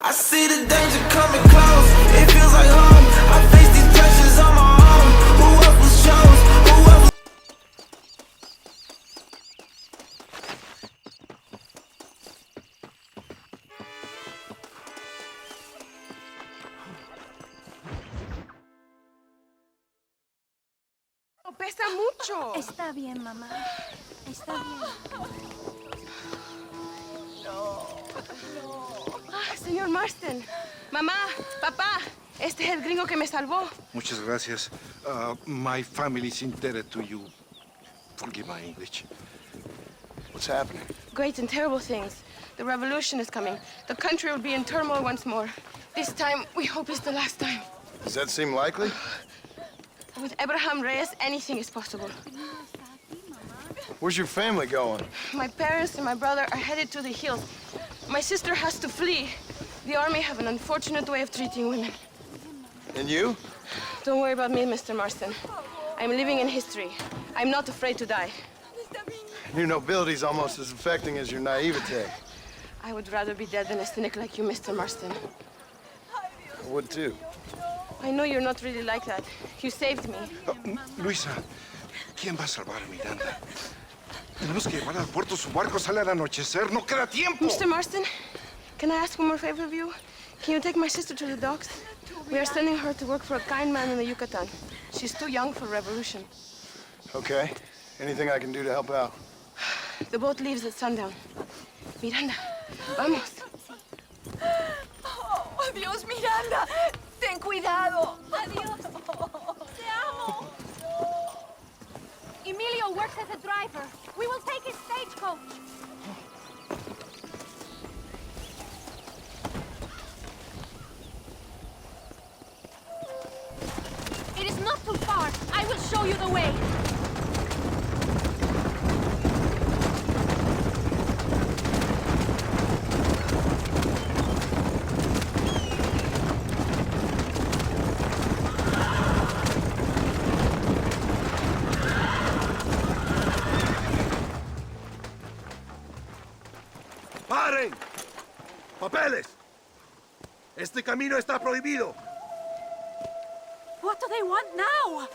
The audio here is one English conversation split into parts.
I see the danger coming close. It feels like home. I face these pressures on my own. Who else was chose? Who else? Pesa mucho. Está bien, mamá. Está bien. Señor Marston, mamá, papá, este es el gringo que me salvó. Muchas gracias. My family is indebted to you. Forgive my English. What's happening? Great and terrible things. The revolution is coming. The country will be in turmoil once more. This time, we hope it's the last time. Does that seem likely? With Abraham Reyes, anything is possible. Where's your family going? My parents and my brother are headed to the hills. My sister has to flee. The army have an unfortunate way of treating women. And you? Don't worry about me, Mr. Marston. I'm living in history. I'm not afraid to die. Your nobility's almost as affecting as your naivete. I would rather be dead than a cynic like you, Mr. Marston. I would too. I know you're not really like that. You saved me. Luisa, ¿quién va a salvar a Miranda? Tenemos que llevar al puerto. Su barco sale al anochecer. No queda tiempo. Mr. Marston, can I ask one more favor of you? Can you take my sister to the docks? We are sending her to work for a kind man in the Yucatan. She's too young for revolution. Okay. Anything I can do to help out? The boat leaves at sundown. Miranda, vamos. Oh, adiós, Miranda. Ten cuidado. Adiós. Te amo. Emilio works as a driver. We will take his stagecoach. It is not too far. I will show you the way. ¡Paren! ¡Papeles! Este camino está prohibido. What do they want now?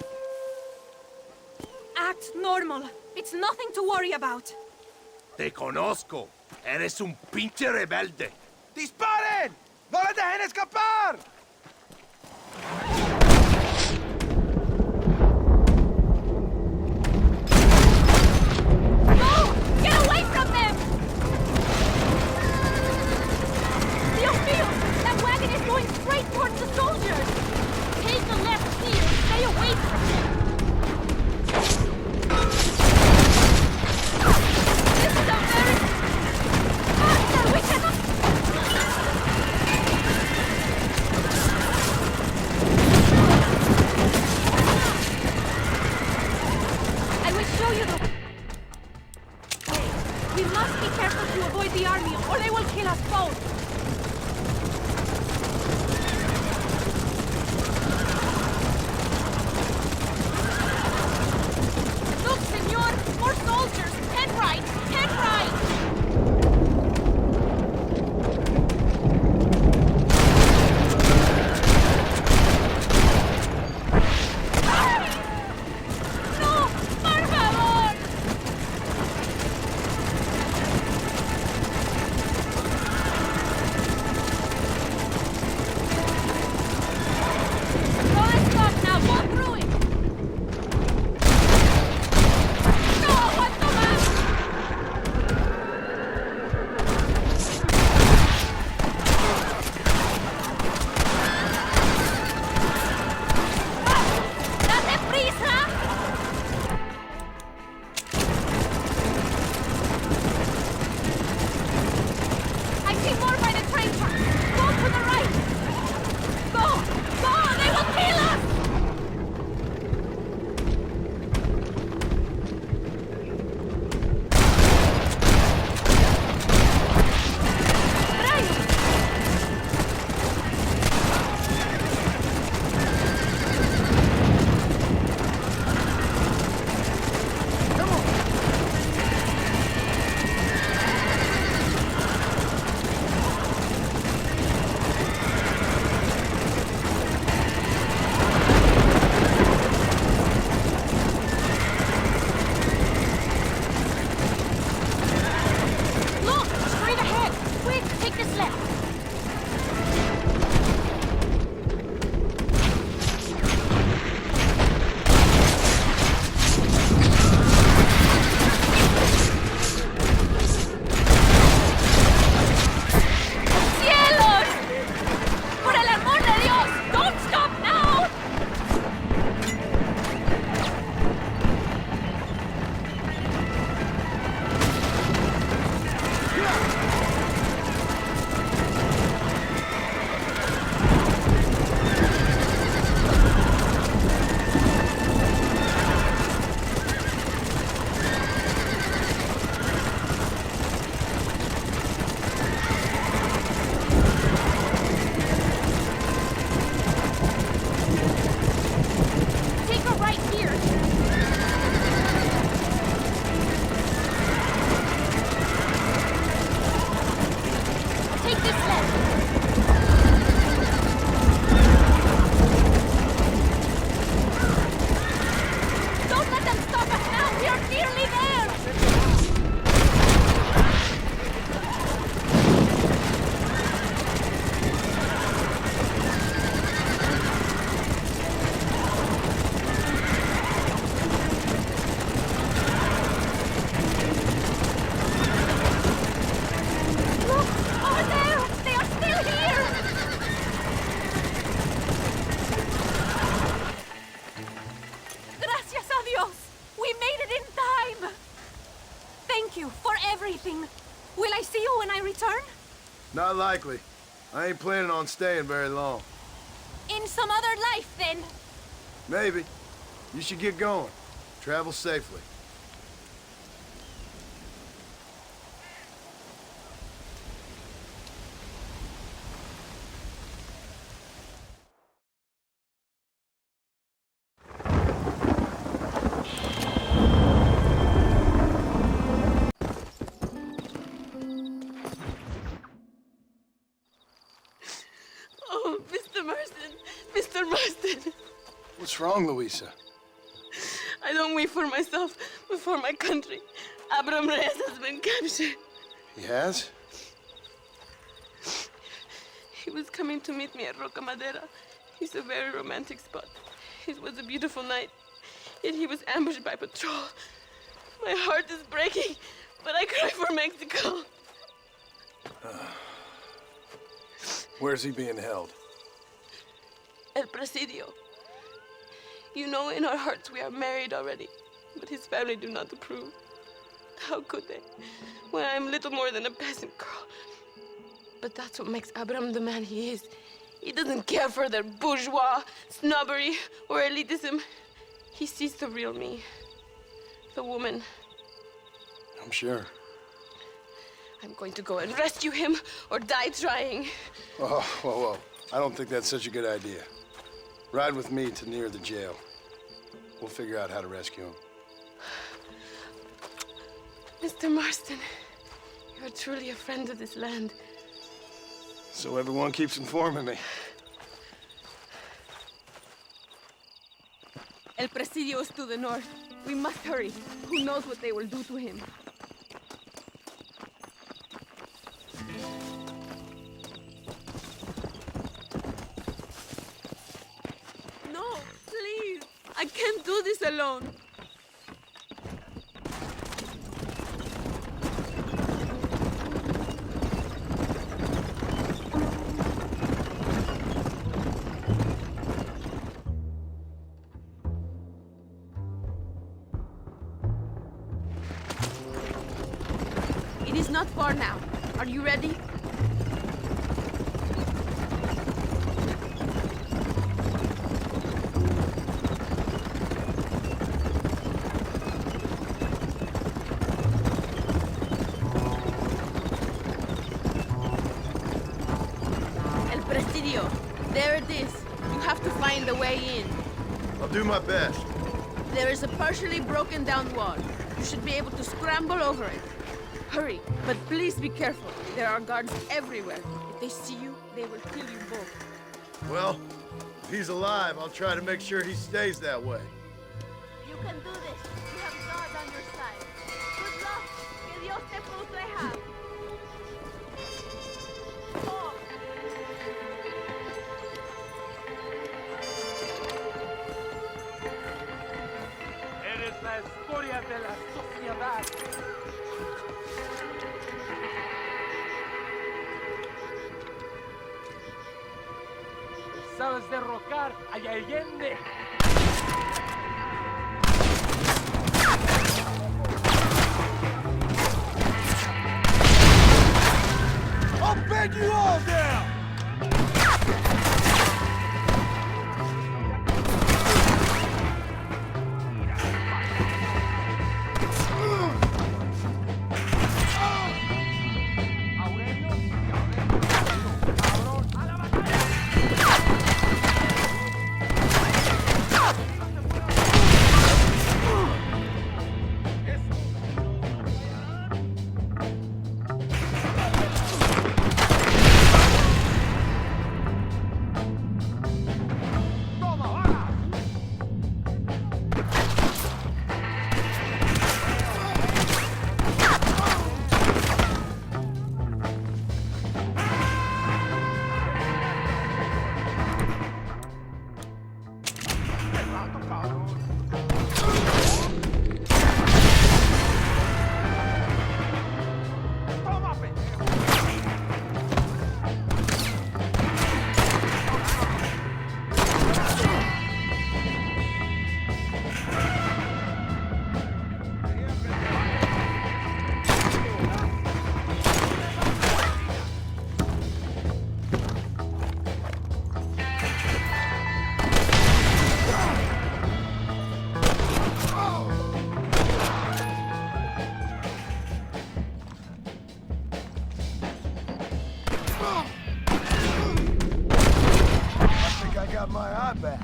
Act normal. It's nothing to worry about. Te conozco. Eres un pinche rebelde. ¡Disparen! ¡No le dejen escapar! No! Get away from them! Dios mío! That wagon is going straight towards the soldiers! Take the left here and stay away from them! This is a very... Faster! We cannot... I will show you the... We must be careful to avoid the army, or they will kill us both! Not likely. I ain't planning on staying very long. In some other life, then. Maybe. You should get going. Travel safely. Oh, Mr. Marston. Mr. Marston. What's wrong, Louisa? I don't wait for myself, but for my country. Abraham Reyes has been captured. He has? He was coming to meet me at Roca Madera. It's a very romantic spot. It was a beautiful night, yet he was ambushed by patrol. My heart is breaking, but I cry for Mexico. Where's he being held? El Presidio. You know, in our hearts we are married already, but his family do not approve. How could they, when I am little more than a peasant girl? But that's what makes Abraham the man he is. He doesn't care for their bourgeois, snobbery, or elitism. He sees the real me, the woman. I'm sure. I'm going to go and rescue him or die trying. Oh, whoa. I don't think that's such a good idea. Ride with me to near the jail. We'll figure out how to rescue him. Mr. Marston, you're truly a friend of this land. So everyone keeps informing me. El Presidio is to the north. We must hurry. Who knows what they will do to him? No, please. I can't do this alone. It is not far now. Are you ready? El Presidio. There it is. You have to find the way in. I'll do my best. There is a partially broken down wall. You should be able to scramble over it. Hurry, but please be careful. There are guards everywhere. If they see you, they will kill you both. Well, if he's alive, I'll try to make sure he stays that way. You can do this. You have God on your side. Good luck. Que Dios te proteja. Oh. Eres la escoria de la sociedad. Sabes derrocar a Allende. I'll bend you all down! got my eye back.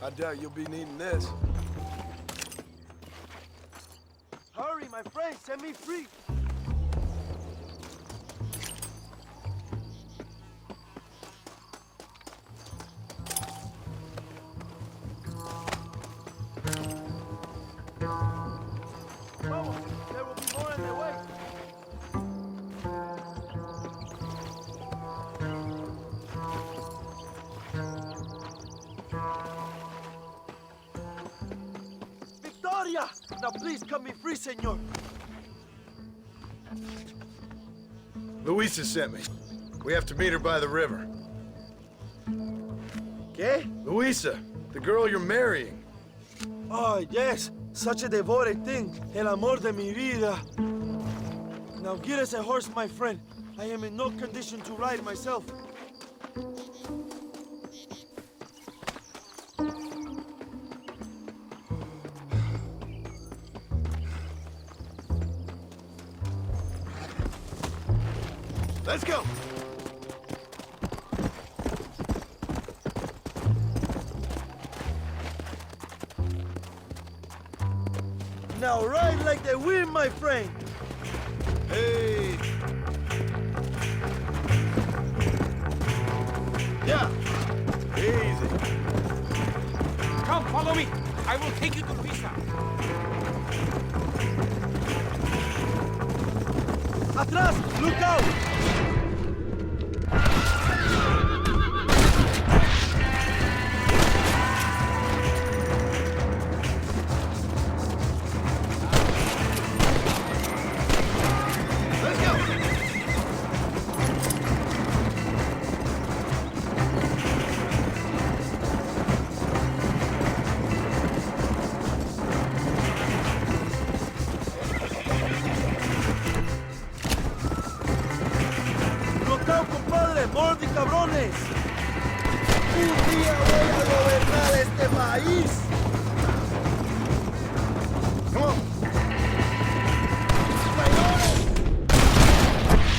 I doubt you'll be needing this. Hurry, my friend, set me free. Vamos, there will be more on their way. Victoria! Now please cut me free, senor. Luisa sent me. We have to meet her by the river. ¿Qué? Luisa, the girl you're marrying. Oh, yes. Such a devoted thing. El amor de mi vida. Now get us a horse, my friend. I am in no condition to ride myself. Let's go! Now ride like the wind, my friend. Hey! Yeah! Easy. Come, follow me. I will take you to Pisa. Atrás! Look out! cabrones! ¡Un día voy a gobernar este país! Come on!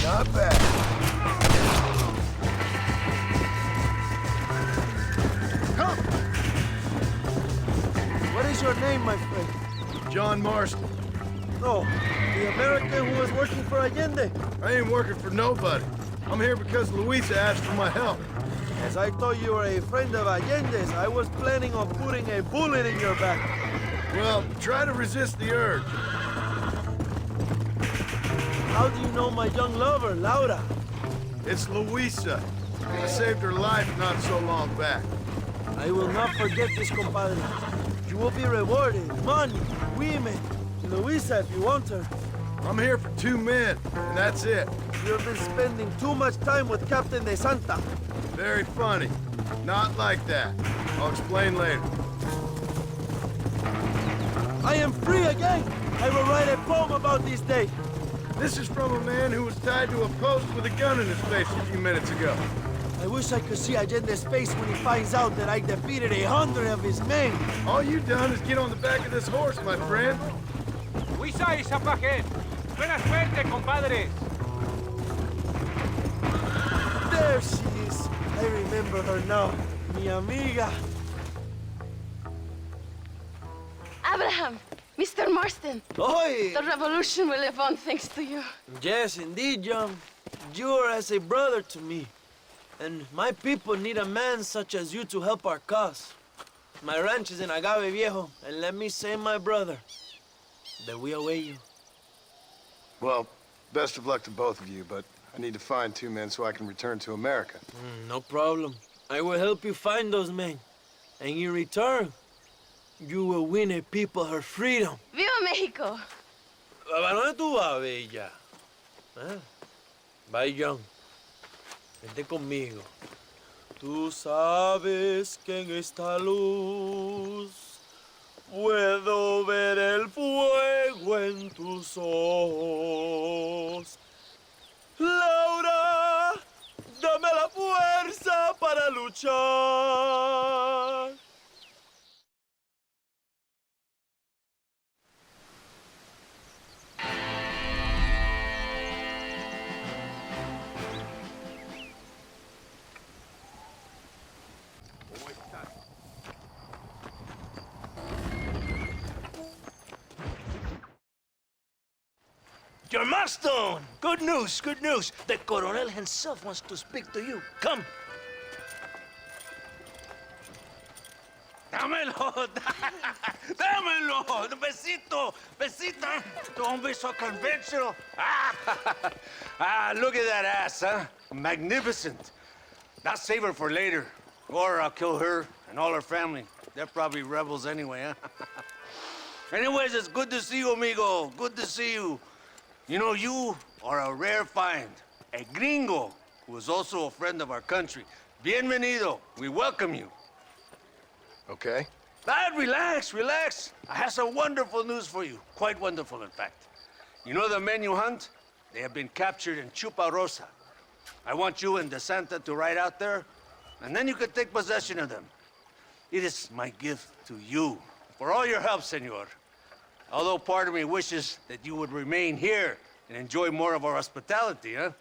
Not bad. Come! What is your name, my friend? John Marston. Oh, the American who was working for Allende. I ain't working for nobody. I'm here because Luisa asked for my help. As I thought you were a friend of Allende's, I was planning on putting a bullet in your back. Well, try to resist the urge. How do you know my young lover, Laura? It's Luisa. I saved her life not so long back. I will not forget this, compadre. You will be rewarded. Money, women, Luisa if you want her. I'm here for 2 men, and that's it. You have been spending too much time with Captain de Santa. Very funny. Not like that. I'll explain later. I am free again. I will write a poem about this day. This is from a man who was tied to a post with a gun in his face a few minutes ago. I wish I could see Allende's face when he finds out that I defeated 100 of his men. All you done is get on the back of this horse, my friend. Luisa is up ahead. Buena suerte, compadres. There she is. I remember her now. Mi amiga. Abraham, Mr. Marston. Oi! The revolution will live on thanks to you. Yes, indeed, John. You are as a brother to me. And my people need a man such as you to help our cause. My ranch is in Agave Viejo, and let me say, my brother, that we await you. Well, best of luck to both of you, but I need to find 2 men so I can return to America. No problem. I will help you find those men. And in return, you will win a people her freedom. ¡Viva México! ¿A dónde tú vas, Bella? ¿Eh? Bye, John. Vente conmigo. Tú sabes que en esta luz puedo ver el fuego en tus ojos. Laura, dame la fuerza para luchar. You're Mastone! Good news, good news. The Coronel himself wants to speak to you. Come. Dámelo! Dámelo! Besito! Besita! Don't be so conventional. Look at that ass, huh? Magnificent. I'll save her for later. Or I'll kill her and all her family. They're probably rebels anyway, huh? Anyways, it's good to see you, amigo. Good to see you. You know, you are a rare find. A gringo who is also a friend of our country. Bienvenido. We welcome you. Okay. Relax, relax. I have some wonderful news for you. Quite wonderful, in fact. You know the men you hunt? They have been captured in Chuparosa. I want you and DeSanta to ride out there, and then you can take possession of them. It is my gift to you for all your help, senor. Although part of me wishes that you would remain here and enjoy more of our hospitality, huh?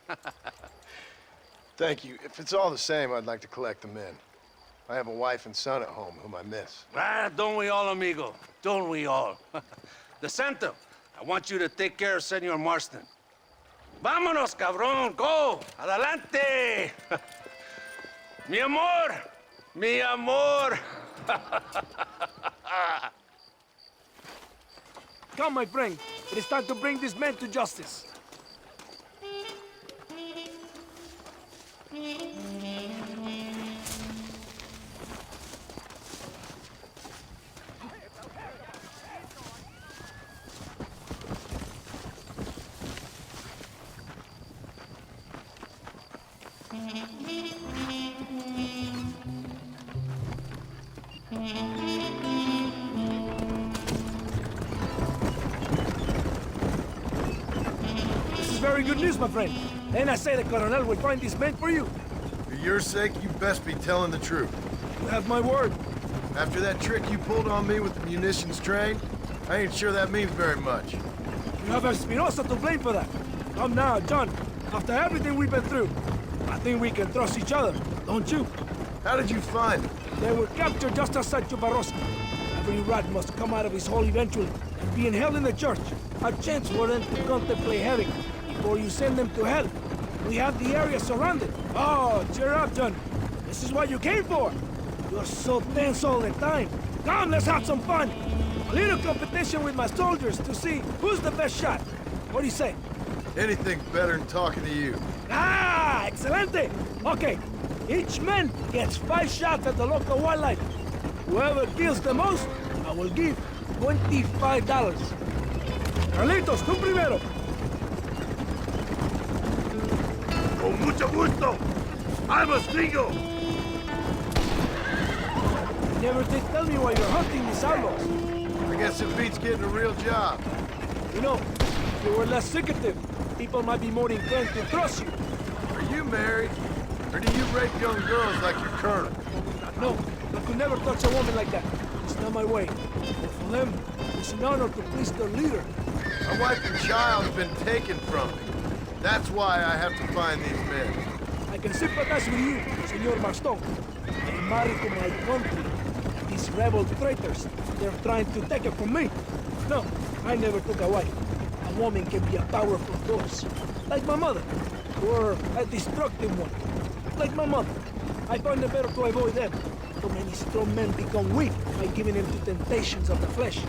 Thank you. If it's all the same, I'd like to collect the men. I have a wife and son at home whom I miss. Don't we all, amigo? Don't we all? DeSanta, I want you to take care of Senor Marston. Vámonos, cabrón, go! Adelante! Mi amor! Mi amor! Come, my friend. It is time to bring these men to justice. This is very good news, my friend. And I say the Coronel will find these men for you. For your sake, you best be telling the truth. You have my word. After that trick you pulled on me with the munitions train, I ain't sure that means very much. You have Espinosa to blame for that. Come now, John. After everything we've been through, I think we can trust each other, don't you? How did you find them? They were captured just outside Chuparosa. Every rat must come out of his hole eventually, being held in the church. A chance for them to contemplate heaven before you send them to hell. We have the area surrounded. Oh, cheer up, John. This is what you came for. You're so tense all the time. Come, let's have some fun. A little competition with my soldiers to see who's the best shot. What do you say? Anything's better than talking to you. Ah, excelente. Okay, each man gets 5 shots at the local wildlife. Whoever kills the most, I will give $25. Carlitos, tú primero. Con mucho gusto. I'm a gringo. You never did tell me why you're hunting these outlaws. I guess it beats getting a real job. You know, if you were less secretive, people might be more inclined to trust you. Are you married? Or do you rape young girls like your colonel? No, I could never touch a woman like that. It's not my way. But for them, it's an honor to please their leader. My wife and child have been taken from me. That's why I have to find these men. I can sympathize with you, Senor Marston. I'm married to my country. These rebel traitors, they're trying to take it from me. No, I never took a wife. A woman can be a powerful force, like my mother, or a destructive one, like my mother. I find it better to avoid them. So many strong men become weak by giving in to temptations of the flesh.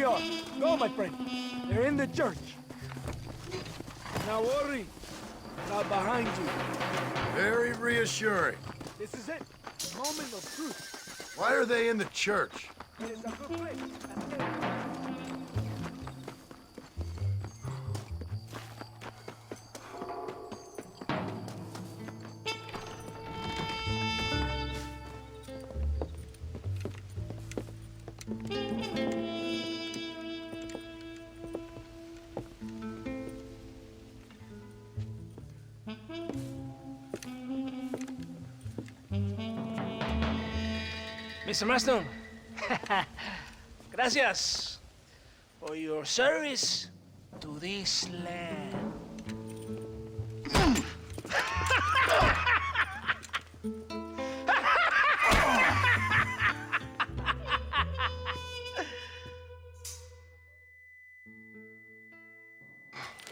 they are. Go, my friend. They're in the church. Now worry. Not behind you. Very reassuring. This is it. The moment of truth. Why are they in the church? It is a good place. Mr. Marston, gracias for your service to this land.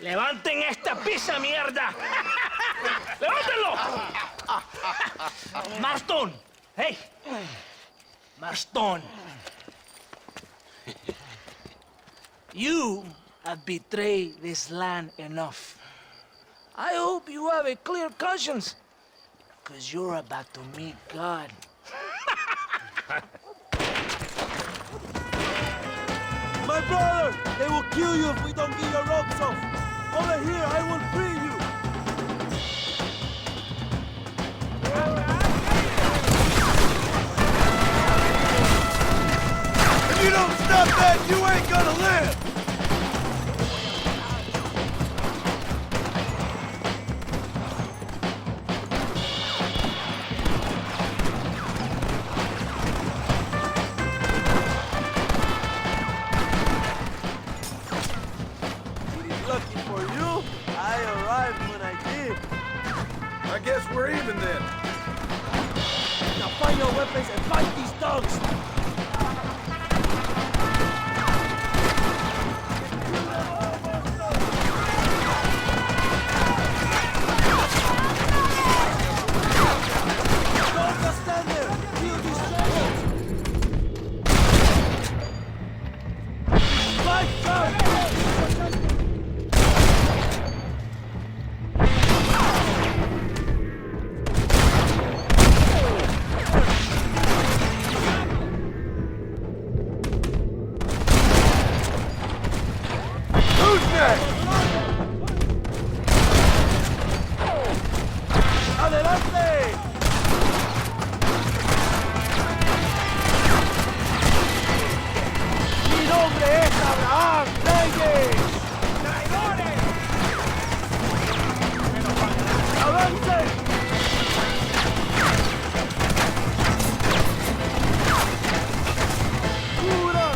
¡Levanten esta pizza, mierda! ¡Levántenlo! Marston, hey. Marston, you have betrayed this land enough. I hope you have a clear conscience, because you're about to meet God. My brother! They will kill you if we don't get your ropes off! Over here, I will free you! If you don't stop that, you ain't gonna live! Lucky for you, I arrived when I did. I guess we're even then. Now find your weapons and fight these dogs! Don't just stand there! Kill these soldiers! Fight, come! ¡Adelante! ¡Mi nombre es Abraham Reyes! ¡Traidores! ¡Avancen! ¡Cura!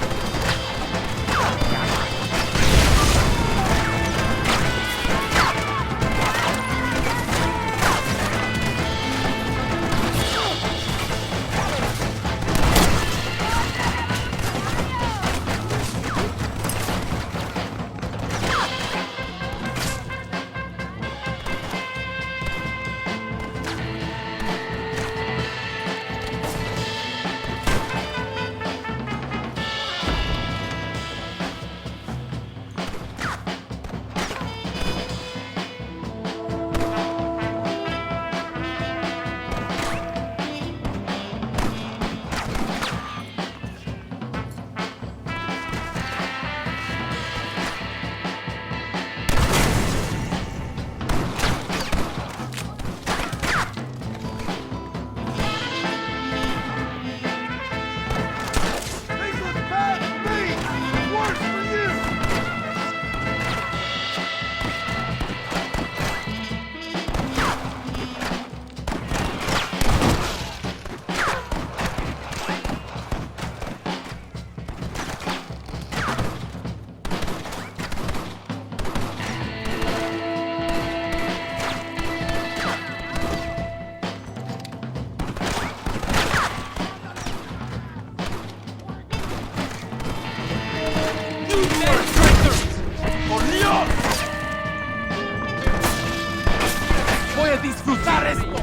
¡Voy a disfrutar esto!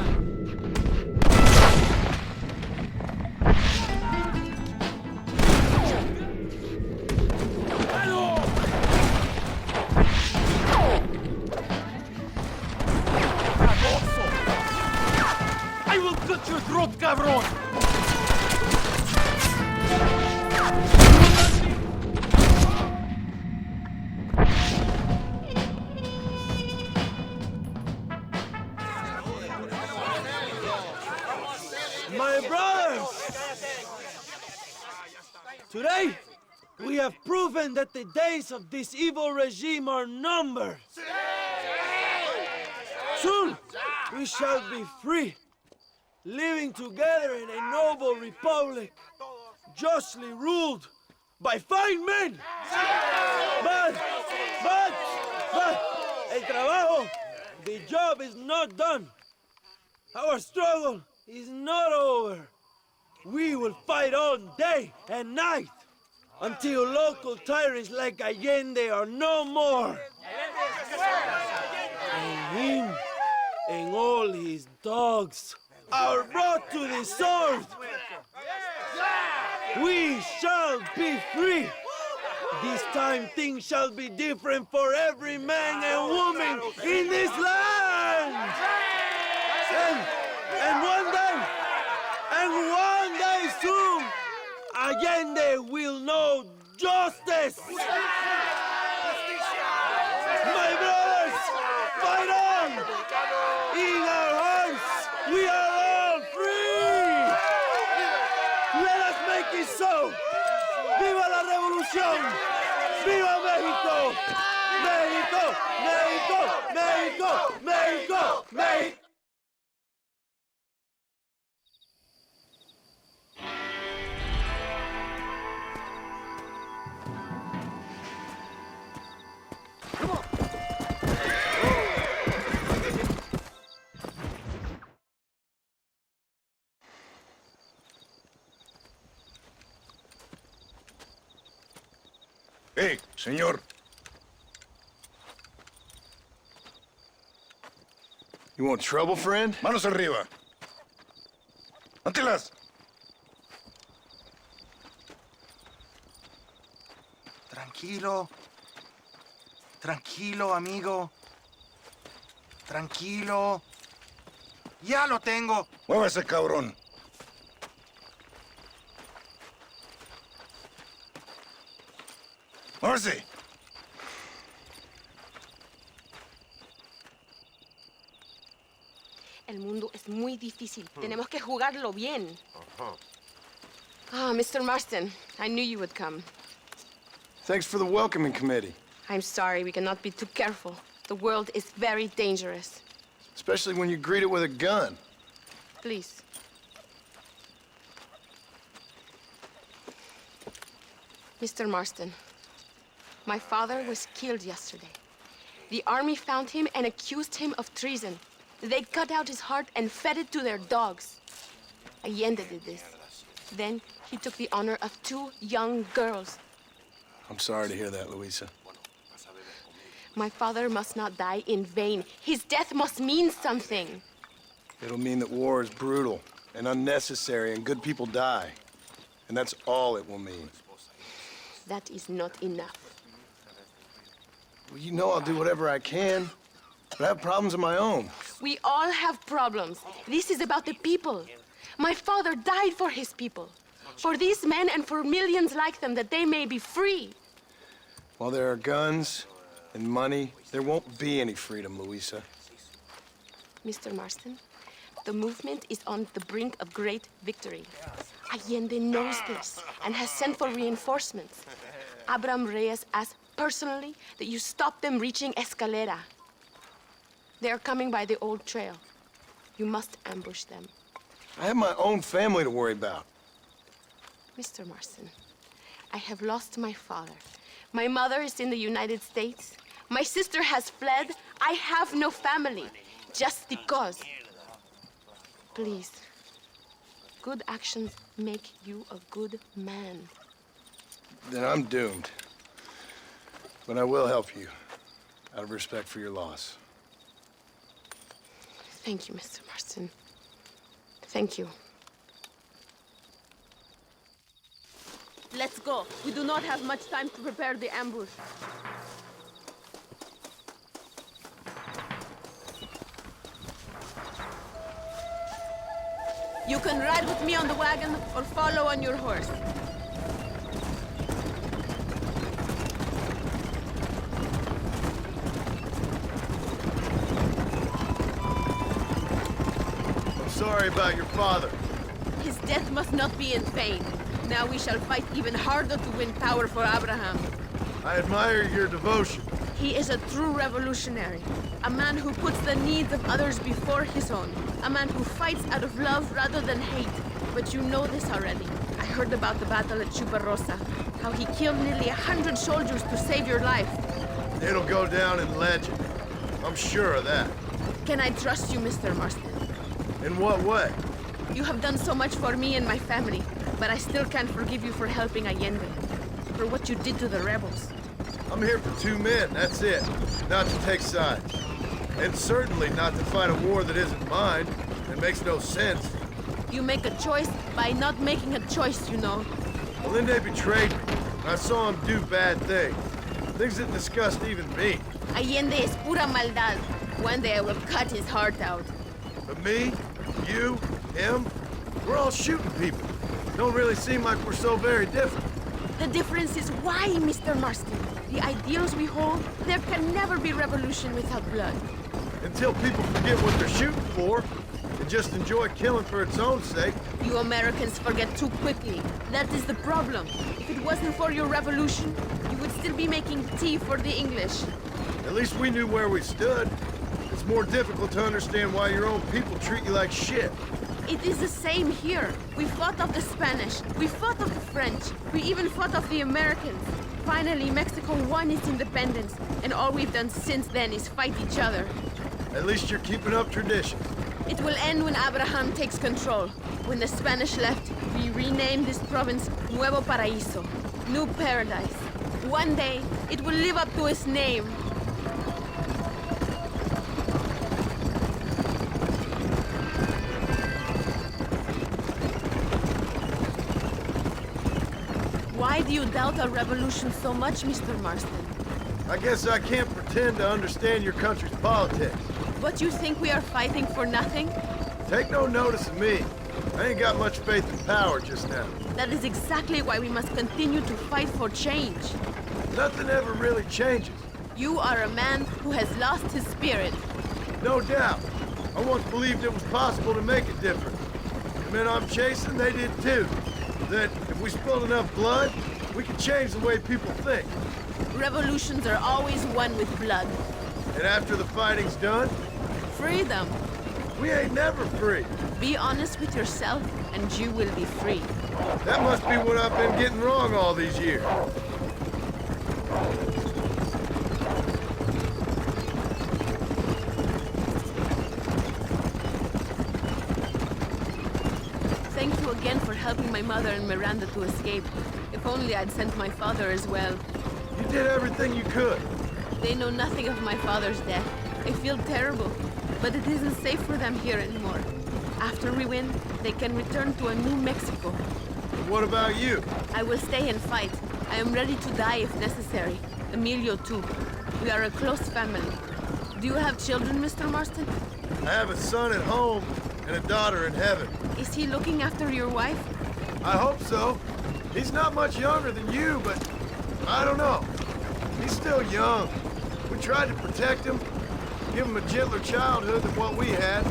Today, we have proven that the days of this evil regime are numbered. Soon, we shall be free, living together in a noble republic, justly ruled by fine men. But, el trabajo, the job is not done. Our struggle is not over. We will fight all day and night until local tyrants like Allende are no more. And him and all his dogs are brought to the sword. We shall be free. This time things shall be different for every man and woman in this land. And one day soon, Allende will know justice. My brothers, fight on! In our hearts, we are all free! Let us make it so! ¡Viva la revolución! ¡Viva México! ¡México! ¡México! ¡México! ¡México! ¡México! ¡Hey, señor! You want trouble, friend? ¡Manos arriba! ¡Ántelas! Tranquilo. Tranquilo, amigo. Tranquilo. Ya lo tengo. ¡Muévase, cabrón! ¡Muévase! El mundo es muy difícil. Tenemos que jugarlo bien. Ah, Mr. Marston, I knew you would come. Thanks for the welcoming committee. I'm sorry, we cannot be too careful. The world is very dangerous. Especially when you greet it with a gun. Please. Mr. Marston, my father was killed yesterday. The army found him and accused him of treason. They cut out his heart and fed it to their dogs. Allende did this. Then he took the honor of 2 young girls. I'm sorry to hear that, Luisa. My father must not die in vain. His death must mean something. It'll mean that war is brutal and unnecessary and good people die. And that's all it will mean. That is not enough. Well, you know I'll do whatever I can, but I have problems of my own. We all have problems. This is about the people. My father died for his people. For these men and for millions like them, that they may be free. While there are guns and money, there won't be any freedom, Luisa. Mr. Marston, the movement is on the brink of great victory. Allende knows this and has sent for reinforcements. Abraham Reyes asked personally that you stop them reaching Escalera. They are coming by the old trail. You must ambush them. I have my own family to worry about. Mr. Marston, I have lost my father. My mother is in the United States. My sister has fled. I have no family, just because. Please, good actions make you a good man. Then I'm doomed. But I will help you, out of respect for your loss. Thank you, Mr. Marston. Thank you. Let's go. We do not have much time to prepare the ambush. You can ride with me on the wagon or follow on your horse. I'm sorry about your father. His death must not be in vain. Now we shall fight even harder to win power for Abraham. I admire your devotion. He is a true revolutionary. A man who puts the needs of others before his own. A man who fights out of love rather than hate. But you know this already. I heard about the battle at Chuparosa. How he killed nearly 100 soldiers to save your life. It'll go down in legend. I'm sure of that. Can I trust you, Mr. Marston? In what way? You have done so much for me and my family, but I still can't forgive you for helping Allende. For what you did to the rebels. I'm here for 2 men, that's it. Not to take sides. And certainly not to fight a war that isn't mine. It makes no sense. You make a choice by not making a choice, you know. Allende betrayed me. I saw him do bad things. Things that disgust even me. Allende es pura maldad. One day I will cut his heart out. But me, you, him, we're all shooting people. Don't really seem like we're so very different. The difference is why, Mr. Marston. The ideals we hold, there can never be revolution without blood. Until people forget what they're shooting for and just enjoy killing for its own sake. You Americans forget too quickly. That is the problem. If it wasn't for your revolution, you would still be making tea for the English. At least we knew where we stood. It's more difficult to understand why your own people treat you like shit. It is the same here. We fought off the Spanish, we fought off the French, we even fought off the Americans. Finally, Mexico won its independence, and all we've done since then is fight each other. At least you're keeping up tradition. It will end when Abraham takes control. When the Spanish left, we renamed this province Nuevo Paraíso, New Paradise. One day, it will live up to its name. Why do you doubt our revolution so much, Mr. Marston? I guess I can't pretend to understand your country's politics. But you think we are fighting for nothing? Take no notice of me. I ain't got much faith in power just now. That is exactly why we must continue to fight for change. Nothing ever really changes. You are a man who has lost his spirit. No doubt. I once believed it was possible to make a difference. The men I'm chasing, they did too. That if we spilled enough blood, we could change the way people think. Revolutions are always won with blood. And after the fighting's done, Freedom. we ain't never free. Be honest with yourself, and you will be free. That must be what I've been getting wrong all these years. Thank you again for helping my mother and Miranda to escape. If only I'd sent my father as well. You did everything you could. They know nothing of my father's death. I feel terrible, but it isn't safe for them here anymore. After we win, they can return to a new Mexico. What about you? I will stay and fight. I am ready to die if necessary. Emilio too. We are a close family. Do you have children, Mr. Marston? I have a son at home and a daughter in heaven. Is he looking after your wife? I hope so. He's not much younger than you, but I don't know. He's still young. We tried to protect him, give him a gentler childhood than what we had.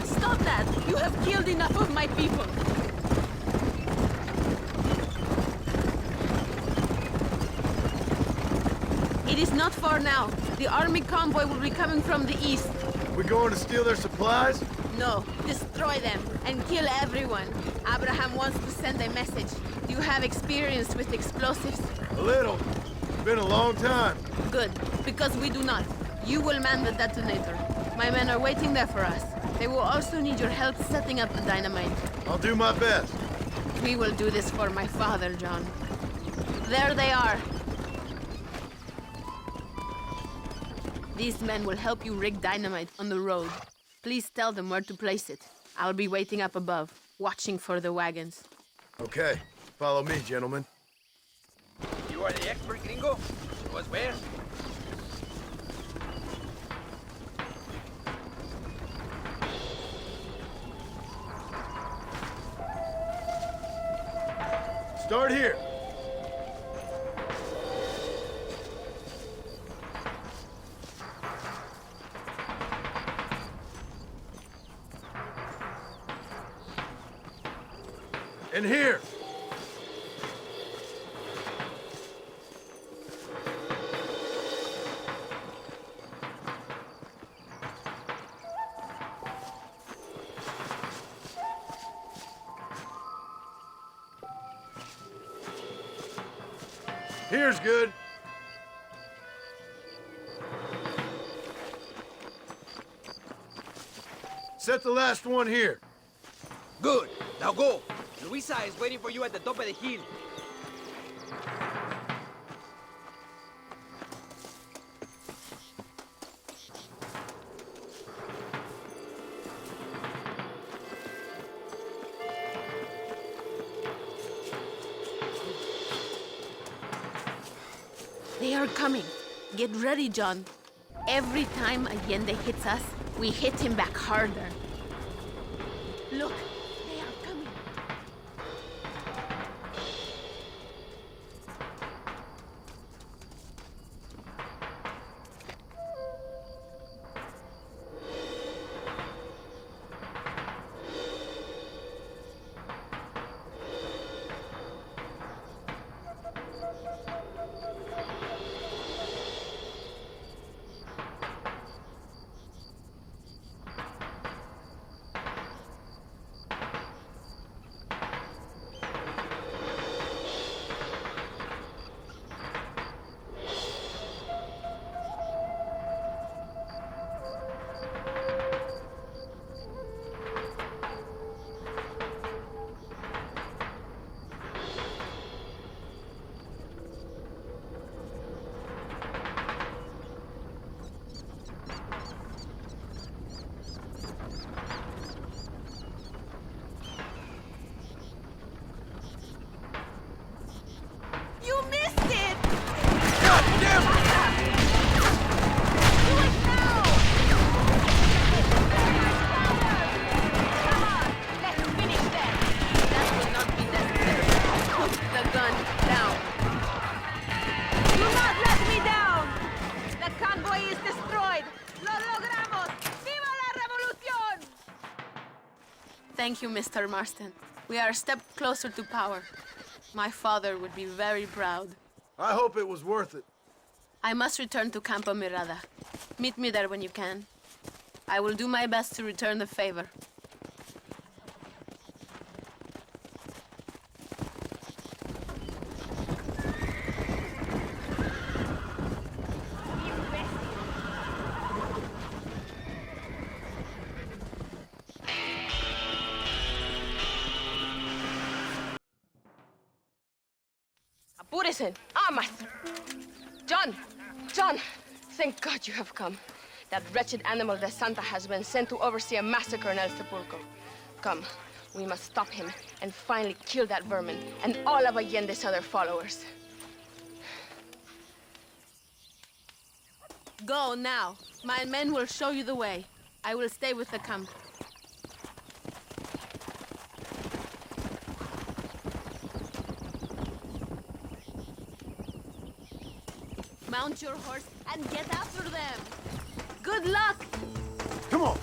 Stop that! You have killed enough of my people! It is not far now. The army convoy will be coming from the east. We going to steal their supplies? No, destroy them and kill everyone. Abraham wants to send a message. Do you have experience with explosives? A little. It's been a long time. Good, because we do not. You will man the detonator. My men are waiting there for us. They will also need your help setting up the dynamite. I'll do my best. We will do this for my father, John. There they are. These men will help you rig dynamite on the road. Please tell them where to place it. I'll be waiting up above, watching for the wagons. Okay, follow me, gentlemen. You are the expert, gringo? Show us where. Start here. And here. Here's good. Set the last one here. Good. Now go. Luisa is waiting for you at the top of the hill. They are coming. Get ready, John. Every time Allende hits us, we hit him back harder. Look, they are coming. You missed it! God damn it! Do it now! Come on, let's finish them. That will not be necessary. Put the gun down. Do not let me down! The convoy is destroyed! ¡Lo logramos! ¡Viva la revolución! Thank you, Mr. Marston. We are a step closer to power. My father would be very proud. I hope it was worth it. I must return to Campo Mirada. Meet me there when you can. I will do my best to return the favor. Apúrese, armas! John! John! Thank God you have come. That wretched animal de Santa has been sent to oversee a massacre in El Sepulcro. Come, we must stop him and finally kill that vermin and all of Allende's other followers. Go now. My men will show you the way. I will stay with the camp. Mount your horse and get after them. Good luck! Come on.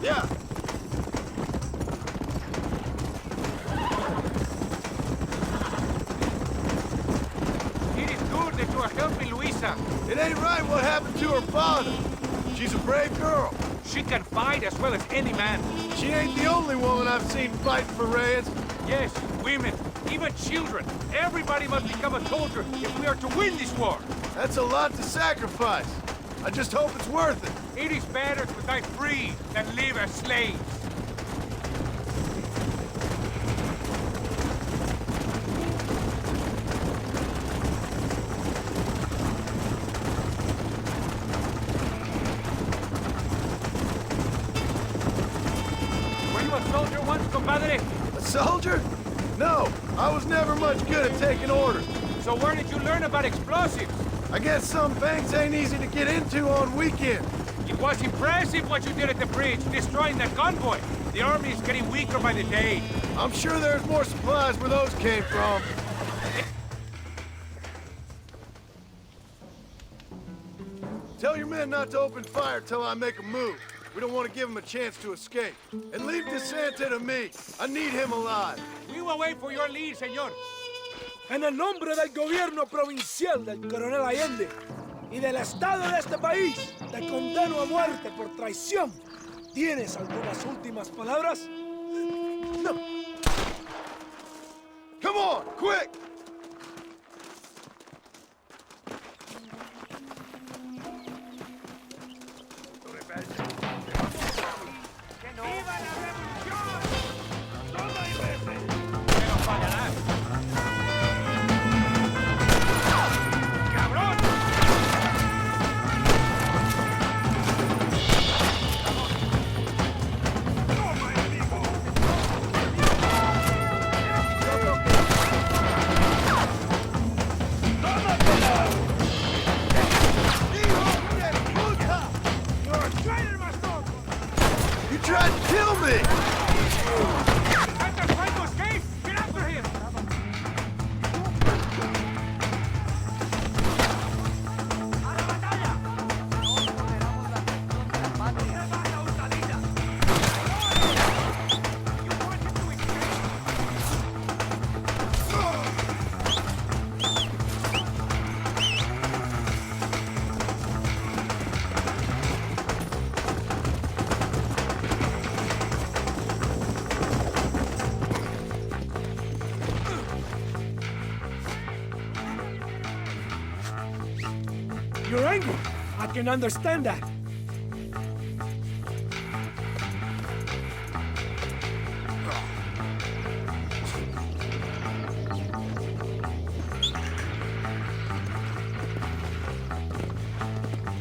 Yeah. It ain't right what happened to her father. She's a brave girl. She can fight as well as any man. She ain't the only woman I've seen fighting for Reyes. Yes, women, even children. Everybody must become a soldier if we are to win this war. That's a lot to sacrifice. I just hope it's worth it. It is better to die free than live as slaves. A soldier? No, I was never much good at taking orders. So where did you learn about explosives? I guess some banks ain't easy to get into on weekends. It was impressive what you did at the bridge, destroying that convoy. The army is getting weaker by the day. I'm sure there's more supplies where those came from. Tell your men not to open fire till I make a move. We don't want to give him a chance to escape. And leave DeSanta to me. I need him alive. We will wait for your lead, señor. En el nombre del gobierno provincial del coronel Allende y del Estado de este país, te condeno a muerte por traición. ¿Tienes algunas últimas palabras? No. Come on, quick! ¡Viva la revolución! ¡Todo hay veces! ¡Pero pagarás! ¡Cabrón! ¡Toma, enemigo! ¡Tómatela! ¡You're a traitor, Mastón! You tried to kill me! Santa's trying to escape! Get after him! ¡A la batalla! No toleramos la traición de la patria. ¡Baja, hurtadilla! You want him to escape? You're angry. I can understand that.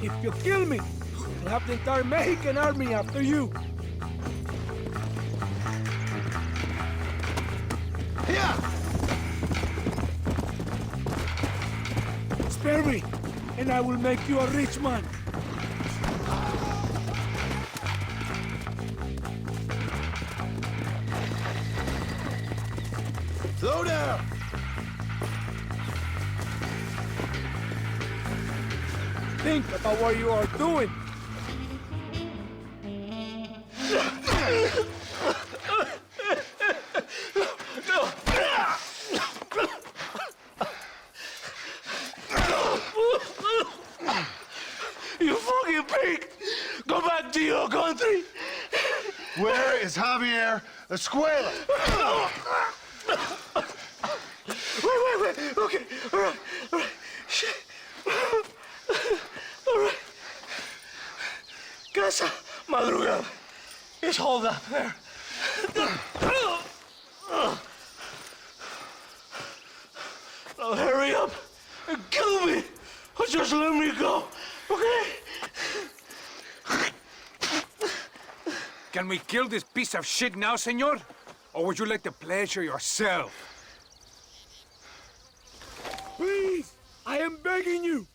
If you kill me, I'll have the entire Mexican army after you. Yeah! Spare me, and I will make you a rich man. Slow down! Think about what you are doing. You fucking pig! Go back to your country! Where is Javier Escuela? Wait. Okay, all right. Shit. All right. Casa Madrugada. It's hold up there. Now hurry up and kill me, or just let me go, okay? Can we kill this piece of shit now, senor? Or would you like the pleasure yourself? Please, I am begging you.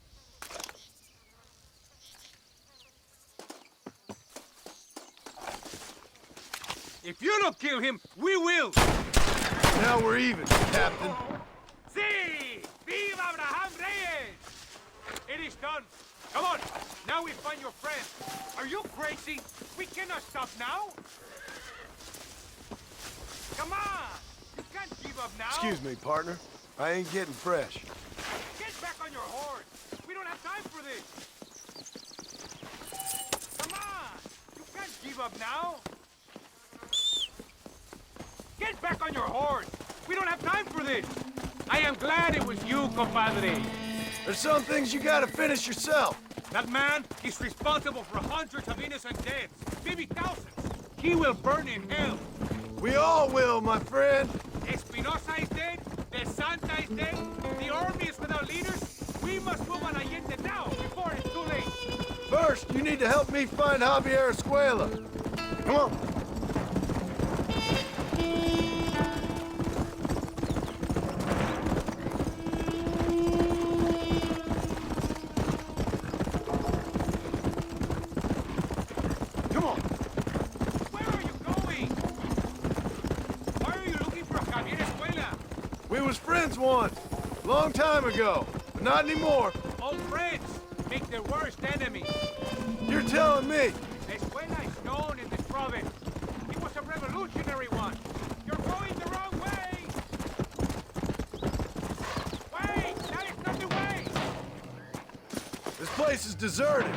If you don't kill him, we will! Now we're even, Captain. Sí! Viva Abraham Reyes! It is done. Come on, now we find your friend. Are you crazy? We cannot stop now. Come on! You can't give up now. Excuse me, partner. I ain't getting fresh. Get back on your horse. We don't have time for this. Come on! You can't give up now. Get back on your horse. We don't have time for this. I am glad it was you, compadre. There's some things you gotta finish yourself. That man is responsible for hundreds of innocent deaths, maybe thousands. He will burn in hell. We all will, my friend. Espinosa is dead, De Santa is dead, the army is without leaders. We must move on Allende now, before it's too late. First, you need to help me find Javier Escuela. Come on. We was friends once, long time ago, but not anymore. Old friends make their worst enemies. You're telling me. Escuela is province. He was a revolutionary one. You're going the wrong way! Wait! That is not the way! This place is deserted.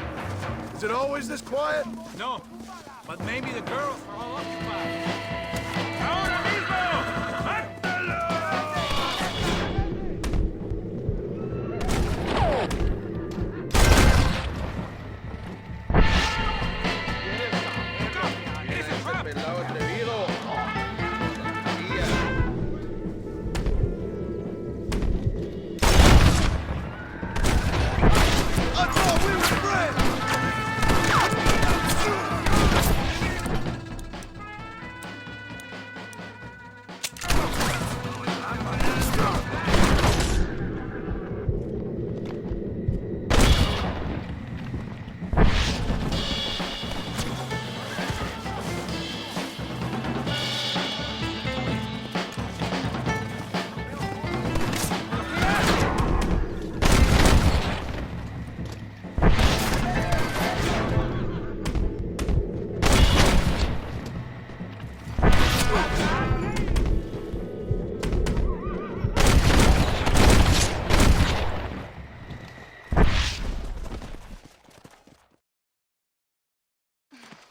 Is it always this quiet? No, but maybe the girls are all occupied. ¡Ahora mismo! ¡Mátalo!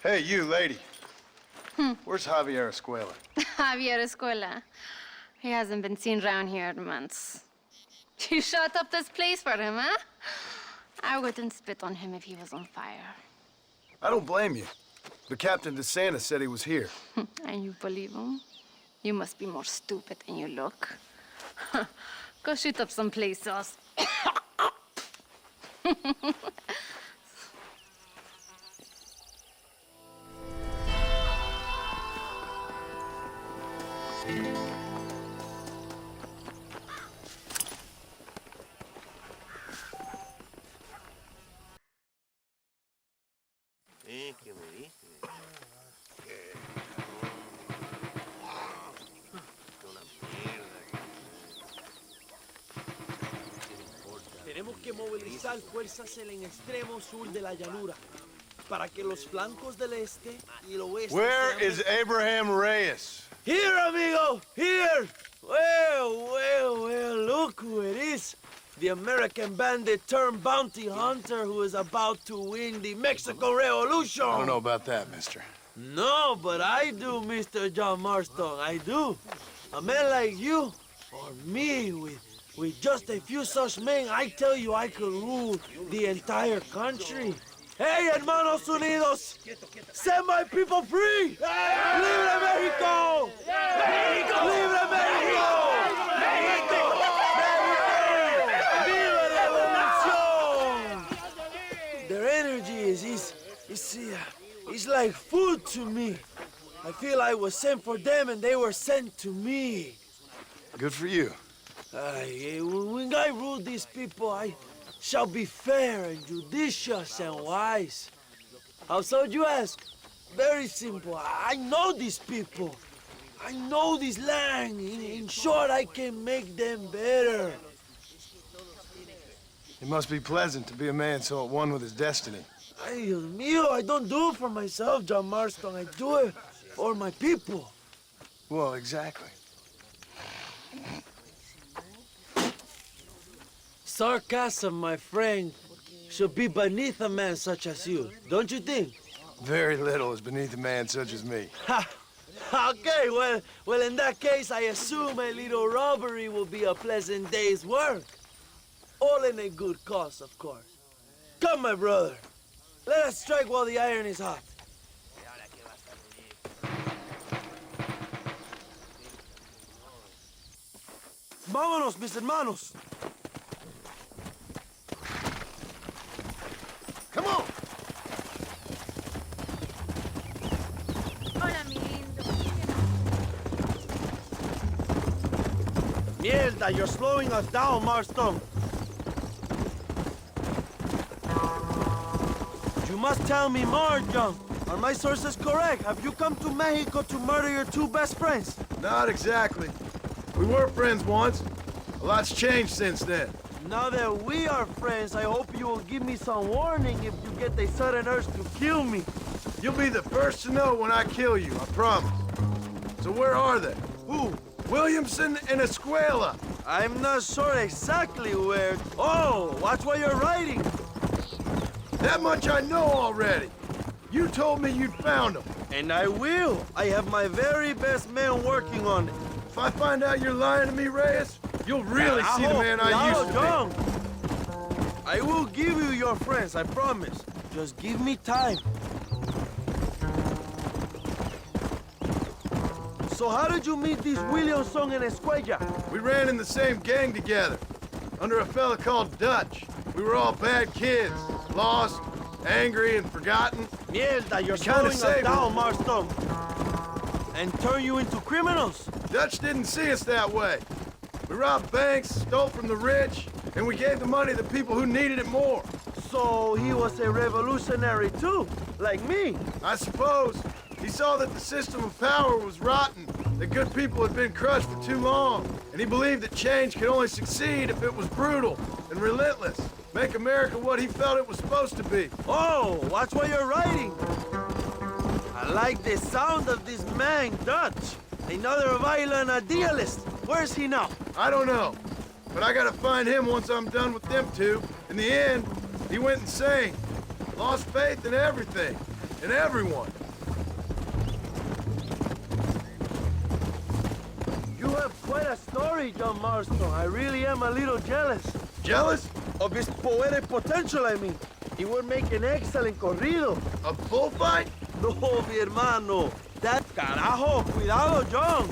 Hey, you, lady. Where's Javier Escuela? Javier Escuela. He hasn't been seen around here in months. You shut up this place for him, huh? I wouldn't spit on him if he was on fire. I don't blame you. But Captain DeSanta said he was here. And you believe him? You must be more stupid than you look. Go shoot up some place else. ¿Qué me dice? Tenemos que movilizar fuerzas en el extremo sur de la llanura para que los flancos del este y el oeste. Where is Abraham Reyes? Here, amigo! Here! Well, look who it is. The American bandit turned bounty hunter who is about to win the Mexican Revolution. I don't know about that, mister. No, but I do, Mr. John Marston, I do. A man like you, or me, with just a few such men, I tell you I could rule the entire country. Hey, hermanos unidos, set my people free! Hey! ¡Libre México! ¡México! ¡Libre México! ¡México! ¡Viva Revolución! Their energy is like food to me. I feel I was sent for them and they were sent to me. Good for you. When I rule these people, I shall be fair and judicious and wise. How so, you ask? Very simple. I know these people. I know this land. In short, I can make them better. It must be pleasant to be a man so at one with his destiny. Ay, Dios mío, I don't do it for myself, John Marston. I do it for my people. Well, exactly. Sarcasm, my friend, should be beneath a man such as you, don't you think? Very little is beneath a man such as me. Ha! Okay, well, in that case, I assume a little robbery will be a pleasant day's work. All in a good cause, of course. Come, my brother. Let us strike while the iron is hot. Vámonos, mis hermanos. Come on! Hola, mi lindo. Mierda, you're slowing us down, Marston. You must tell me more, John. Are my sources correct? Have you come to Mexico to murder your two best friends? Not exactly. We were friends once. A lot's changed since then. Now that we are friends, I hope you will give me some warning if you get a sudden urge to kill me. You'll be the first to know when I kill you, I promise. So where are they? Who? Williamson and Escuela. I'm not sure exactly where... Oh, watch what you're writing. That much I know already. You told me you'd found them. And I will. I have my very best man working on it. If I find out you're lying to me, Reyes, you'll really see the man I used to be. I will give you your friends, I promise. Just give me time. So how did you meet these Williamson and Escuella? We ran in the same gang together, under a fella called Dutch. We were all bad kids, lost, angry, and forgotten. Mierda, you're slowing us down, Marston. And turn you into criminals. Dutch didn't see us that way. We robbed banks, stole from the rich, and we gave the money to people who needed it more. So he was a revolutionary too, like me. I suppose. He saw that the system of power was rotten, that good people had been crushed for too long, and he believed that change could only succeed if it was brutal and relentless. Make America what he felt it was supposed to be. Oh, watch what you're writing. I like the sound of this man, Dutch. Another violent idealist. Where's he now? I don't know, but I gotta find him once I'm done with them two. In the end, he went insane. Lost faith in everything, in everyone. You have quite a story, John Marston. I really am a little jealous. Jealous? Of his poetic potential, I mean. He would make an excellent corrido. A bullfight? No, mi hermano. That carajo, cuidado, John.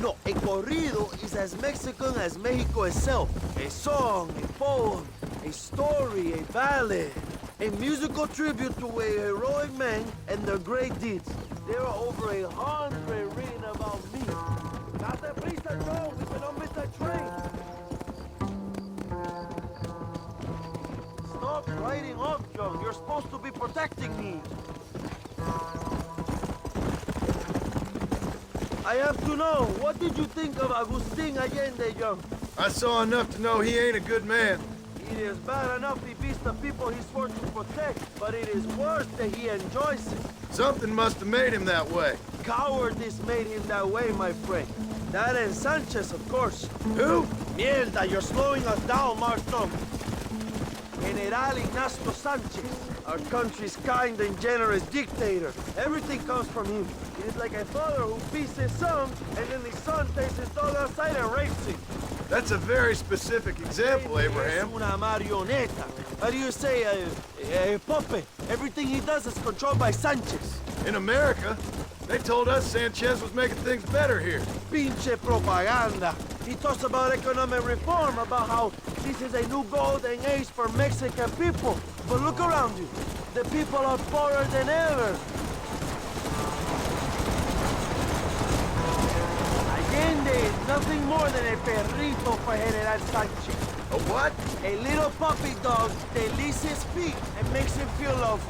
No, a corrido is as Mexican as Mexico itself. A song, a poem, a story, a ballad. A musical tribute to a heroic man and their great deeds. There are over 100 written about me. Not the police are John, we cannot miss that train. Stop riding off, John. You're supposed to be protecting me. I have to know, what did you think of Agustin Allende, John? I saw enough to know he ain't a good man. It is bad enough he beats the people he swore to protect, but it is worse that he enjoys it. Something must have made him that way. Cowardice made him that way, my friend. That and Sanchez, of course. Who? Mierda, you're slowing us down, Marston. General Ignacio Sanchez, our country's kind and generous dictator. Everything comes from him. It is like a father who beats his son, and then the son takes his dog outside and rapes him. That's a very specific example, Abraham. Es una marioneta. How do you say, a puppet? Everything he does is controlled by Sanchez. In America, they told us Sanchez was making things better here. Pinche propaganda. He talks about economic reform, about how this is a new golden age for Mexican people. But look around you. The people are poorer than ever. Allende is nothing more than a perrito for General Sanchez. A what? A little puppy dog that licks his feet and makes him feel loved.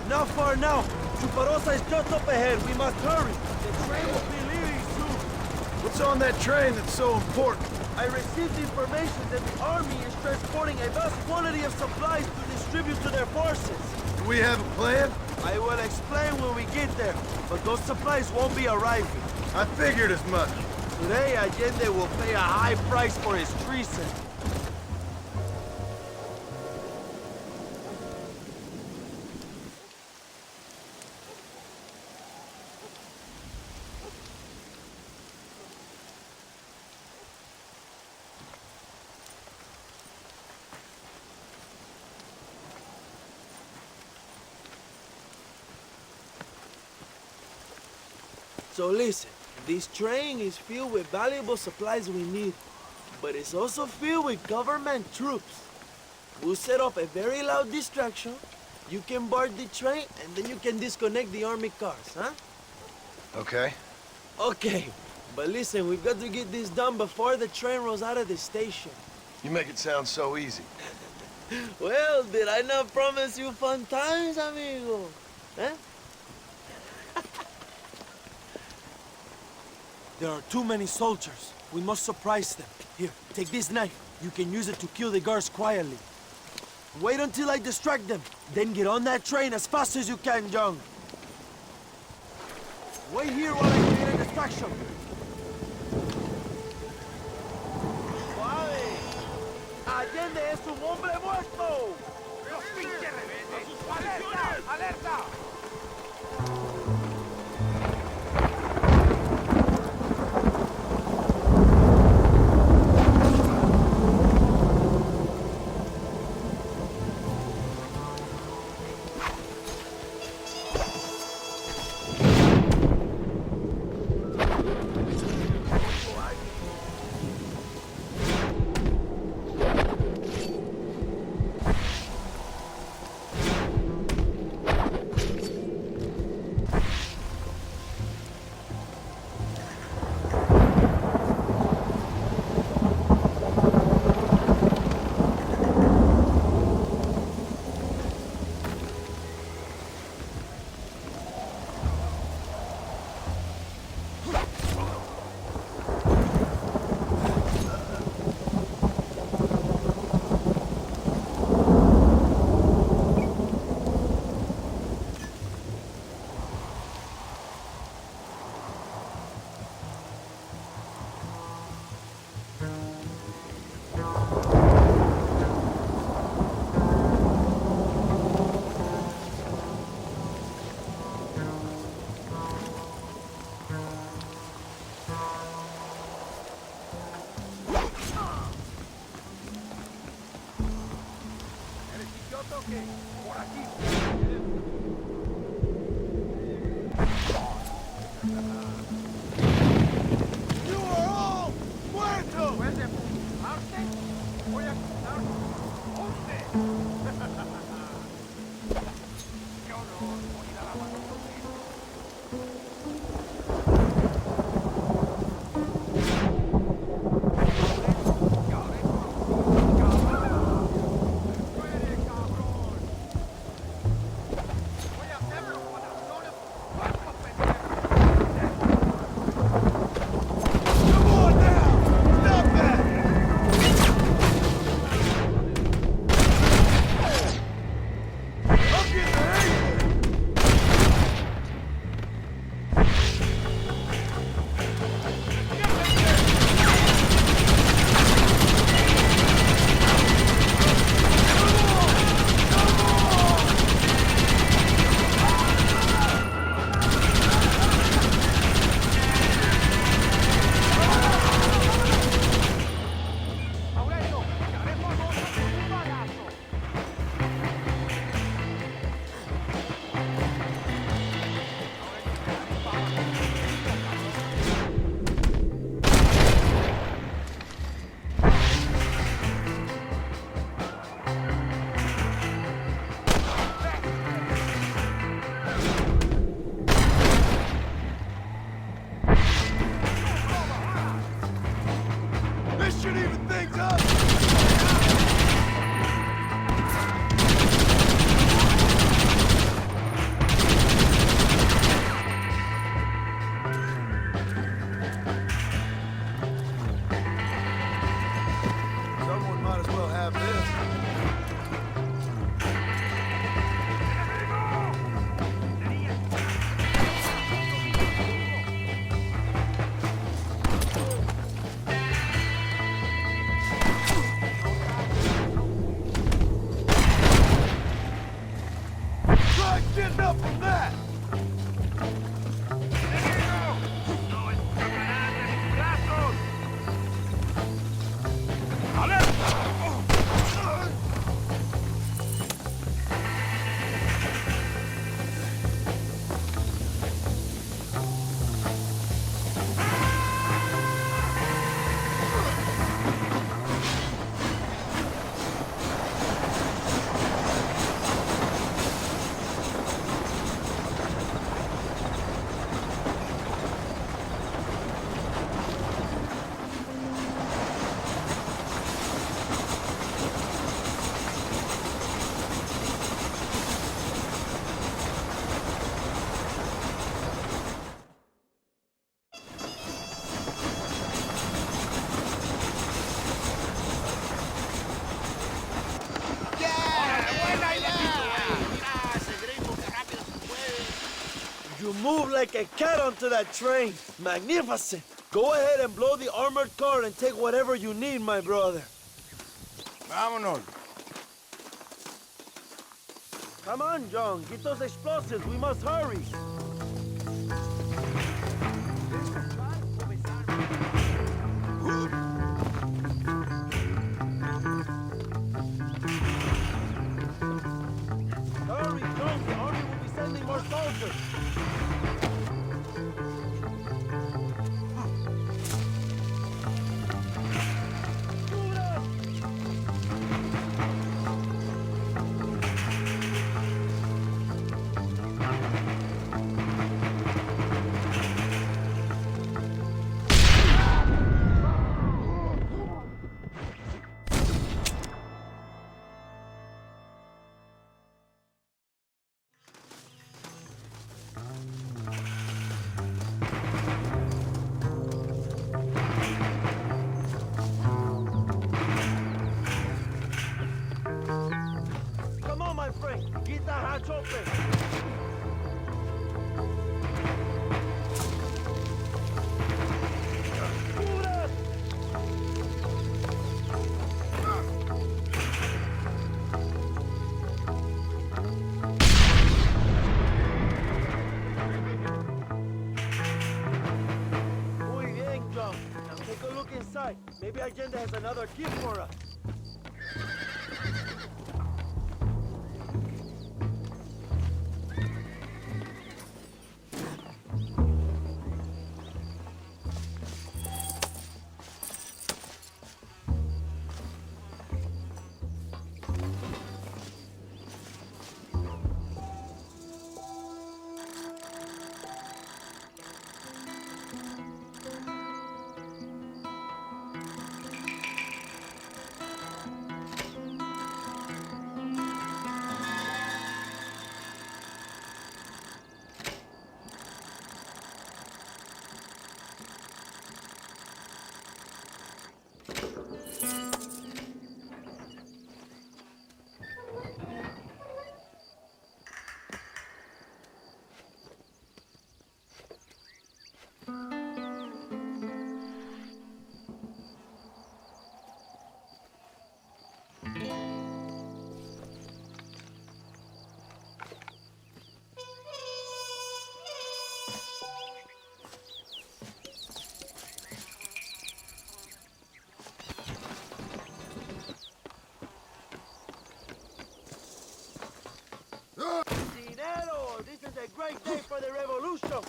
Not far now. Chuparosa is just up ahead. We must hurry. The train will be leaving soon. What's on that train that's so important? I received information that the army is transporting a vast quantity of supplies to distribute to their forces. Do we have a plan? I will explain when we get there, but those supplies won't be arriving. I figured as much. Today, Allende will pay a high price for his treason. So listen, this train is filled with valuable supplies we need, but it's also filled with government troops. We'll set up a very loud distraction. You can board the train, and then you can disconnect the army cars, huh? Okay. Okay, but listen, we've got to get this done before the train rolls out of the station. You make it sound so easy. Well, did I not promise you fun times, amigo? Huh? There are too many soldiers. We must surprise them. Here, take this knife. You can use it to kill the guards quietly. Wait until I distract them. Then get on that train as fast as you can, John. Wait here while I create a distraction. ¡Suave! ¡Allende es un hombre muerto! ¡Los pinches rebeldes! ¡Alerta! ¡Alerta! move like a cat onto that train. Magnificent. Go ahead and blow the armored car and take whatever you need, my brother. Vámonos. Come on, John. Get those explosives. We must hurry. Hurry, John. The army will be sending more soldiers. Come on, my friend. Get that hatch open. Muy bien, John. Now take a look inside. Maybe Allende has another gift for us. Dinero! This is a great day for the revolution!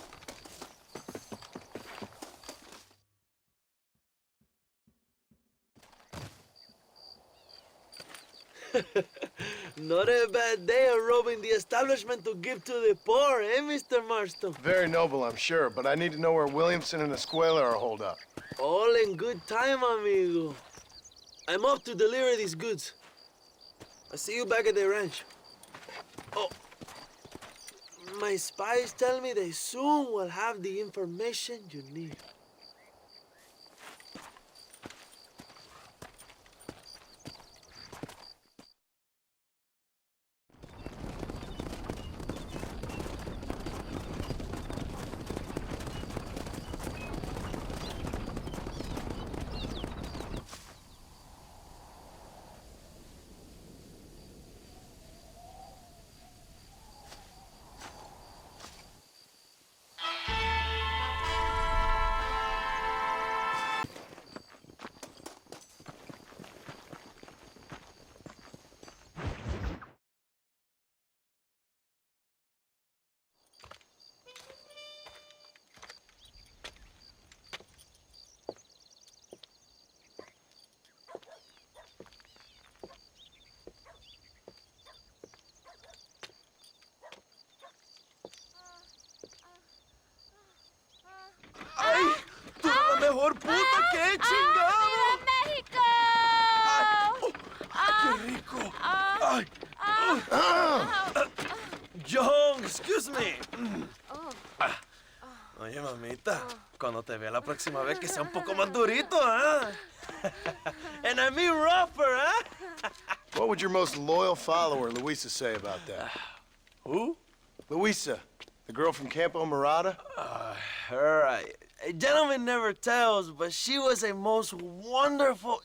Not a bad day of robbing the establishment to give to the poor, eh, Mr. Marston? Very noble, I'm sure, but I need to know where Williamson and Escuela are holed up. All in good time, amigo. I'm off to deliver these goods. I'll see you back at the ranch. Oh, my spies tell me they soon will have the information you need. mejor puta que he chingado. ¡México! ¡Qué rico! Ay. John, excuse me. Oye, mamita, cuando te vea la próxima vez que sea un poco más durito, ¿ah? And I mean rougher, ¿ah? What would your most loyal follower, Luisa, say about that? Who? Luisa, The girl from Campo Morada? A gentleman never tells, but she was a most wonderful...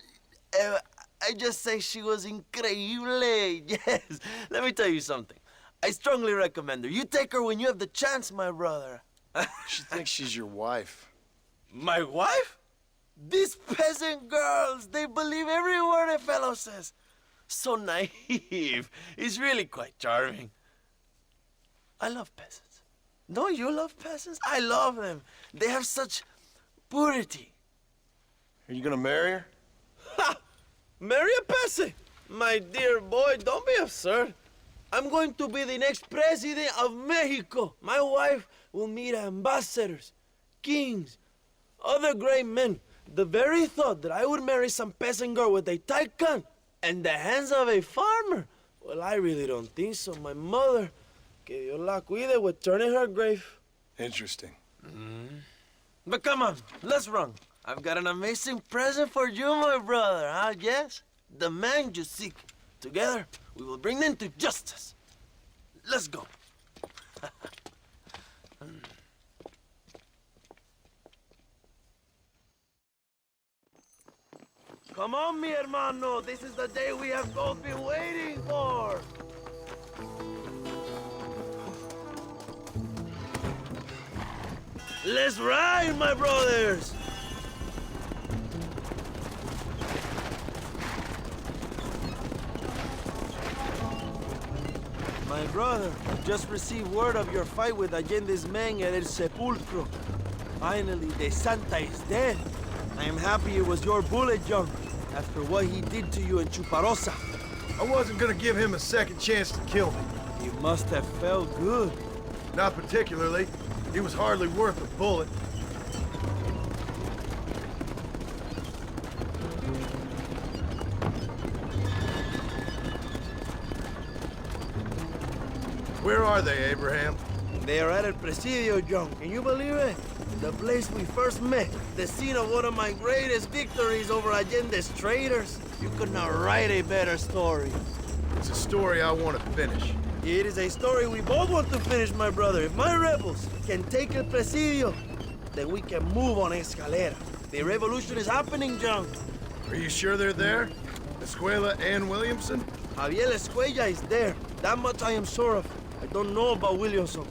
I just say she was increíble. Yes. Let me tell you something. I strongly recommend her. You take her when you have the chance, my brother. She thinks she's your wife. My wife? These peasant girls, they believe every word a fellow says. So naive. It's really quite charming. I love peasants. Don't you love peasants? I love them. They have such purity. Are you gonna marry her? Ha! Marry a peasant? My dear boy, don't be absurd. I'm going to be the next president of Mexico. My wife will meet ambassadors, kings, other great men. The very thought that I would marry some peasant girl with a tight gun and the hands of a farmer, well, I really don't think so. My mother, que Dios la cuide, would turn in her grave. Interesting. But come on, let's run. I've got an amazing present for you, my brother, huh? Yes? The man you seek. Together, we will bring them to justice. Let's go. Come on, mi hermano. This is the day we have both been waiting for. Let's ride, my brothers. My brother, just received word of your fight with Allende's men at El Sepulcro. Finally, the Santa is dead. I am happy it was your bullet, John, after what he did to you in Chuparosa. I wasn't gonna give him a second chance to kill me. You must have felt good. Not particularly. He was hardly worth a bullet. Where are they, Abraham? They are at El Presidio, John. Can you believe it? The place we first met. The scene of one of my greatest victories over Allende's traitors. You could not write a better story. It's a story I want to finish. It is a story we both want to finish, my brother. If my rebels can take El Presidio, then we can move on Escalera. The revolution is happening, John. Are you sure they're there? Escuela and Williamson? Javier Escuella is there. That much I am sure of. I don't know about Williamson.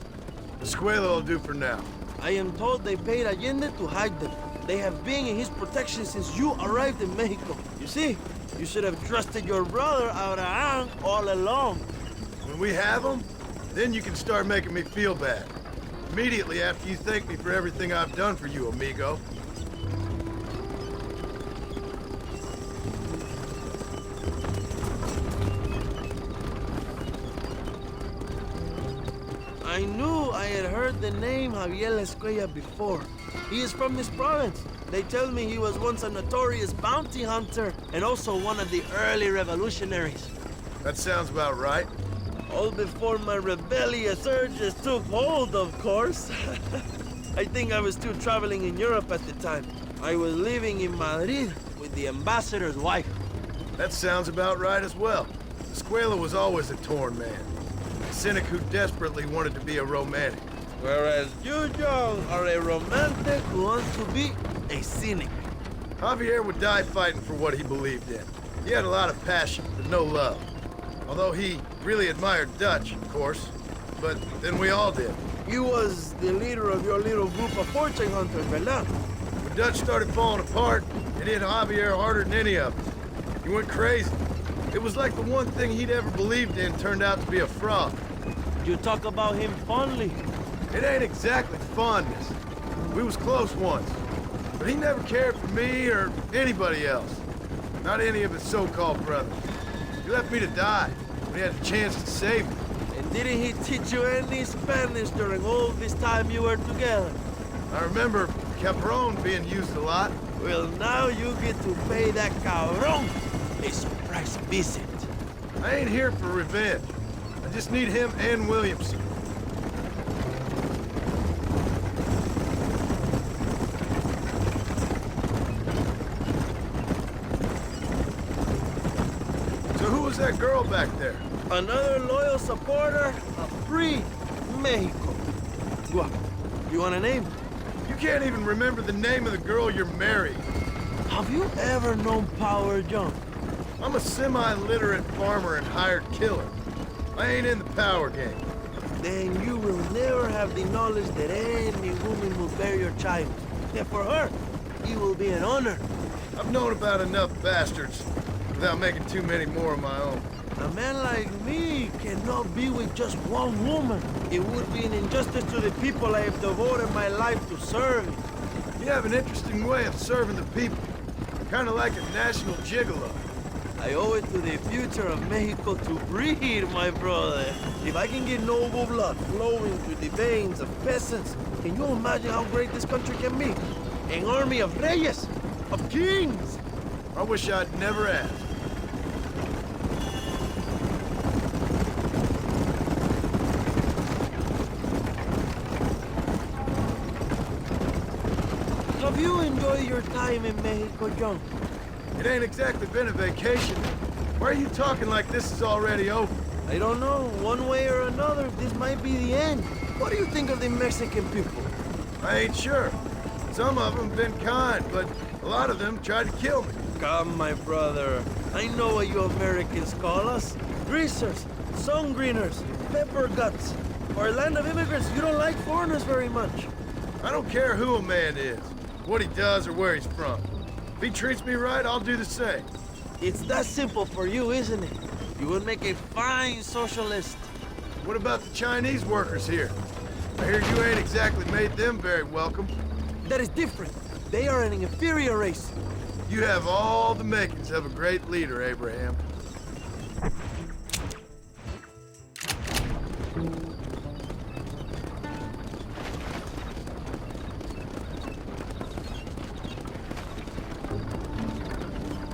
Escuela will do for now. I am told they paid Allende to hide them. They have been in his protection since you arrived in Mexico. You see, you should have trusted your brother Abraham all along. When we have them, then you can start making me feel bad. Immediately after you thank me for everything I've done for you, amigo. I knew I had heard the name Javier Escuella before. He is from this province. They tell me he was once a notorious bounty hunter and also one of the early revolutionaries. That sounds about right. All before my rebellious urges took hold, of course. I think I was still traveling in Europe at the time. I was living in Madrid with the ambassador's wife. That sounds about right as well. Escuela was always a torn man. A cynic who desperately wanted to be a romantic. Whereas you, John, are a romantic who wants to be a cynic. Javier would die fighting for what he believed in. He had a lot of passion, but no love. Although he really admired Dutch, of course. But then we all did. You was the leader of your little group of fortune hunters, ¿verdad? When Dutch started falling apart, it hit Javier harder than any of them. He went crazy. It was like the one thing he'd ever believed in turned out to be a fraud. You talk about him fondly. It ain't exactly fondness. We was close once. But he never cared for me or anybody else. Not any of his so-called brothers. He left me to die when he had the chance to save me. And didn't he teach you any Spanish during all this time you were together? I remember Cabron being used a lot. Well, now you get to pay that cabron a surprise visit. I ain't here for revenge. I just need him and Williamson. So who was that girl back there? Another loyal supporter of free Mexico. What? You want a name? You can't even remember the name of the girl you're marrying. Have you ever known power, John? I'm a semi-literate farmer and hired killer. I ain't in the power game. Then you will never have the knowledge that any woman will bear your child. And for her, it will be an honor. I've known about enough bastards without making too many more of my own. A man like me cannot be with just one woman. It would be an injustice to the people I have devoted my life to serving. You have an interesting way of serving the people. Kind of like a national gigolo. I owe it to the future of Mexico to breed, my brother. If I can get noble blood flowing through the veins of peasants, can you imagine how great this country can be? An army of reyes, of kings. I wish I'd never asked. Have you enjoyed your time in Mexico, John? It ain't exactly been a vacation. Why are you talking like this is already over? I don't know. One way or another, this might be the end. What do you think of the Mexican people? I ain't sure. Some of them been kind, but a lot of them tried to kill me. Come, my brother. I know what you Americans call us. Greasers, sun greeners, pepper guts. For a land of immigrants, you don't like foreigners very much. I don't care who a man is, what he does or where he's from. If he treats me right, I'll do the same. It's that simple for you, isn't it? You would make a fine socialist. What about the Chinese workers here? I hear you ain't exactly made them very welcome. That is different. They are an inferior race. You have all the makings of a great leader, Abraham.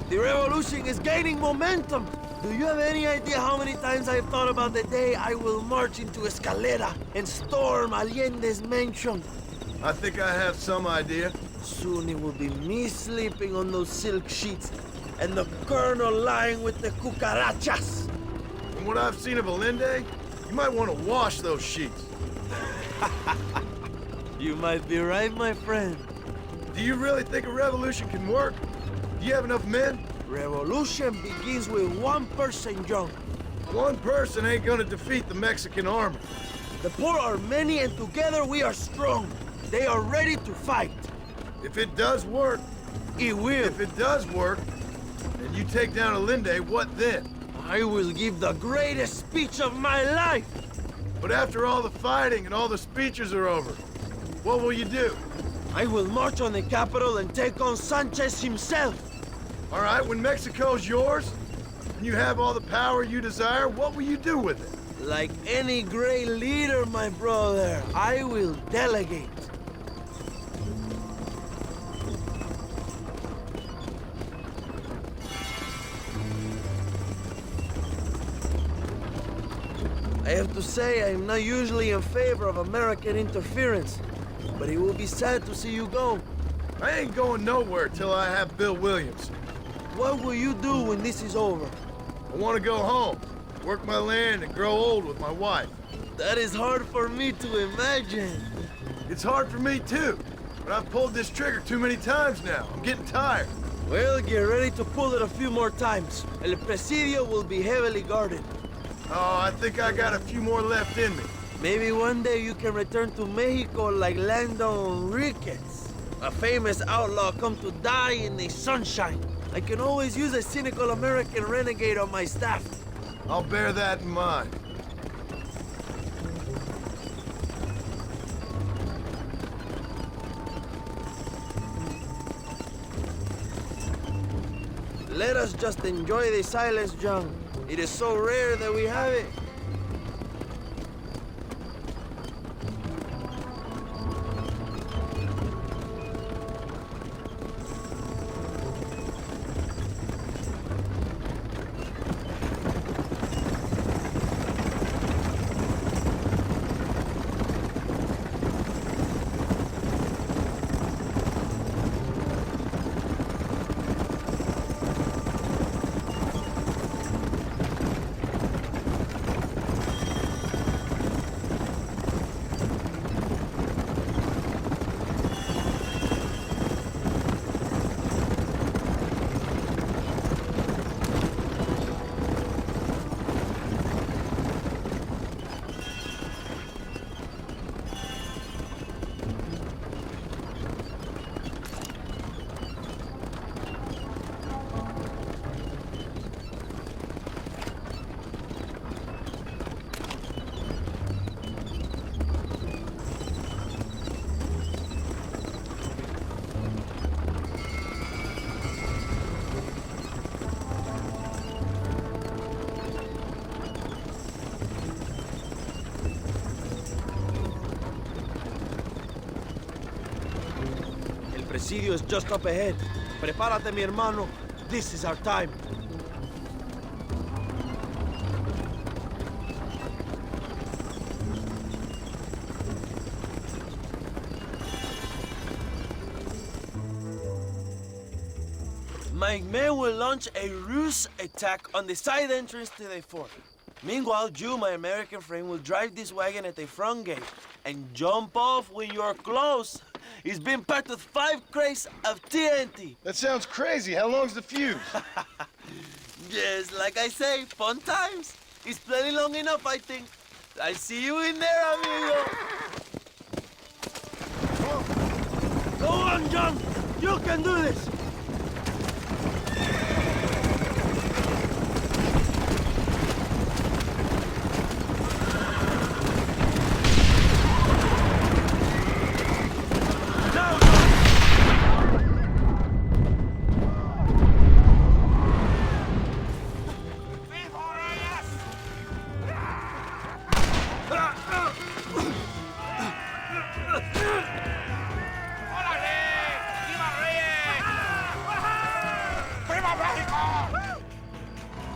The revolution is gaining momentum. Do you have any idea how many times I've thought about the day I will march into Escalera and storm Allende's mansion? I think I have some idea. Soon it will be me sleeping on those silk sheets and the colonel lying with the cucarachas. From what I've seen of Allende, you might want to wash those sheets. You might be right, my friend. Do you really think a revolution can work? Do you have enough men? Revolution begins with one person, John. One person ain't gonna defeat the Mexican army. The poor are many and together we are strong. They are ready to fight. If it does work, it will. If it does work, and you take down Allende, what then? I will give the greatest speech of my life. But after all the fighting and all the speeches are over, what will you do? I will march on the capital and take on Sanchez himself. All right, when Mexico's yours, and you have all the power you desire, what will you do with it? Like any great leader, my brother, I will delegate. I have to say, I am not usually in favor of American interference, but it will be sad to see you go. I ain't going nowhere till I have Bill Williams. What will you do when this is over? I want to go home, work my land, and grow old with my wife. That is hard for me to imagine. It's hard for me too, but I've pulled this trigger too many times now. I'm getting tired. Well, get ready to pull it a few more times. El Presidio will be heavily guarded. Oh, I think I got a few more left in me. Maybe one day you can return to Mexico like Lando Enriquez, a famous outlaw come to die in the sunshine. I can always use a cynical American renegade on my staff. I'll bear that in mind. Let us just enjoy the silence, John. It is so rare that we have it. Presidio is just up ahead. Prepárate, mi hermano. This is our time. My men will launch a ruse attack on the side entrance to the fort. Meanwhile, you, my American friend, will drive this wagon at the front gate and jump off when you're close. It's been packed with 5 crates of TNT. That sounds crazy. How long's the fuse? Yes, like I say, fun times. It's plenty long enough, I think. I see you in there, amigo. Go on, John. You can do this.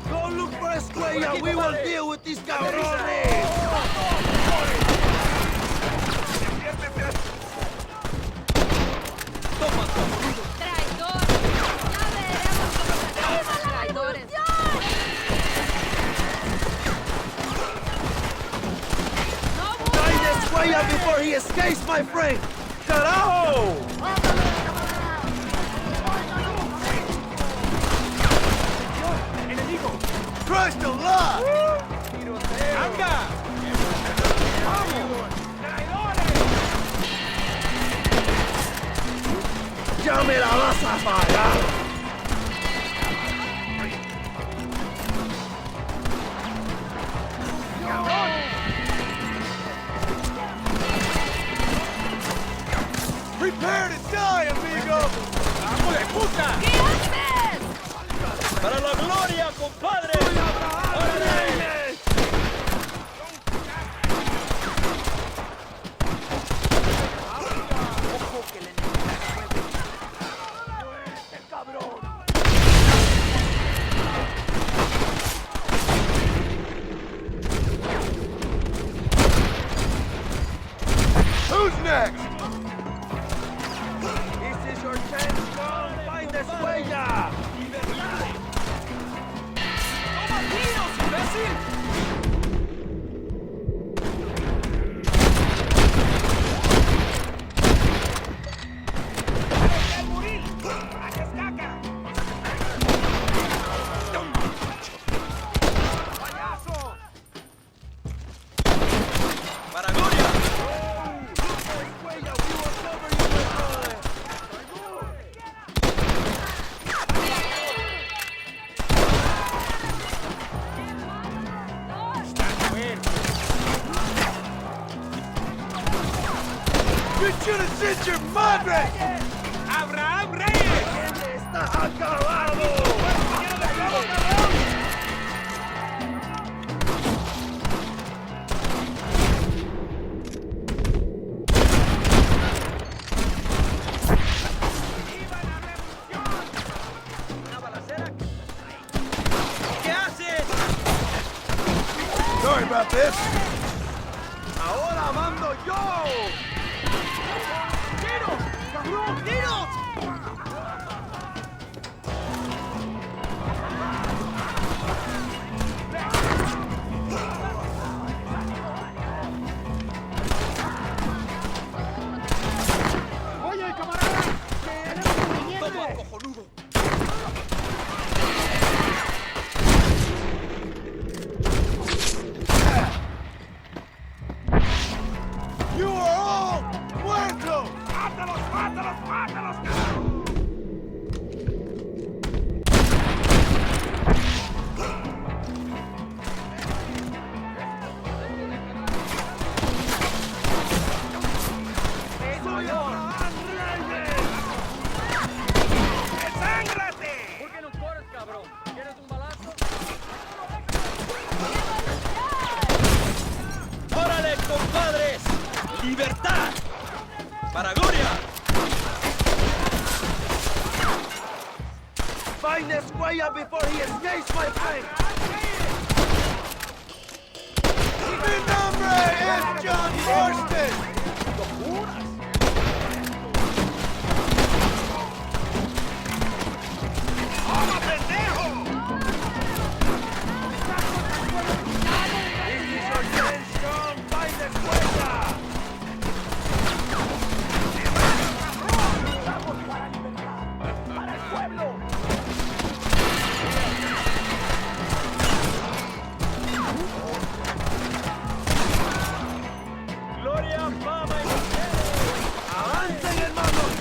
Go look for Escuella. We will deal with these cabrones. ¡Traidor! ¡Ya veremos cómo sacamos a los traidores! Find Escuella before he escapes, my friend. Carajo! Christ alive! ¡Anda! ¡Ya me la vas a pagar! Prepare to die, amigo! ¡Vamos de puta! ¿Qué haces? ¡Para la gloria, compadre! ¡Órale! Who's next? This is your chance, John. Find Escuella! ¡Para gloria! Escuella, we will cover you, my brother. You should have sent your madre! ¡Abraham Reyes! ¡Está acabado! ¿Qué haces? Sorry about this. ¡Ahora mando yo! ¡Tiros! ¡Cabrón! ¡Tiros! ¡Oye, camarada! ¡Toma, cojonudo! You are all muertos! ¡Mátalos, mátalos, mátalos! Find this Squire before he escapes, my friend! Mi nombre es John Marston! ¡Hola, pendejo! This is your chance, John! Find the Squire! ¡Gloria, fama y poder! ¡Avancen, hermanos!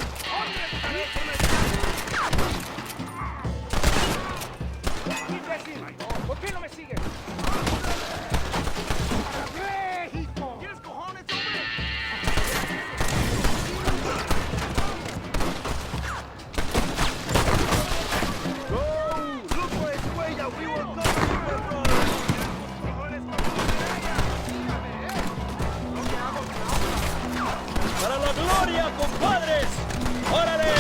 ¿Por qué no me sigues? ¿Tienes cojones, hombre? Go! Look for a Squire! We will cover you, my brother! ¡Para la gloria, compadres! ¡Órale!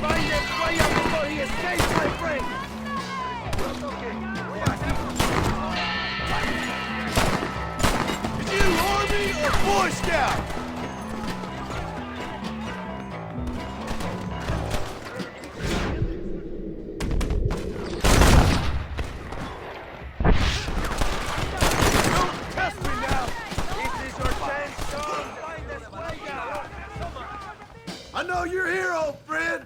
Find the Squire before he escapes, my friend! Is you Army or Boy Scout? Don't test me now! This is your chance, John! Find the Squire! I know you're here, old friend!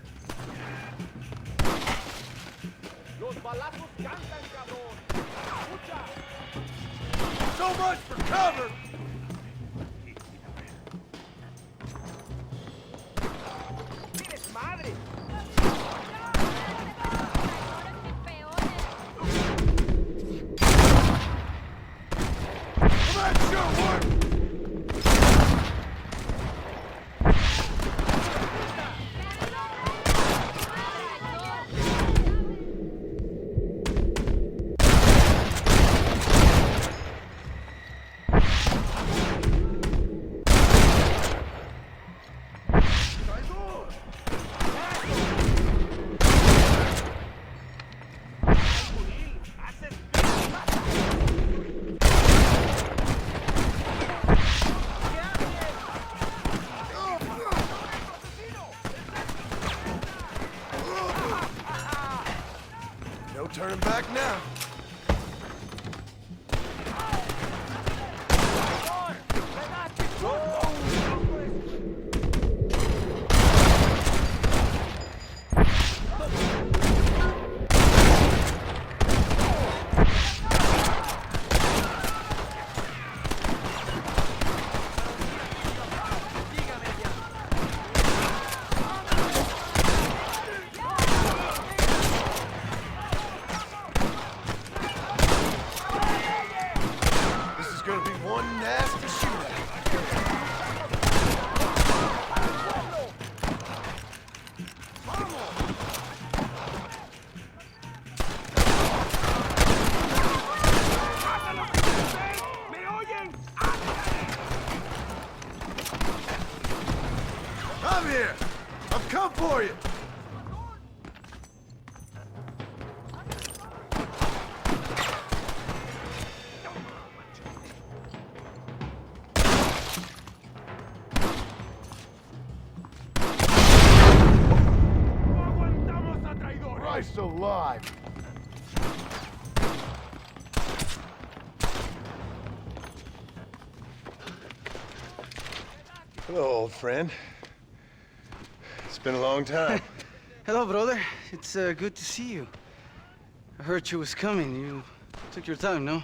Los balazos cantan, cabrón. Escucha. So much for cover! ¡Tienes madre! Well, that sure worked! No turning back now. This is gonna be one nasty shootout. ¿Me oyen? I'm here. I've come for you. ¡No aguantamos a traidores! Christ alive. Hello, old friend. It's been a long time. Hello, brother. It's good to see you. I heard you was coming. You took your time, no?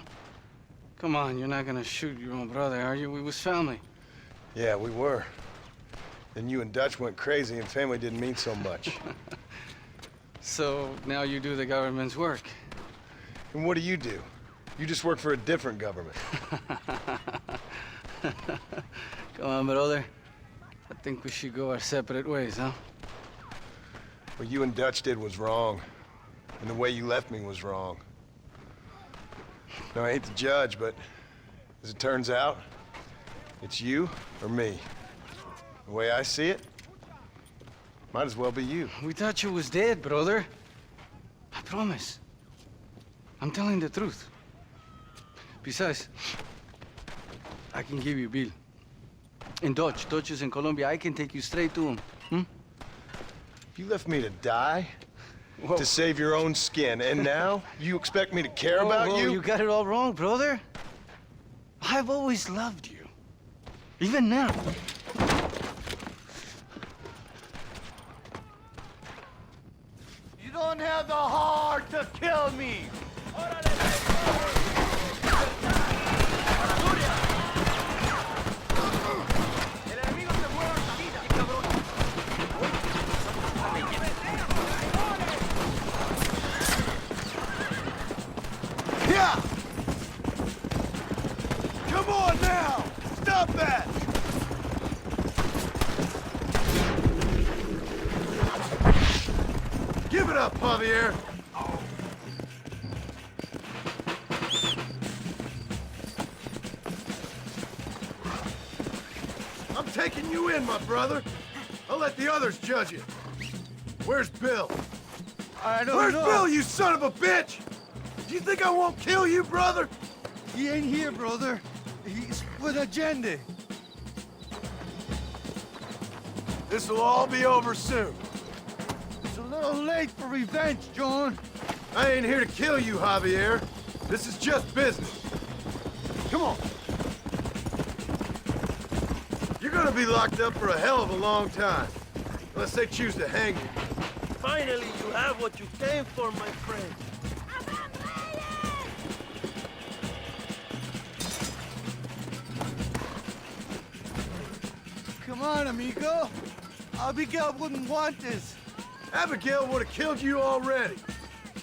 Come on, you're not gonna shoot your own brother, are you? We was family. Yeah, we were. Then you and Dutch went crazy and family didn't mean so much. So now you do the government's work. And what do? You just work for a different government. Come on, brother. I think we should go our separate ways, huh? What you and Dutch did was wrong. And the way you left me was wrong. Now, I hate to judge, but as it turns out, It's you or me. The way I see it, might as well be you. We thought you was dead, brother. I promise. I'm telling the truth. Besides, I can give you Bill. In Dutch. Dutch is in Colombia. I can take you straight to him. You left me to die? Whoa. To save your own skin, and now you expect me to care about you? You got it all wrong, brother. I've always loved you. Even now. You don't have the heart to kill me! Yeah! Come on now! Stop that! Give it up, Javier! I'm taking you in, my brother. I'll let the others judge it. Where's Bill? I don't Where's know. Bill, you son of a bitch? Do you think I won't kill you, brother? He ain't here, brother. He's with Agenda. This'll all be over soon. It's a little late for revenge, John. I ain't here to kill you, Javier. This is just business. Come on. You're gonna be locked up for a hell of a long time. Unless they choose to hang you. Finally, you have what you came for, my friend. Come on, amigo. Abigail wouldn't want this. Abigail would have killed you already.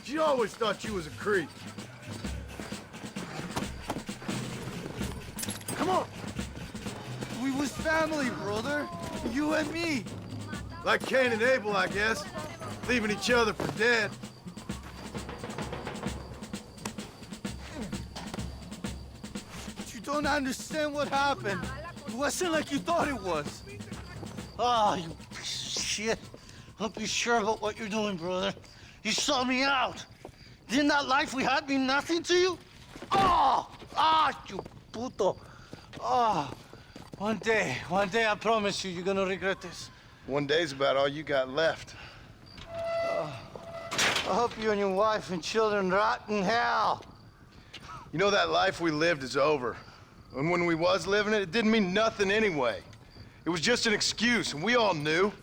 She always thought you was a creep. Come on. We was family, brother. You and me. Like Cain and Abel, I guess. Leaving each other for dead. But you don't understand what happened. It wasn't like you thought it was. Oh, you piece of shit. Don't be sure about what you're doing, brother. You saw me out. Didn't that life we had mean nothing to you? Oh! Ah, you puto. Oh. One day, I promise you, you're gonna regret this. One day's about all you got left. I hope you and your wife and children rot in hell. You know, that life we lived is over. And when we was living it, it didn't mean nothing anyway. It was just an excuse, and we all knew.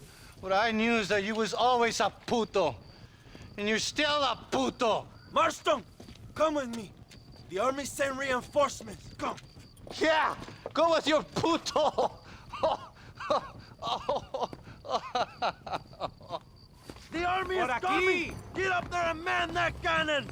What I knew is that you was always a puto. And you're still a puto. Marston, come with me. The army sent reinforcements. Come. Yeah, go with your puto. The army is coming. Get up there and man that cannon.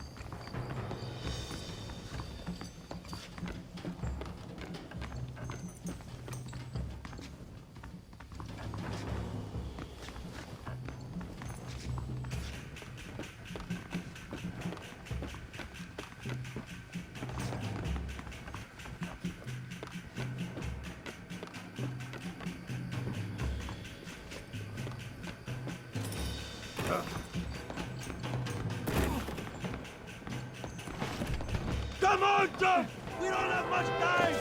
Come on, John! We don't have much time!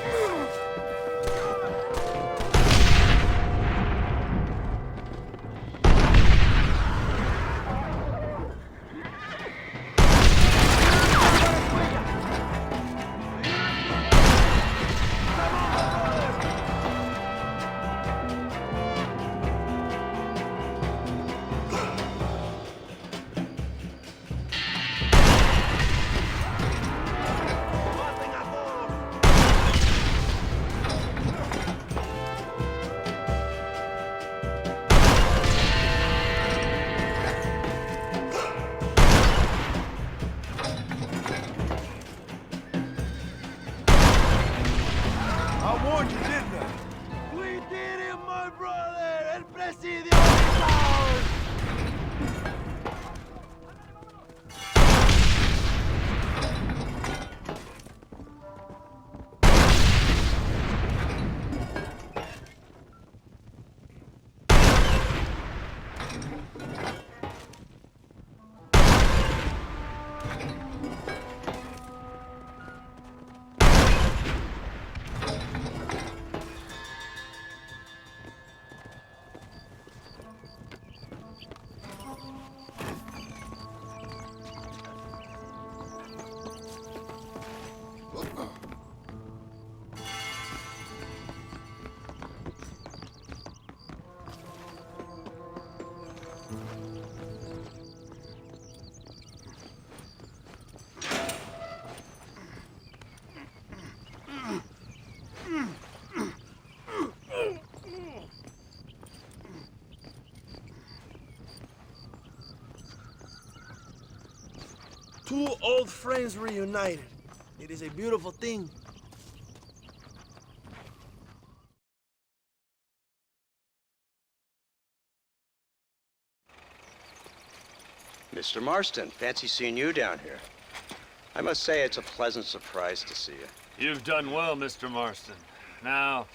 two old friends reunited. It is a beautiful thing. Mr. Marston, fancy seeing you down here. I must say it's a pleasant surprise to see you. You've done well, Mr. Marston. Now,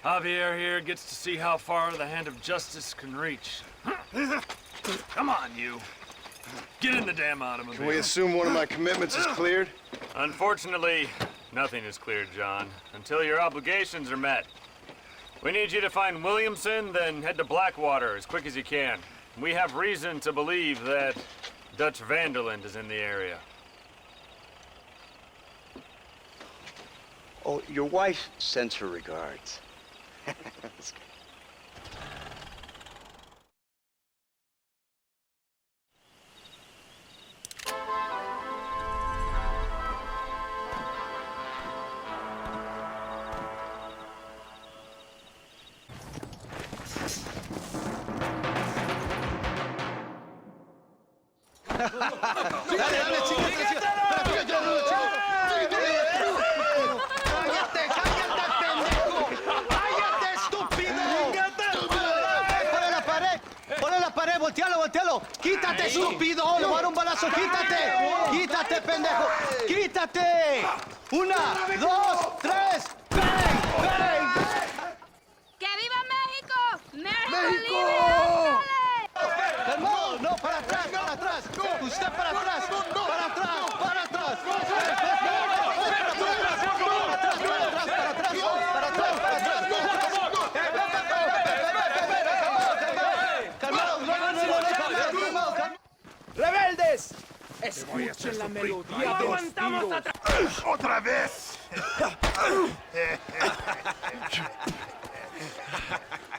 Javier here gets to see how far the hand of justice can reach. Come on, you. Get in the damn automobile. Can we assume one of my commitments is cleared? Unfortunately, nothing is cleared, John, until your obligations are met. We need you to find Williamson, then head to Blackwater as quick as you can. We have reason to believe that Dutch Vanderland is in the area. Oh, your wife sends her regards. ¡Voltealo! ¡Quítate, estúpido! ¡Le voy a dar un balazo! ¡Quítate! ¡Quítate, pendejo! ¡Quítate! ¡Una, dos, tres! ¡Bang! ¡Bang! ¡Que viva México! ¡México! ¡No! ¡No! ¡Para atrás! ¡Para atrás! ¡Usted para atrás! ¡Para atrás! ¡Para atrás! ¡Rebeldes! Escuchen la melodía de los tiros. ¡Otra vez!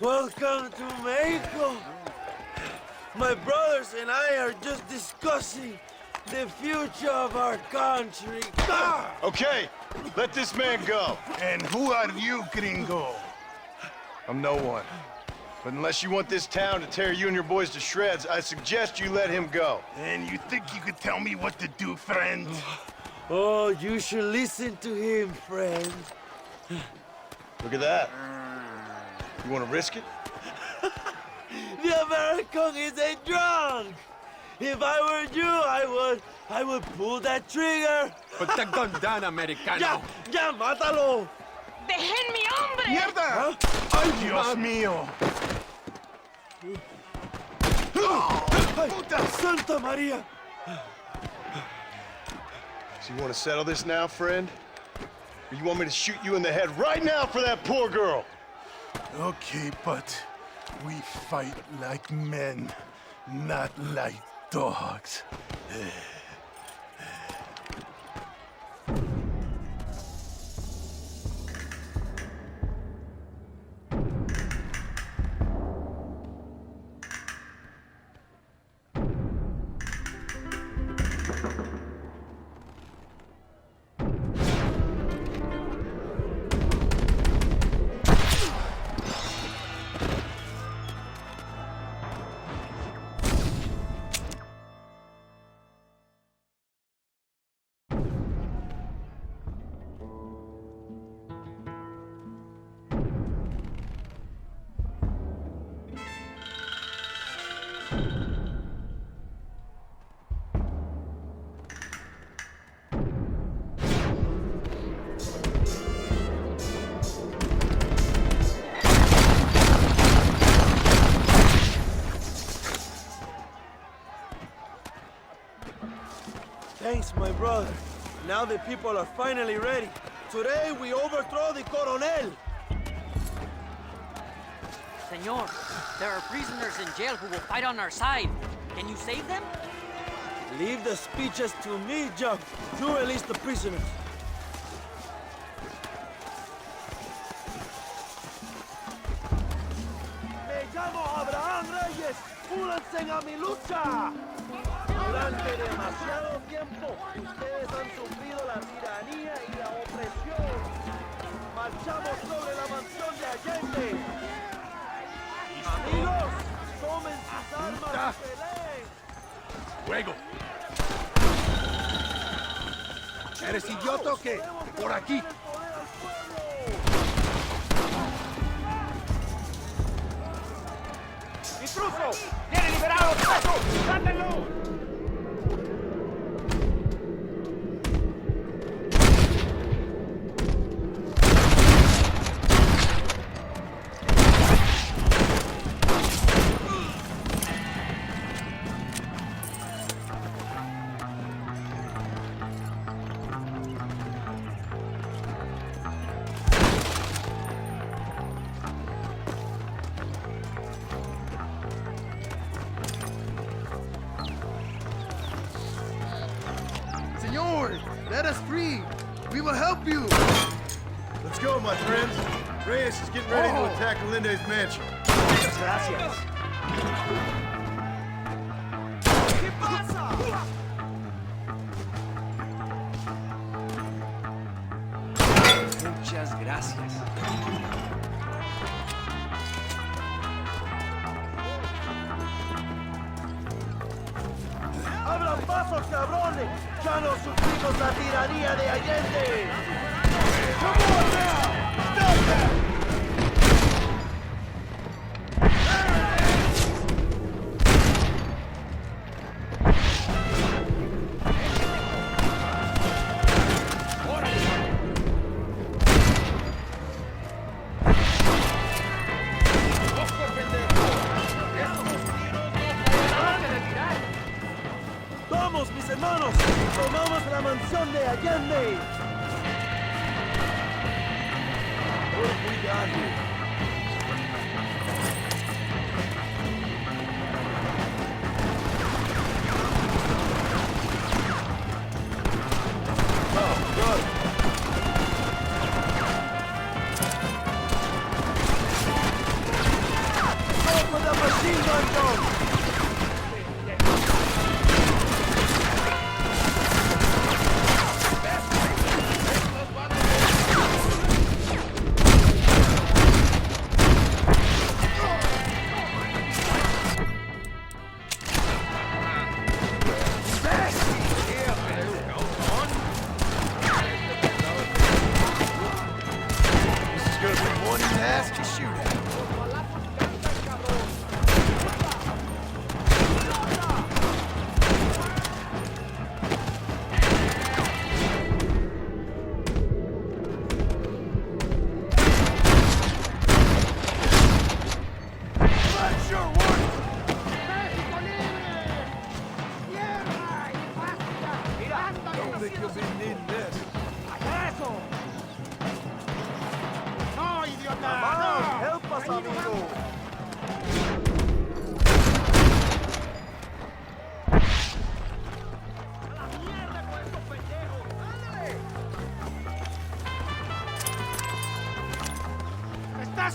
Welcome to Mexico. My brothers and I are just discussing the future of our country. Okay, let this man go. And who are you, gringo? I'm no one. But unless you want this town to tear you and your boys to shreds, I suggest you let him go. And you think you could tell me what to do, friend? Oh, you should listen to him, friend. Look at that. You want to risk it? The American is a drunk. If I were you, I would pull that trigger. Put the gun down, Americano. Ya, mátalo. ¡Dejen mi hombre! ¡Mierda! ¡Ay, Dios mío! ¡Puta Santa María! So you want to settle this now, friend? Or you want me to shoot you in the head right now for that poor girl? Okay, but we fight like men, not like dogs. Thanks, my brother. Now the people are finally ready. Today we overthrow the Coronel. Senor, there are prisoners in jail who will fight on our side. Can you save them? Leave the speeches to me, Jack. You release the prisoners. Me llamo Abraham Reyes. ¡Únanse a mi lucha! Durante demasiado tiempo, ustedes han sufrido la tiranía y la opresión. Marchamos sobre la mansión de Allende. Amigos, tomen sus armas y peleen. Fuego. ¿Eres idiota o qué? Por aquí. ¡Intruso! ¡Viene liberado! ¡Paso! ¡Mátenlo! Let us free. We will help you. Let's go, my friends. Reyes is getting ready to attack Linde's mansion. Gracias. ¿Qué pasa? Muchas gracias. ¡Abran pasos, cabrones! ¡Ya no sufrimos la tiranía de Allende! ¡Come on now! Stop that! ¡Vamos, mis hermanos! ¡Tomamos la mansión de Allende! What have we got here? Oh, good. Go for the machine gun gun!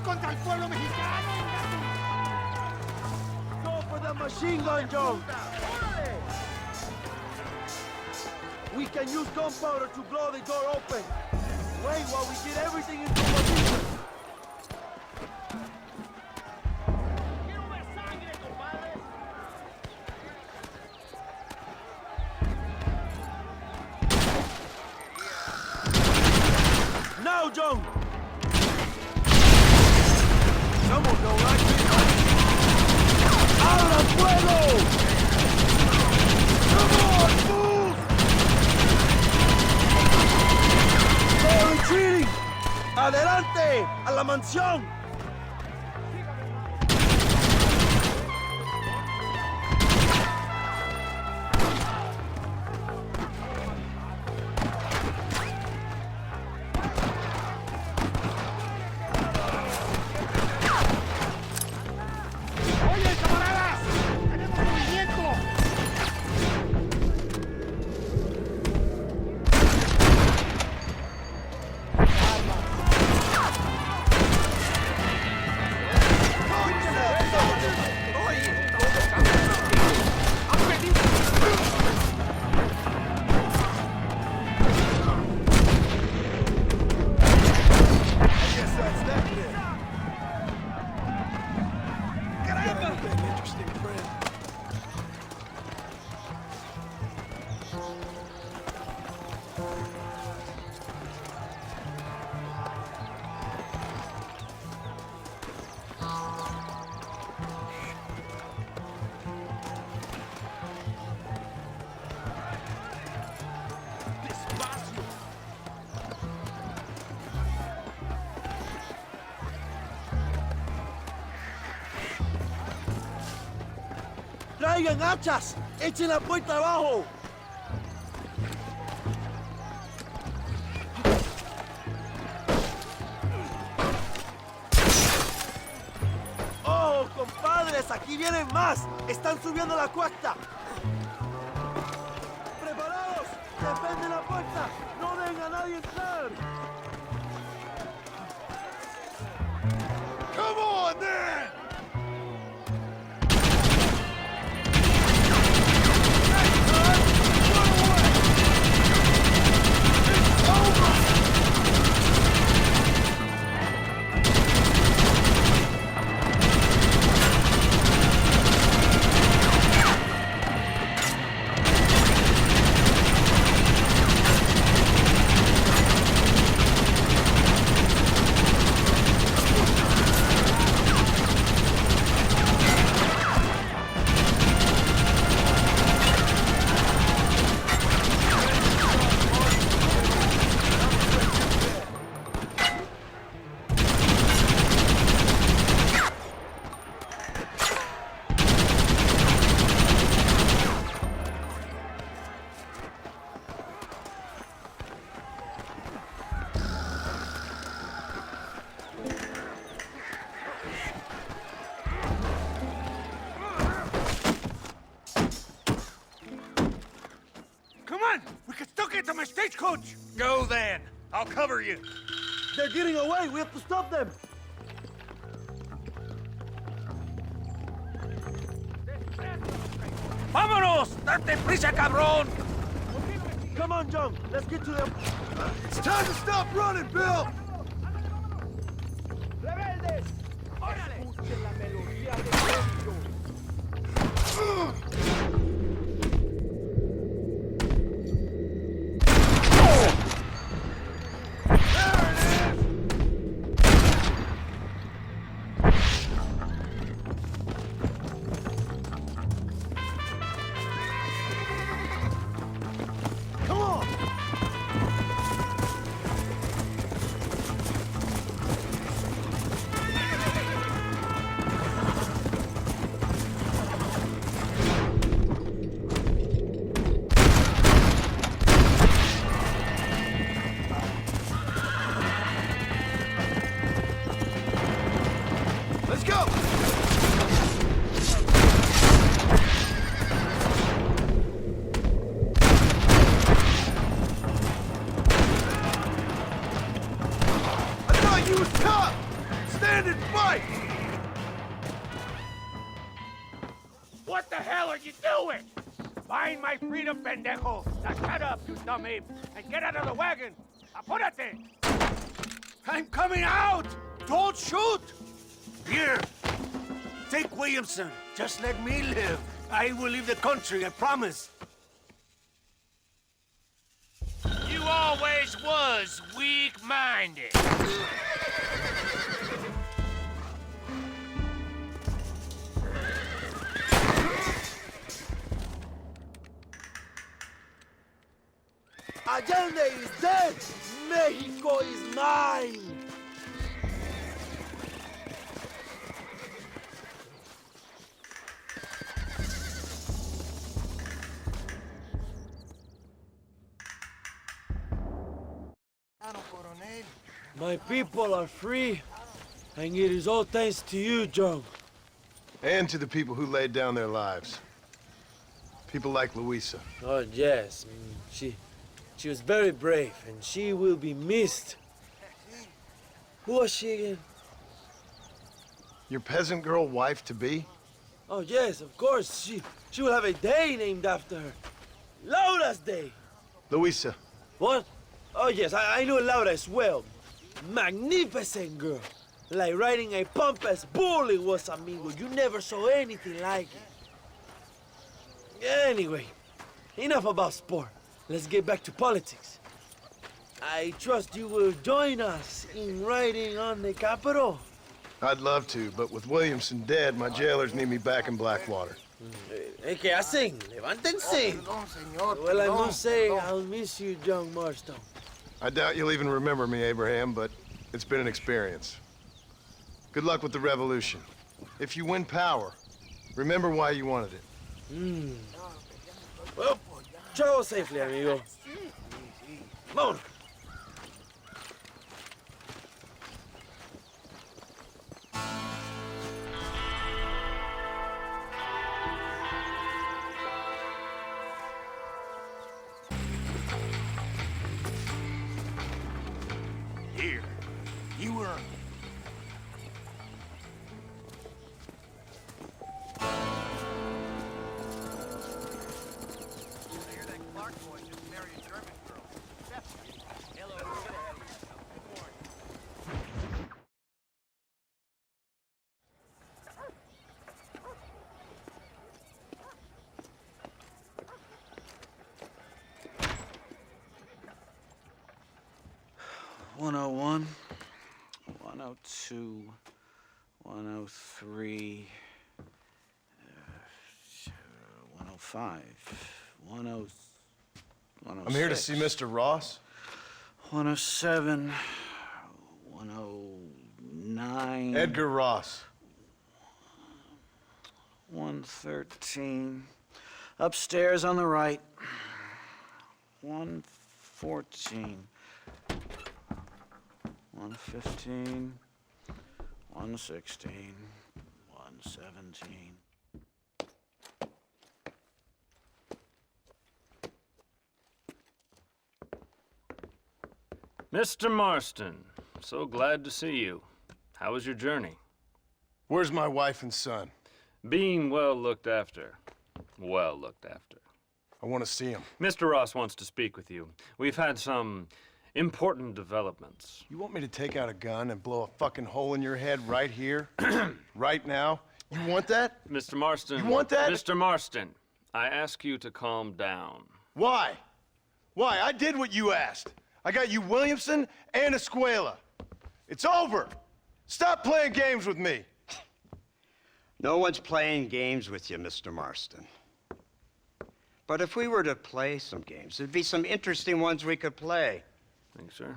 contra el pueblo mexicano! Go for the machine gun, Joe! We can use gunpowder to blow the door open. Wait while we get everything into position. Now, John! Someone don't like this. ¡Abra fuego! Come on, fools! They're retreating! ¡Adelante! ¡A la mansión! ¡Traigan hachas! ¡Echen la puerta abajo! ¡Oh, compadres! ¡Aquí vienen más! ¡Están subiendo la cuesta! ¡Preparados! ¡Defende la puerta! ¡No dejen a nadie entrar! Come on, then! Stagecoach! Go then. I'll cover you. They're getting away. We have to stop them. Vámonos! Date prisa, cabrón! Come on, John. Let's get to them. It's time to stop running, Bill! ¡Rebeldes! Escuchen la melodía del viento. What the hell are you doing? Find my freedom, pendejo! Now shut up, you dumb ape, and get out of the wagon! Apúrate! I'm coming out! Don't shoot! Here! Take Williamson. Just let me live. I will leave the country, I promise. You always was weak-minded. Allende is dead! Mexico is mine! My people are free, and it is all thanks to you, John. And to the people who laid down their lives. People like Luisa. Oh, yes. She was very brave, and she will be missed. Who was she again? Your peasant girl wife-to-be? Oh, yes, of course. She will have a day named after her. Laura's Day. Luisa. What? Oh, yes, I know Laura as well. Magnificent girl. Like riding a pompous bull it was, amigo. You never saw anything like it. Anyway, enough about sport. Let's get back to politics. I trust you will join us in riding on the Capitol. I'd love to, but with Williamson dead, my jailers need me back in Blackwater. ¿Qué hacen? Levántense. Well, I must say, I'll miss you, young Marston. I doubt you'll even remember me, Abraham, but it's been an experience. Good luck with the revolution. If you win power, remember why you wanted it. Well, travel safely, amigo. Vámonos. Here, you earn it. .101, 102, 103, 105, 106. I'm here to see Mr. Ross. 107, 109. Edgar Ross. 113. Upstairs on the right. 114. 115. 116. 117. Mr. Marston, so glad to see you. How was your journey? Where's my wife and son? Being well looked after. Well looked after. I want to see him. Mr. Ross wants to speak with you. We've had some important developments. You want me to take out a gun and blow a fucking hole in your head right here? Right now? You want that? Mr. Marston. You want that? Mr. Marston, I ask you to calm down. Why? Why? I did what you asked. I got you Williamson and Escuela. It's over. Stop playing games with me. No one's playing games with you, Mr. Marston. But if we were to play some games, there'd be some interesting ones we could play. Thanks, sir.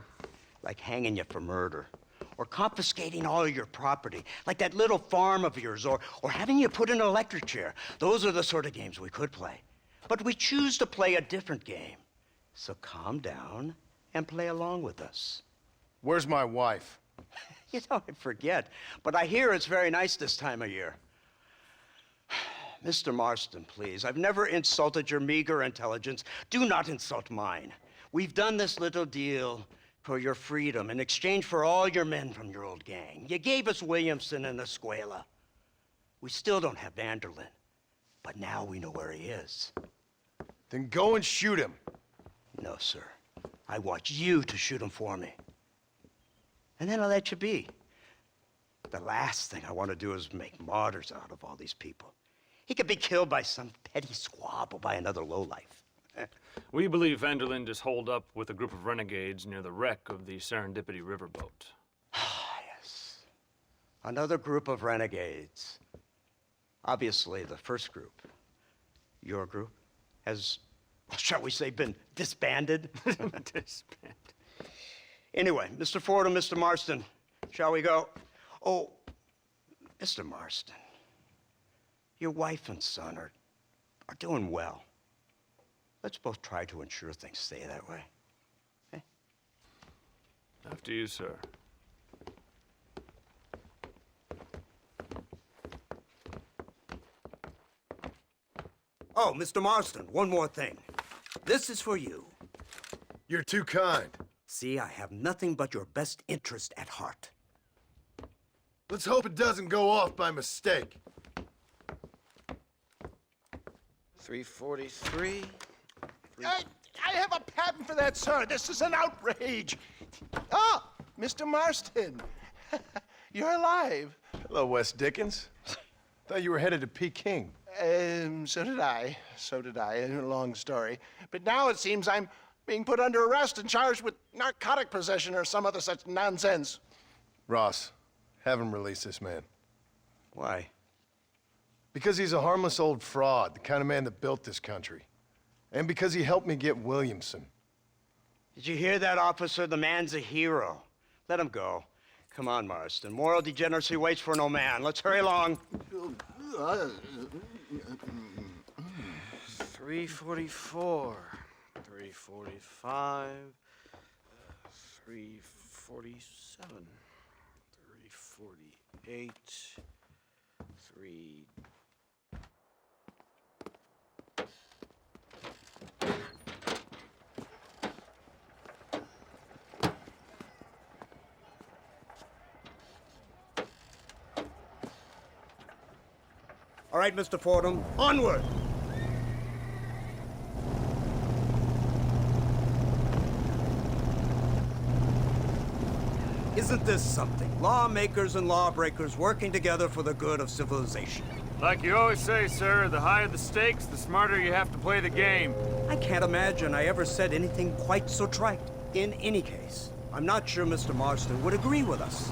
Like hanging you for murder, or confiscating all your property, like that little farm of yours, or having you put in an electric chair. Those are the sort of games we could play. But we choose to play a different game. So calm down and play along with us. Where's my wife? You know, I forget, but I hear it's very nice this time of year. Mr. Marston, please, I've never insulted your meager intelligence. Do not insult mine. We've done this little deal for your freedom in exchange for all your men from your old gang. You gave us Williamson and Escuela. We still don't have Vanderlyn, but now we know where he is. Then go and shoot him. No, sir. I want you to shoot him for me. And then I'll let you be. The last thing I want to do is make martyrs out of all these people. He could be killed by some petty squabble by another lowlife. We believe Vanderlyn is holed up with a group of renegades near the wreck of the Serendipity riverboat. Yes. Another group of renegades. Obviously, the first group, your group, has, shall we say, been disbanded? Disbanded. Anyway, Mr. Ford and Mr. Marston, shall we go? Oh, Mr. Marston, your wife and son are doing well. Let's both try to ensure things stay that way. Okay? After you, sir. Oh, Mr. Marston, one more thing. This is for you. You're too kind. See, I have nothing but your best interest at heart. Let's hope it doesn't go off by mistake. 343. I have a patent for that, sir. This is an outrage. Ah, Mr. Marston. You're alive. Hello, Wes Dickens. Thought you were headed to Peking. So did I. So did I. A long story. But now it seems I'm being put under arrest and charged with narcotic possession or some other such nonsense. Ross, have him release this man. Why? Because he's a harmless old fraud, the kind of man that built this country. And because he helped me get Williamson. Did you hear that, officer? The man's a hero. Let him go. Come on, Marston. Moral degeneracy waits for no man. Let's hurry along. 344, 345, 347, 348, 3... All right, Mr. Fordham, onward! Isn't this something? Lawmakers and lawbreakers working together for the good of civilization. Like you always say, sir, the higher the stakes, the smarter you have to play the game. I can't imagine I ever said anything quite so trite. In any case, I'm not sure Mr. Marston would agree with us.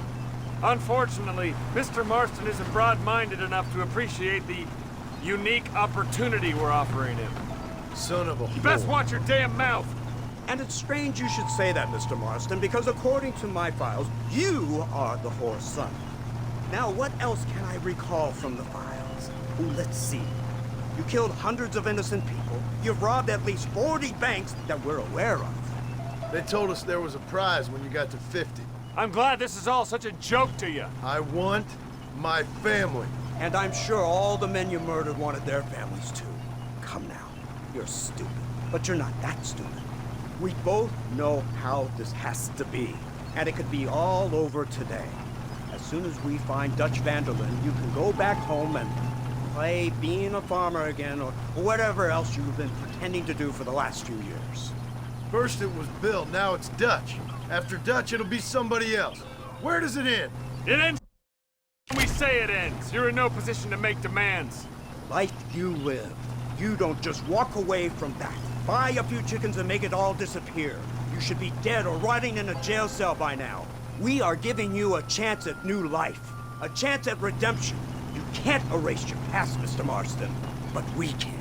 Unfortunately, Mr. Marston isn't broad-minded enough to appreciate the unique opportunity we're offering him. Son of a You best watch your damn mouth! And it's strange you should say that, Mr. Marston, because according to my files, you are the whore's son. Now, what else can I recall from the files? Ooh, let's see. You killed hundreds of innocent people. You've robbed at least 40 banks that we're aware of. They told us there was a prize when you got to 50. I'm glad this is all such a joke to you. I want my family. And I'm sure all the men you murdered wanted their families too. Come now, you're stupid, but you're not that stupid. We both know how this has to be, and it could be all over today. As soon as we find Dutch Vanderlyn, you can go back home and play being a farmer again, or whatever else you've been pretending to do for the last few years. First it was Bill, now it's Dutch. After Dutch, it'll be somebody else. Where does it end? It ends when we say it ends. You're in no position to make demands. Life you live. You don't just walk away from that. Buy a few chickens and make it all disappear. You should be dead or rotting in a jail cell by now. We are giving you a chance at new life. A chance at redemption. You can't erase your past, Mr. Marston. But we can.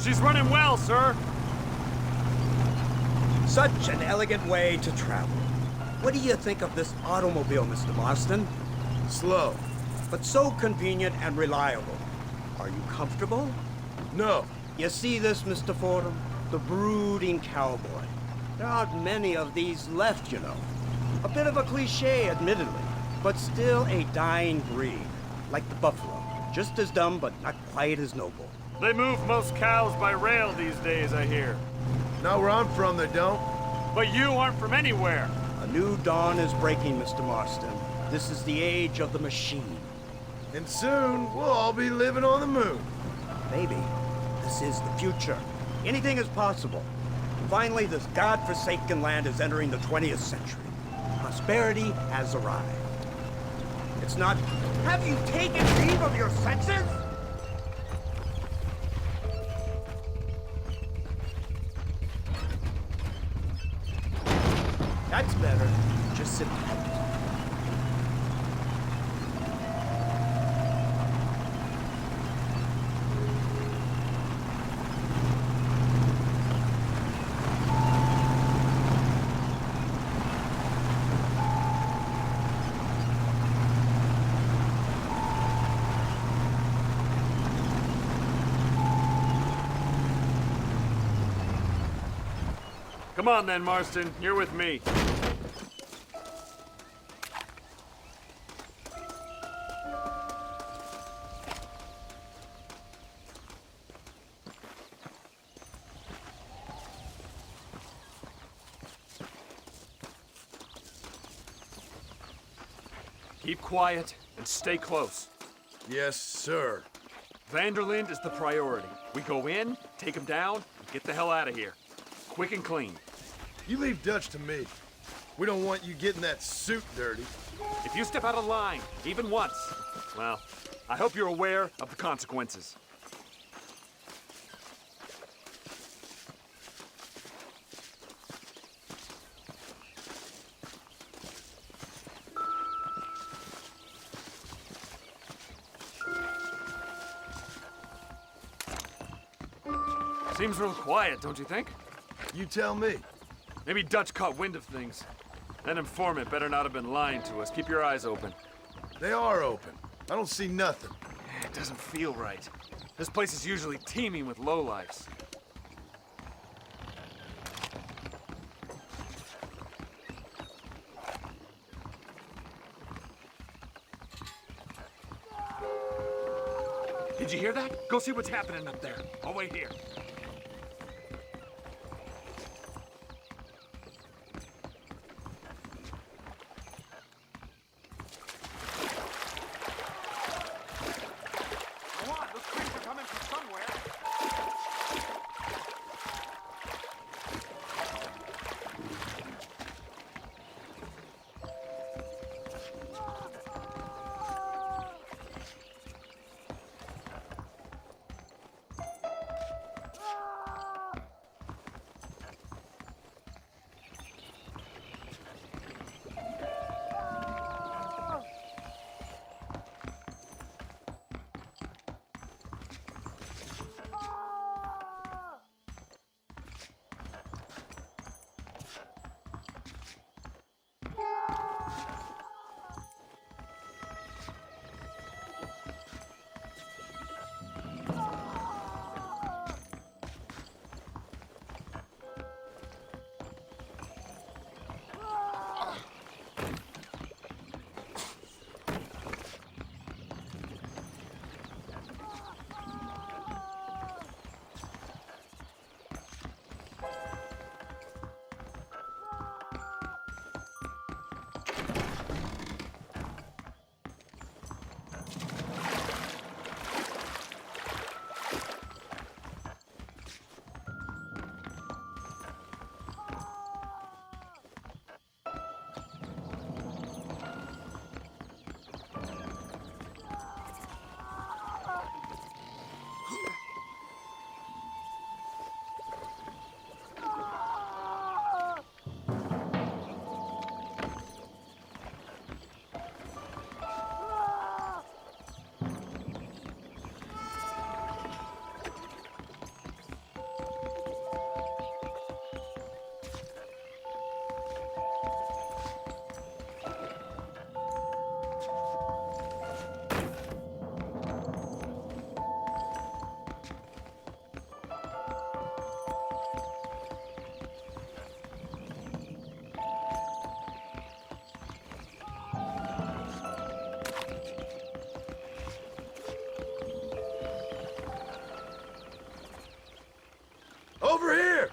She's running well, sir. Such an elegant way to travel. What do you think of this automobile, Mr. Marston? Slow. But so convenient and reliable. Are you comfortable? No. You see this, Mr. Fordham? The brooding cowboy. There aren't many of these left, you know. A bit of a cliche, admittedly, but still a dying breed. Like the buffalo. Just as dumb, but not quite as noble. They move most cows by rail these days, I hear. Not where I'm from, they don't. But you aren't from anywhere. A new dawn is breaking, Mr. Marston. This is the age of the machine. And soon, we'll all be living on the moon. Maybe. This is the future. Anything is possible. Finally, this godforsaken land is entering the 20th century. Prosperity has arrived. It's not... Have you taken leave of your senses? That's better. Just sit tight. Come on then, Marston. You're with me. Keep quiet and stay close. Yes, sir. Vanderlyn is the priority. We go in, take him down, and get the hell out of here. Quick and clean. You leave Dutch to me. We don't want you getting that suit dirty. If you step out of line, even once, well, I hope you're aware of the consequences. Seems real quiet, don't you think? You tell me. Maybe Dutch caught wind of things. That informant better not have been lying to us. Keep your eyes open. They are open. I don't see nothing. It doesn't feel right. This place is usually teeming with lowlifes. Did you hear that? Go see what's happening up there. I'll wait here. Come on, those creeps are coming from somewhere. Over here!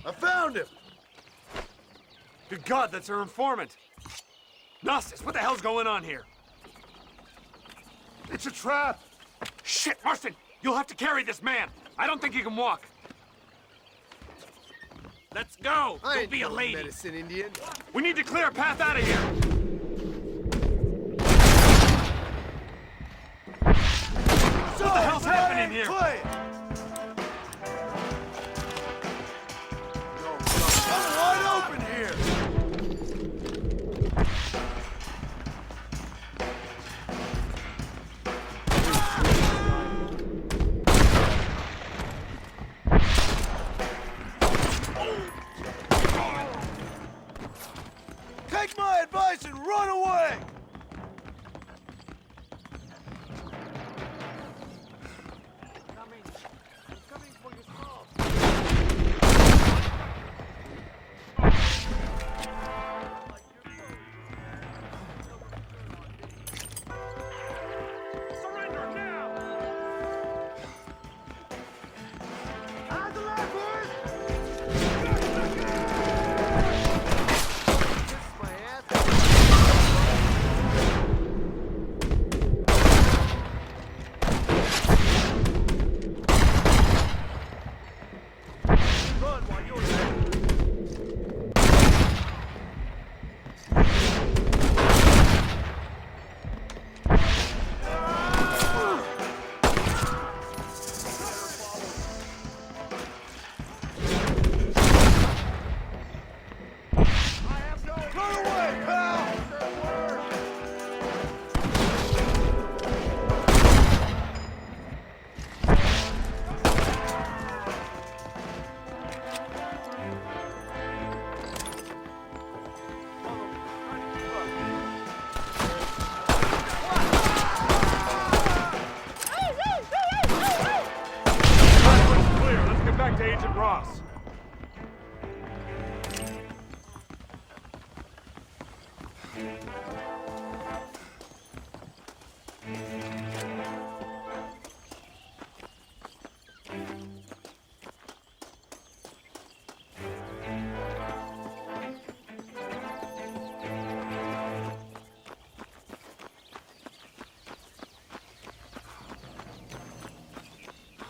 I found him! Good God, that's our informant. Gnosis, what the hell's going on here? It's a trap! Shit, Marston! You'll have to carry this man! I don't think he can walk. Let's go! Don't be a lady! Medicine Indian. We need to clear a path out of here! What the hell's happening here? I'm wide open here! Take my advice and run away!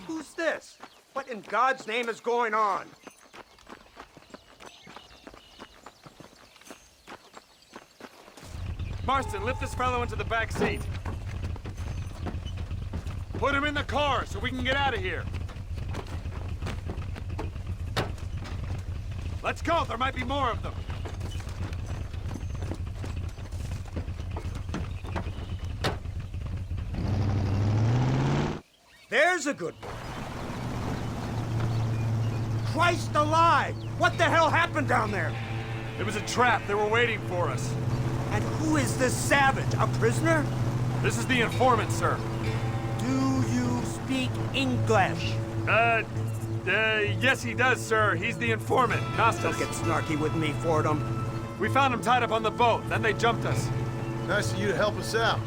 Who's this? What in God's name is going on? Marston, lift this fellow into the back seat. Put him in the car so we can get out of here. Let's go, there might be more of them. There's a good one. Christ alive! What the hell happened down there? It was a trap. They were waiting for us. And who is this savage? A prisoner? This is the informant, sir. Do you speak English? Yes he does, sir. He's the informant, Costas. Don't get snarky with me, Fordham. We found him tied up on the boat, then they jumped us. Nice of you to help us out.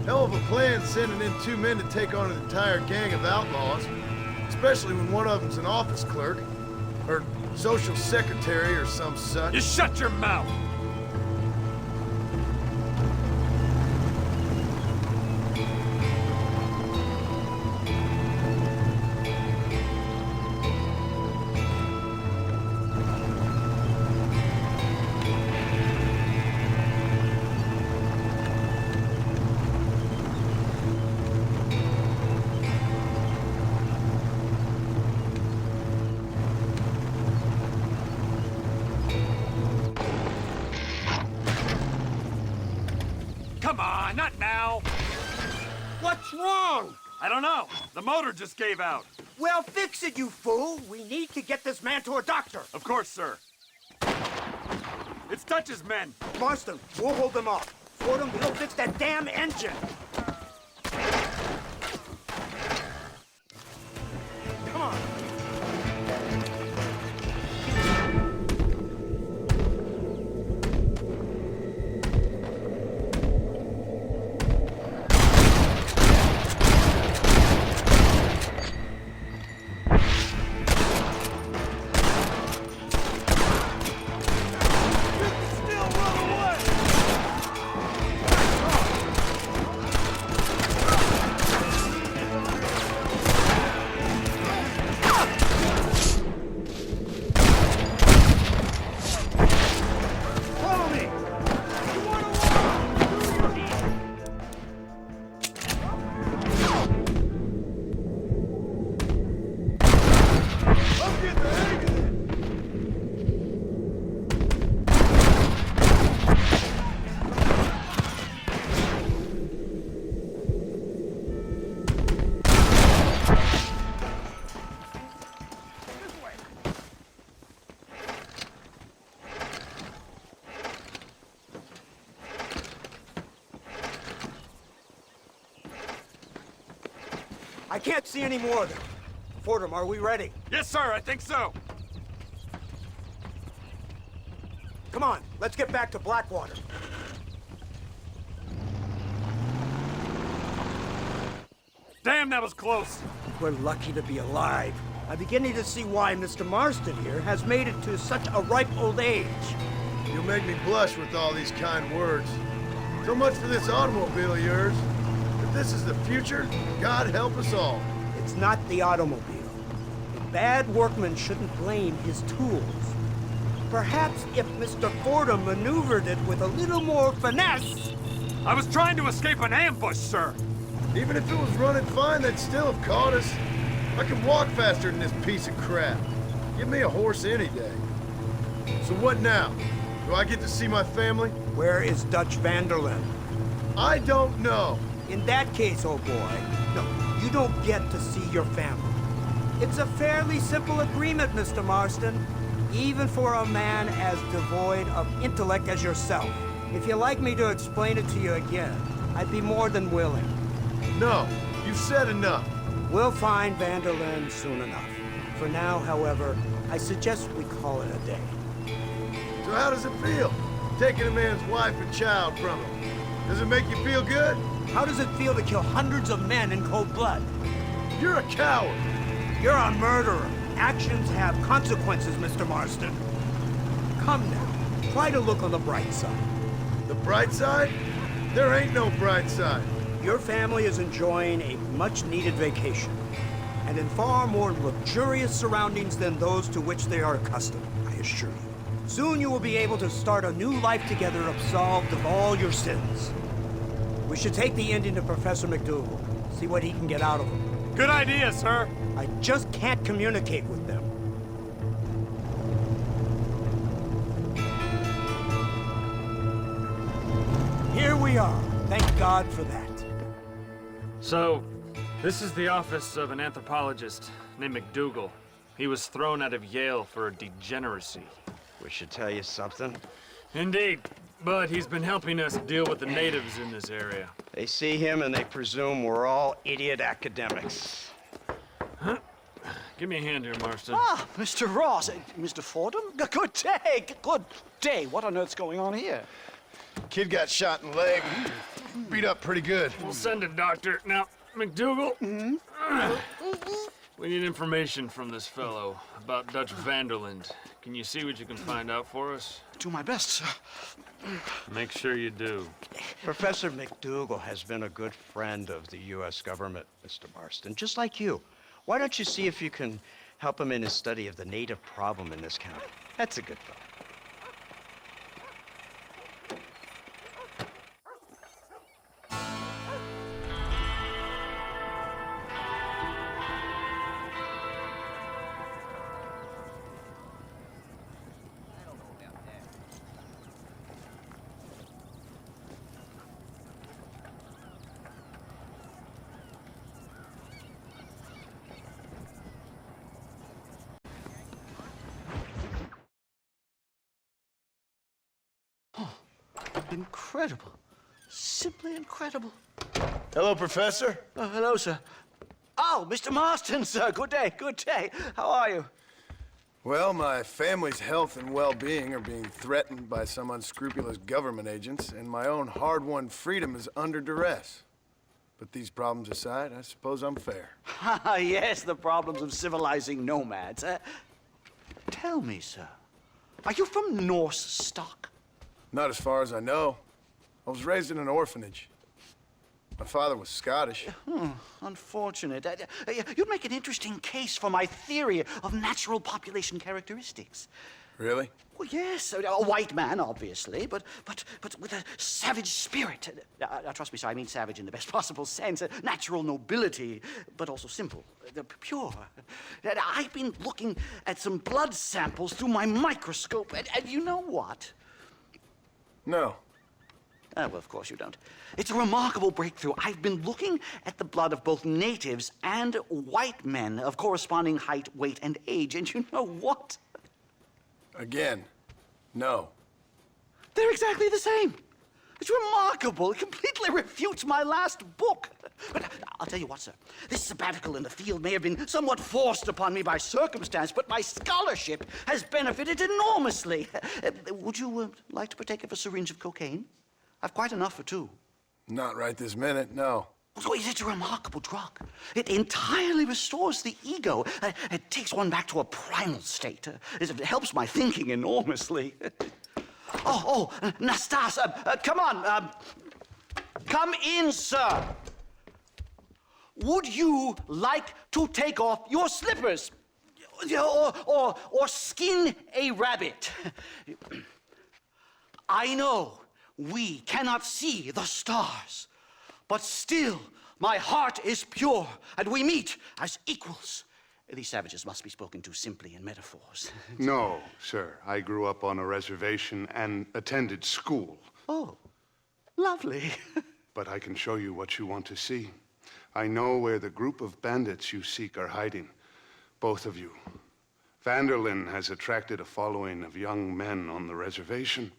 Hell of a plan sending in 2 men to take on an entire gang of outlaws. Especially when one of them's an office clerk. Or social secretary or some such. You shut your mouth! Come on, not now! What's wrong? I don't know. The motor just gave out. Well, fix it, you fool! We need to get this man to a doctor! Of course, sir. It's Dutch's men. Marston, we'll hold them off. Fordham, we'll fix that damn engine! Come on! I can't see any more of them. Fordham, are we ready? Yes, sir, I think so. Come on, let's get back to Blackwater. Damn, that was close. We're lucky to be alive. I'm beginning to see why Mr. Marston here has made it to such a ripe old age. You'll make me blush with all these kind words. So much for this automobile of yours. If this is the future, God help us all. It's not the automobile. A bad workman shouldn't blame his tools. Perhaps if Mr. Fordham maneuvered it with a little more finesse... I was trying to escape an ambush, sir. Even if it was running fine, they'd still have caught us. I can walk faster than this piece of crap. Give me a horse any day. So what now? Do I get to see my family? Where is Dutch Vanderlyn? I don't know. In that case, old boy, no, you don't get to see your family. It's a fairly simple agreement, Mr. Marston, even for a man as devoid of intellect as yourself. If you'd like me to explain it to you again, I'd be more than willing. No, you've said enough. We'll find Vanderlyn soon enough. For now, however, I suggest we call it a day. So how does it feel? taking a man's wife and child from him. Does it make you feel good? How does it feel to kill hundreds of men in cold blood? You're a coward. You're a murderer. Actions have consequences, Mr. Marston. Come now, try to look on the bright side. The bright side? There ain't no bright side. Your family is enjoying a much-needed vacation, and in far more luxurious surroundings than those to which they are accustomed, I assure you. Soon you will be able to start a new life together, absolved of all your sins. We should take the Indian to Professor McDougal, see what he can get out of him. Good idea, sir. I just can't communicate with them. Here we are. Thank God for that. So, this is the office of an anthropologist named McDougal. He was thrown out of Yale for degeneracy. We should tell you something. Indeed, but he's been helping us deal with the natives in this area. They see him and they presume we're all idiot academics. Huh? Give me a hand here, Marston. Ah, Mr. Ross. Mr. Fordham? Good day. Good day. What on earth's going on here? Kid got shot in the leg. Beat up pretty good. We'll send a doctor. Now, McDougal, we need information from this fellow about Dutch Vanderland. Can you see what you can find out for us? Do my best, sir. Make sure you do. Professor McDougal has been a good friend of the U.S. government, Mr. Marston, just like you. Why don't you see if you can help him in his study of the native problem in this county? That's a good thought. Incredible. Simply incredible. Hello, Professor. Hello, sir. Oh, Mr. Marston, sir. Good day, good day. How are you? Well, my family's health and well-being are being threatened by some unscrupulous government agents, and my own hard-won freedom is under duress. But these problems aside, I suppose I'm fair. Yes, the problems of civilizing nomads. Tell me, sir, are you from Norse stock? Not as far as I know. I was raised in an orphanage. My father was Scottish. Unfortunate. You'd make an interesting case for my theory of natural population characteristics. Really? Well, yes, a white man, obviously, but with a savage spirit. Trust me, sir, I mean savage in the best possible sense. Natural nobility, but also simple, pure. I've been looking at some blood samples through my microscope, and you know what? No. Well, of course you don't. It's a remarkable breakthrough. I've been looking at the blood of both natives and white men of corresponding height, weight, and age, and you know what? Again, no. They're exactly the same. It's remarkable. It completely refutes my last book. But I'll tell you what, sir. This sabbatical in the field may have been somewhat forced upon me by circumstance, but my scholarship has benefited enormously. Would you like to partake of a syringe of cocaine? I've quite enough for two. Not right this minute, no. So it's a remarkable drug. It entirely restores the ego. It takes one back to a primal state. It helps my thinking enormously. Nastas, come on. Come in, sir. Would you like to take off your slippers? Or skin a rabbit? I know we cannot see the stars, but still my heart is pure, and we meet as equals. These savages must be spoken to simply in metaphors. No, sir. I grew up on a reservation and attended school. Oh, lovely. But I can show you what you want to see. I know where the group of bandits you seek are hiding. Both of you. Vanderlyn has attracted a following of young men on the reservation.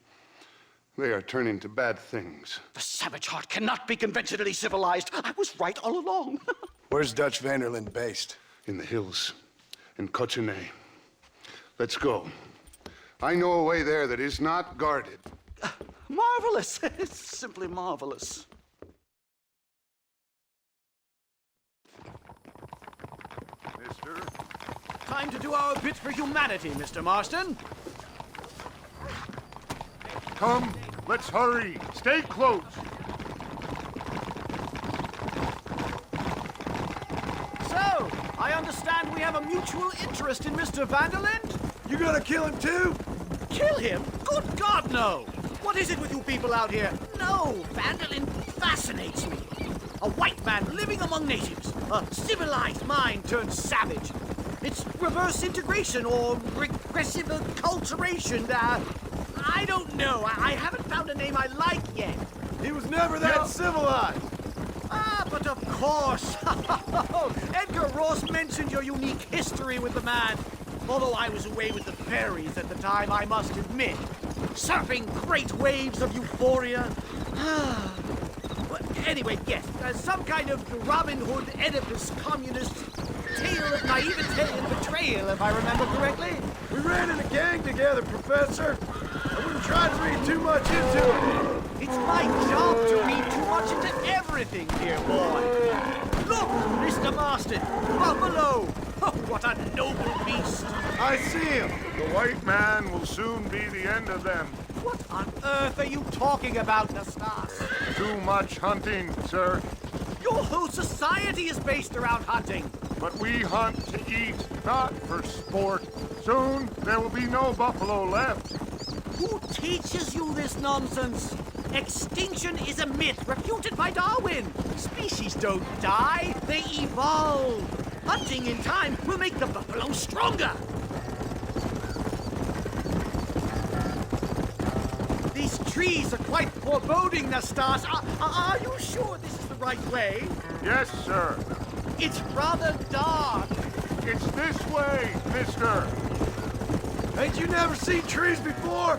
They are turning to bad things. The savage heart cannot be conventionally civilized. I was right all along. Where's Dutch Vanderlyn based? In the hills, in Cochene. Let's go. I know a way there that is not guarded. Marvelous. It's simply marvelous. Mister? Time to do our bit for humanity, Mr. Marston. Come, let's hurry. Stay close. So, I understand we have a mutual interest in Mr. Vanderland? You gonna kill him too? Kill him? Good God, no! What is it with you people out here? No, Vanderland fascinates me. A white man living among natives. A civilized mind turned savage. It's reverse integration or regressive acculturation. I don't know. I haven't found a name I like yet. He was never that civilized. Ah, but of course. Edgar Ross mentioned your unique history with the man. Although I was away with the fairies at the time, I must admit. Surfing great waves of euphoria. Anyway, yes, some kind of Robin Hood, Oedipus, communist tale of naivete and betrayal, if I remember correctly. We ran in a gang together, Professor. I wouldn't try to read too much into it. It's my job to read too much into everything, dear boy. Look, Mr. Marston, buffalo. Oh, what a noble beast. I see him. The white man will soon be the end of them. What on earth are you talking about, Nastas? Too much hunting, sir. Your whole society is based around hunting. But we hunt to eat, not for sport. Soon there will be no buffalo left. Who teaches you this nonsense? Extinction is a myth refuted by Darwin. Species don't die, they evolve. Hunting in time will make the buffalo stronger. These trees are quite foreboding, Nastas. Are you sure this is the right way? Yes, sir. It's rather dark. It's this way, mister. Ain't you never seen trees before?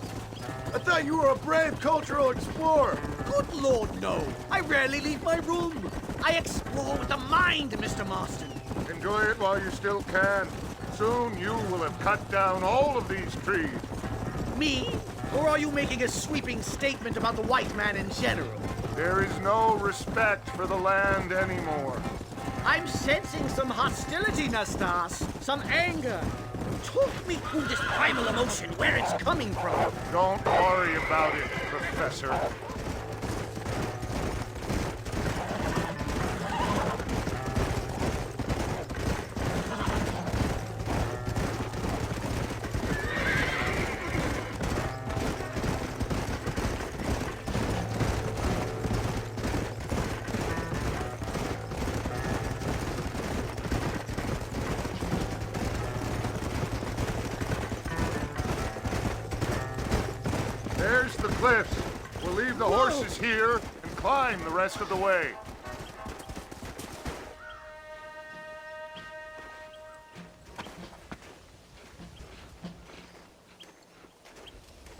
I thought you were a brave cultural explorer. Good Lord, no. I rarely leave my room. I explore with the mind, Mr. Marston. Enjoy it while you still can. Soon you will have cut down all of these trees. Me? Or are you making a sweeping statement about the white man in general? There is no respect for the land anymore. I'm sensing some hostility, Nastas. Some anger. Talk me through this primal emotion, where it's coming from. Don't worry about it, Professor. There's the cliffs. We'll leave the horses here and climb the rest of the way.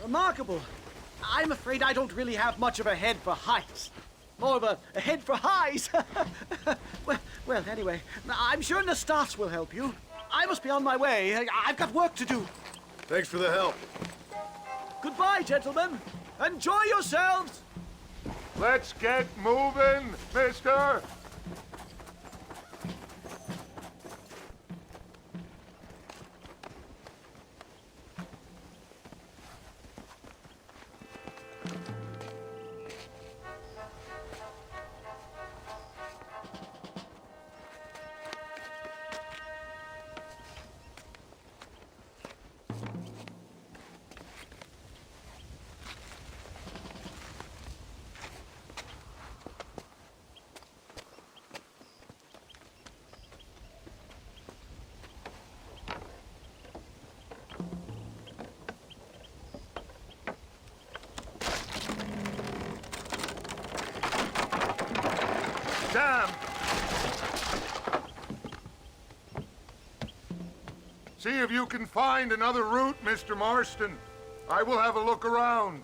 Remarkable. I'm afraid I don't really have much of a head for heights. More of a head for highs. well, anyway, I'm sure Nastas will help you. I must be on my way. I've got work to do. Thanks for the help. Goodbye, gentlemen. Enjoy yourselves. Let's get moving, mister. Damn! See if you can find another route, Mr. Marston. I will have a look around.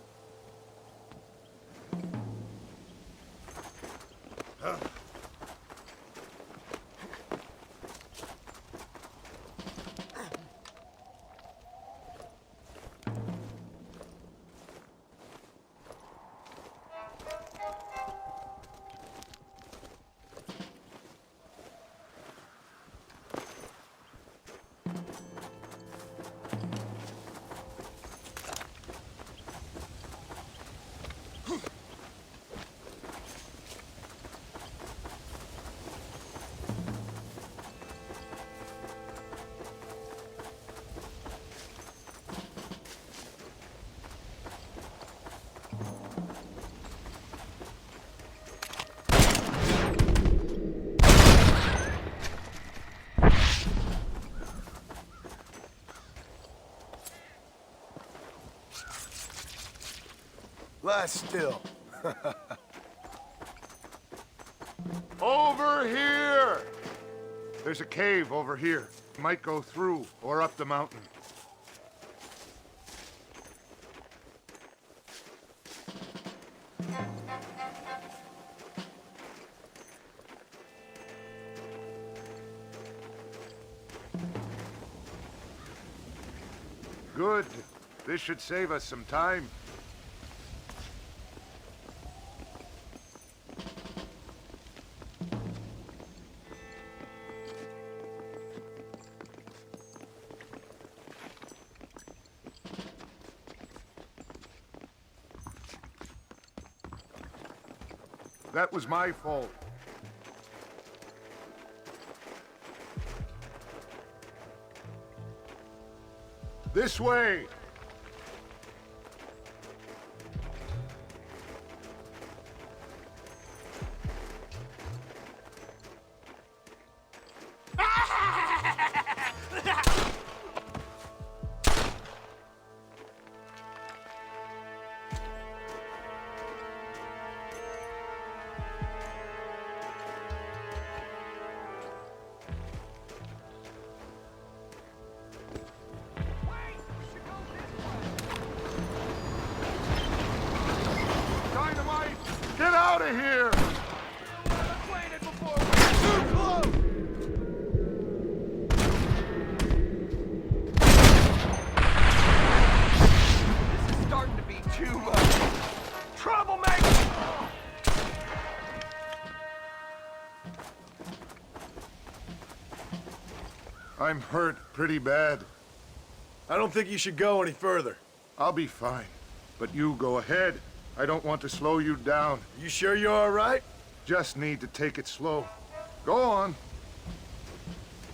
Lie still. Over here! There's a cave over here. Might go through or up the mountain. Good. This should save us some time. That was my fault. This way! Get out of here! This is starting to be too much. Troublemaker! I'm hurt pretty bad. I don't think you should go any further. I'll be fine. But you go ahead. I don't want to slow you down. You sure you're all right? Just need to take it slow. Go on.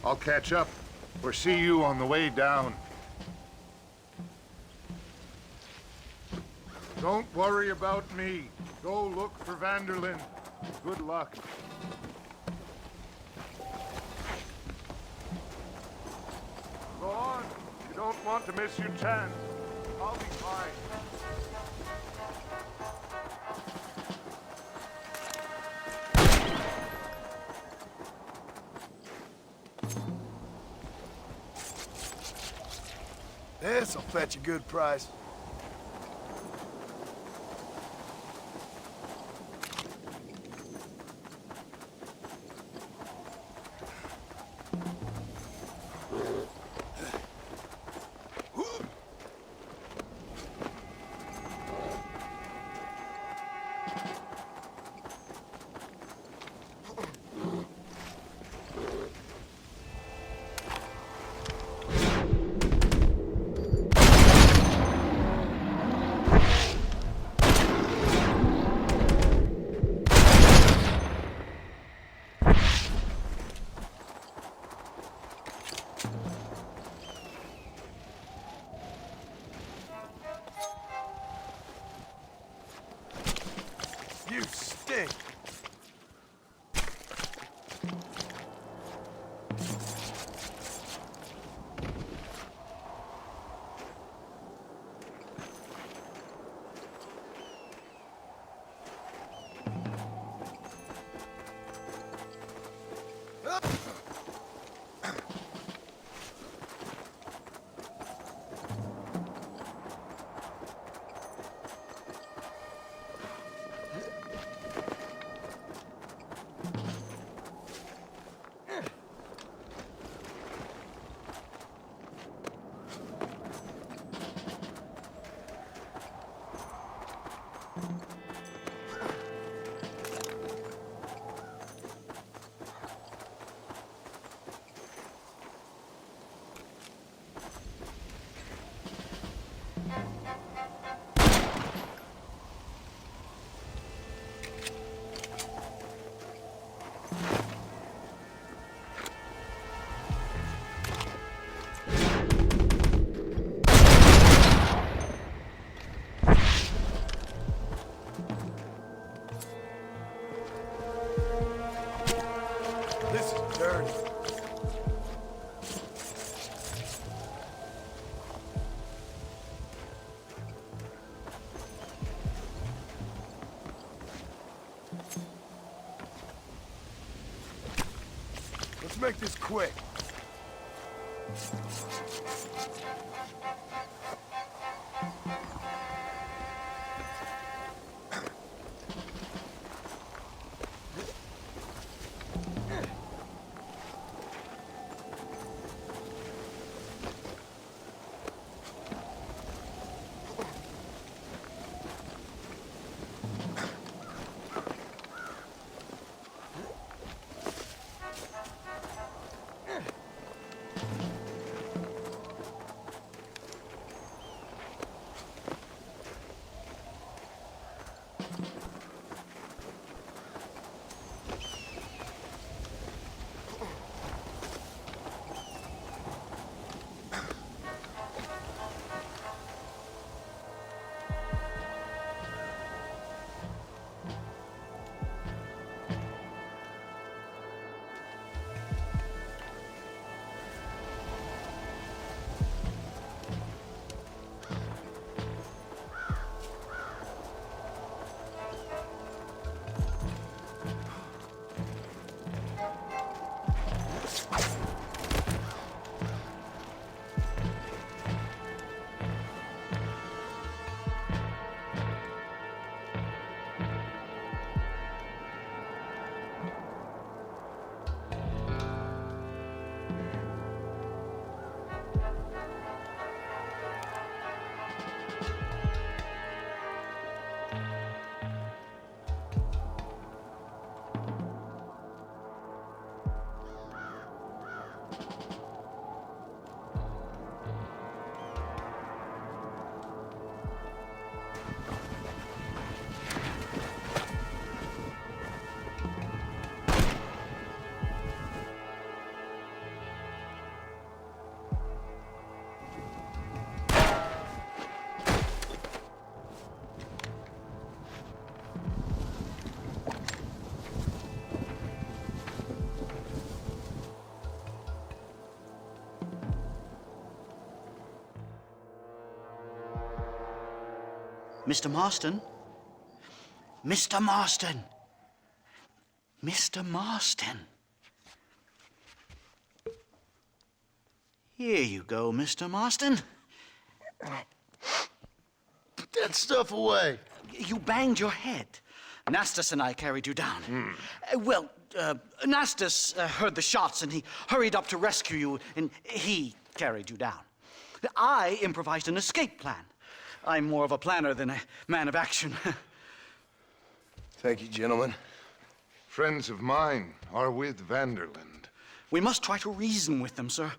I'll catch up or see you on the way down. Don't worry about me. Go look for Vanderlyn. Good luck. Go on. You don't want to miss your chance. I'll be fine. This'll fetch a good price. You stink. This is dirty. make this quick. Mr. Marston? Mr. Marston! Mr. Marston! Here you go, Mr. Marston. Put that stuff away. You banged your head. Nastas and I carried you down. Nastas heard the shots and he hurried up to rescue you and he carried you down. I improvised an escape plan. I'm more of a planner than a man of action. Thank you, gentlemen. Friends of mine are with Vanderland. We must try to reason with them, sir.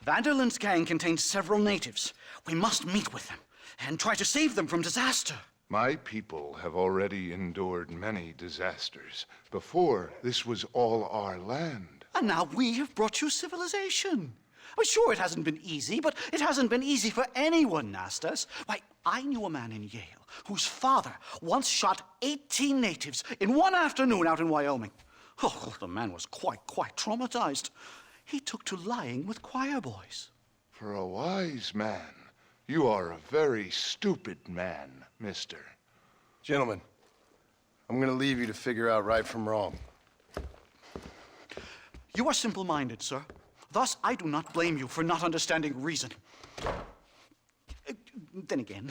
Vanderland's gang contains several natives. We must meet with them and try to save them from disaster. My people have already endured many disasters. Before, this was all our land. And now we have brought you civilization. Well, sure, it hasn't been easy, but it hasn't been easy for anyone, Nastas. Why, I knew a man in Yale whose father once shot 18 natives in one afternoon out in Wyoming. Oh, the man was quite traumatized. He took to lying with choir boys. For a wise man, you are a very stupid man, mister. Gentlemen, I'm gonna leave you to figure out right from wrong. You are simple-minded, sir. Thus, I do not blame you for not understanding reason. Then again...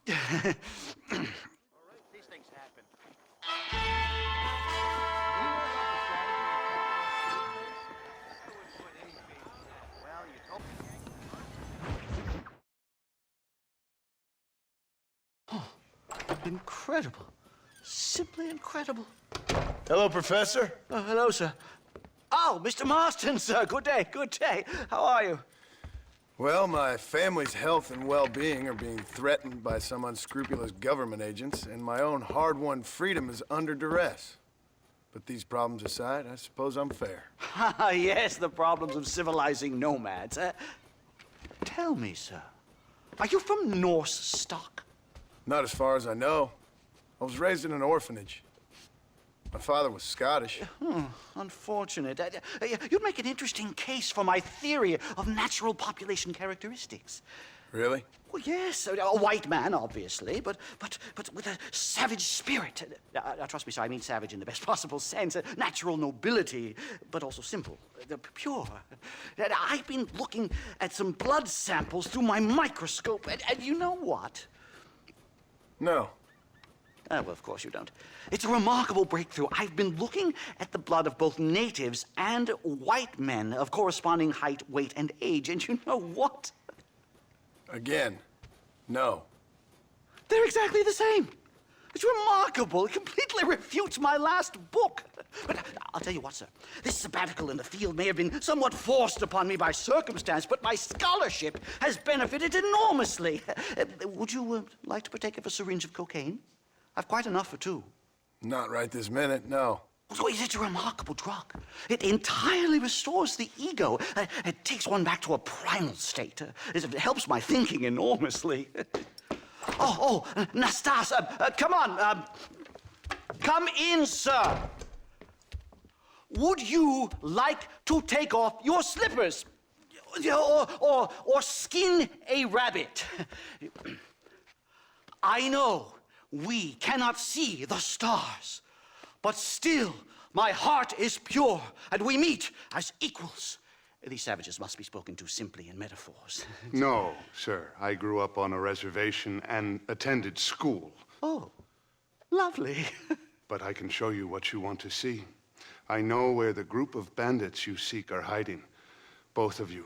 These things happen. Oh, incredible. Simply incredible. Hello, Professor. Hello, sir. Oh, Mr. Marston, sir. Good day, good day. How are you? Well, my family's health and well-being are being threatened by some unscrupulous government agents, and my own hard-won freedom is under duress. But these problems aside, I suppose I'm fair. Yes, the problems of civilizing nomads. Tell me, sir, are you from Norse stock? Not as far as I know. I was raised in an orphanage. My father was Scottish. Unfortunate. You'd make an interesting case for my theory of natural population characteristics. Really? Well, yes, a white man, obviously, but with a savage spirit. Trust me, sir, I mean savage in the best possible sense. Natural nobility, but also simple, pure. I've been looking at some blood samples through my microscope, and you know what? No. Well, of course you don't. It's a remarkable breakthrough. I've been looking at the blood of both natives and white men of corresponding height, weight, and age, and you know what? Again, no. They're exactly the same. It's remarkable. It completely refutes my last book. But I'll tell you what, sir. This sabbatical in the field may have been somewhat forced upon me by circumstance, but my scholarship has benefited enormously. Would you like to partake of a syringe of cocaine? I've quite enough for two. Not right this minute, no. So it's a remarkable drug. It entirely restores the ego. It takes one back to a primal state. It helps my thinking enormously. Nastas, come on. Come in, sir. Would you like to take off your slippers? Or skin a rabbit? I know we cannot see the stars, but still, my heart is pure, and we meet as equals. These savages must be spoken to simply in metaphors. No, sir. I grew up on a reservation and attended school. Oh, lovely. But I can show you what you want to see. I know where the group of bandits you seek are hiding. Both of you.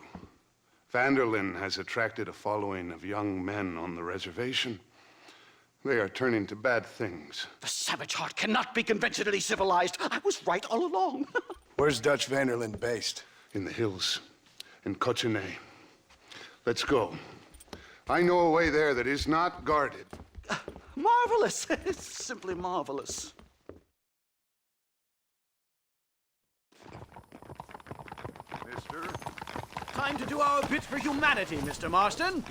Vanderlyn has attracted a following of young men on the reservation. They are turning to bad things. The savage heart cannot be conventionally civilized. I was right all along. Where's Dutch Vanderlyn based? In the hills, in Cochene. Let's go. I know a way there that is not guarded. Marvelous. It's simply marvelous. Mister? Time to do our bit for humanity, Mr. Marston.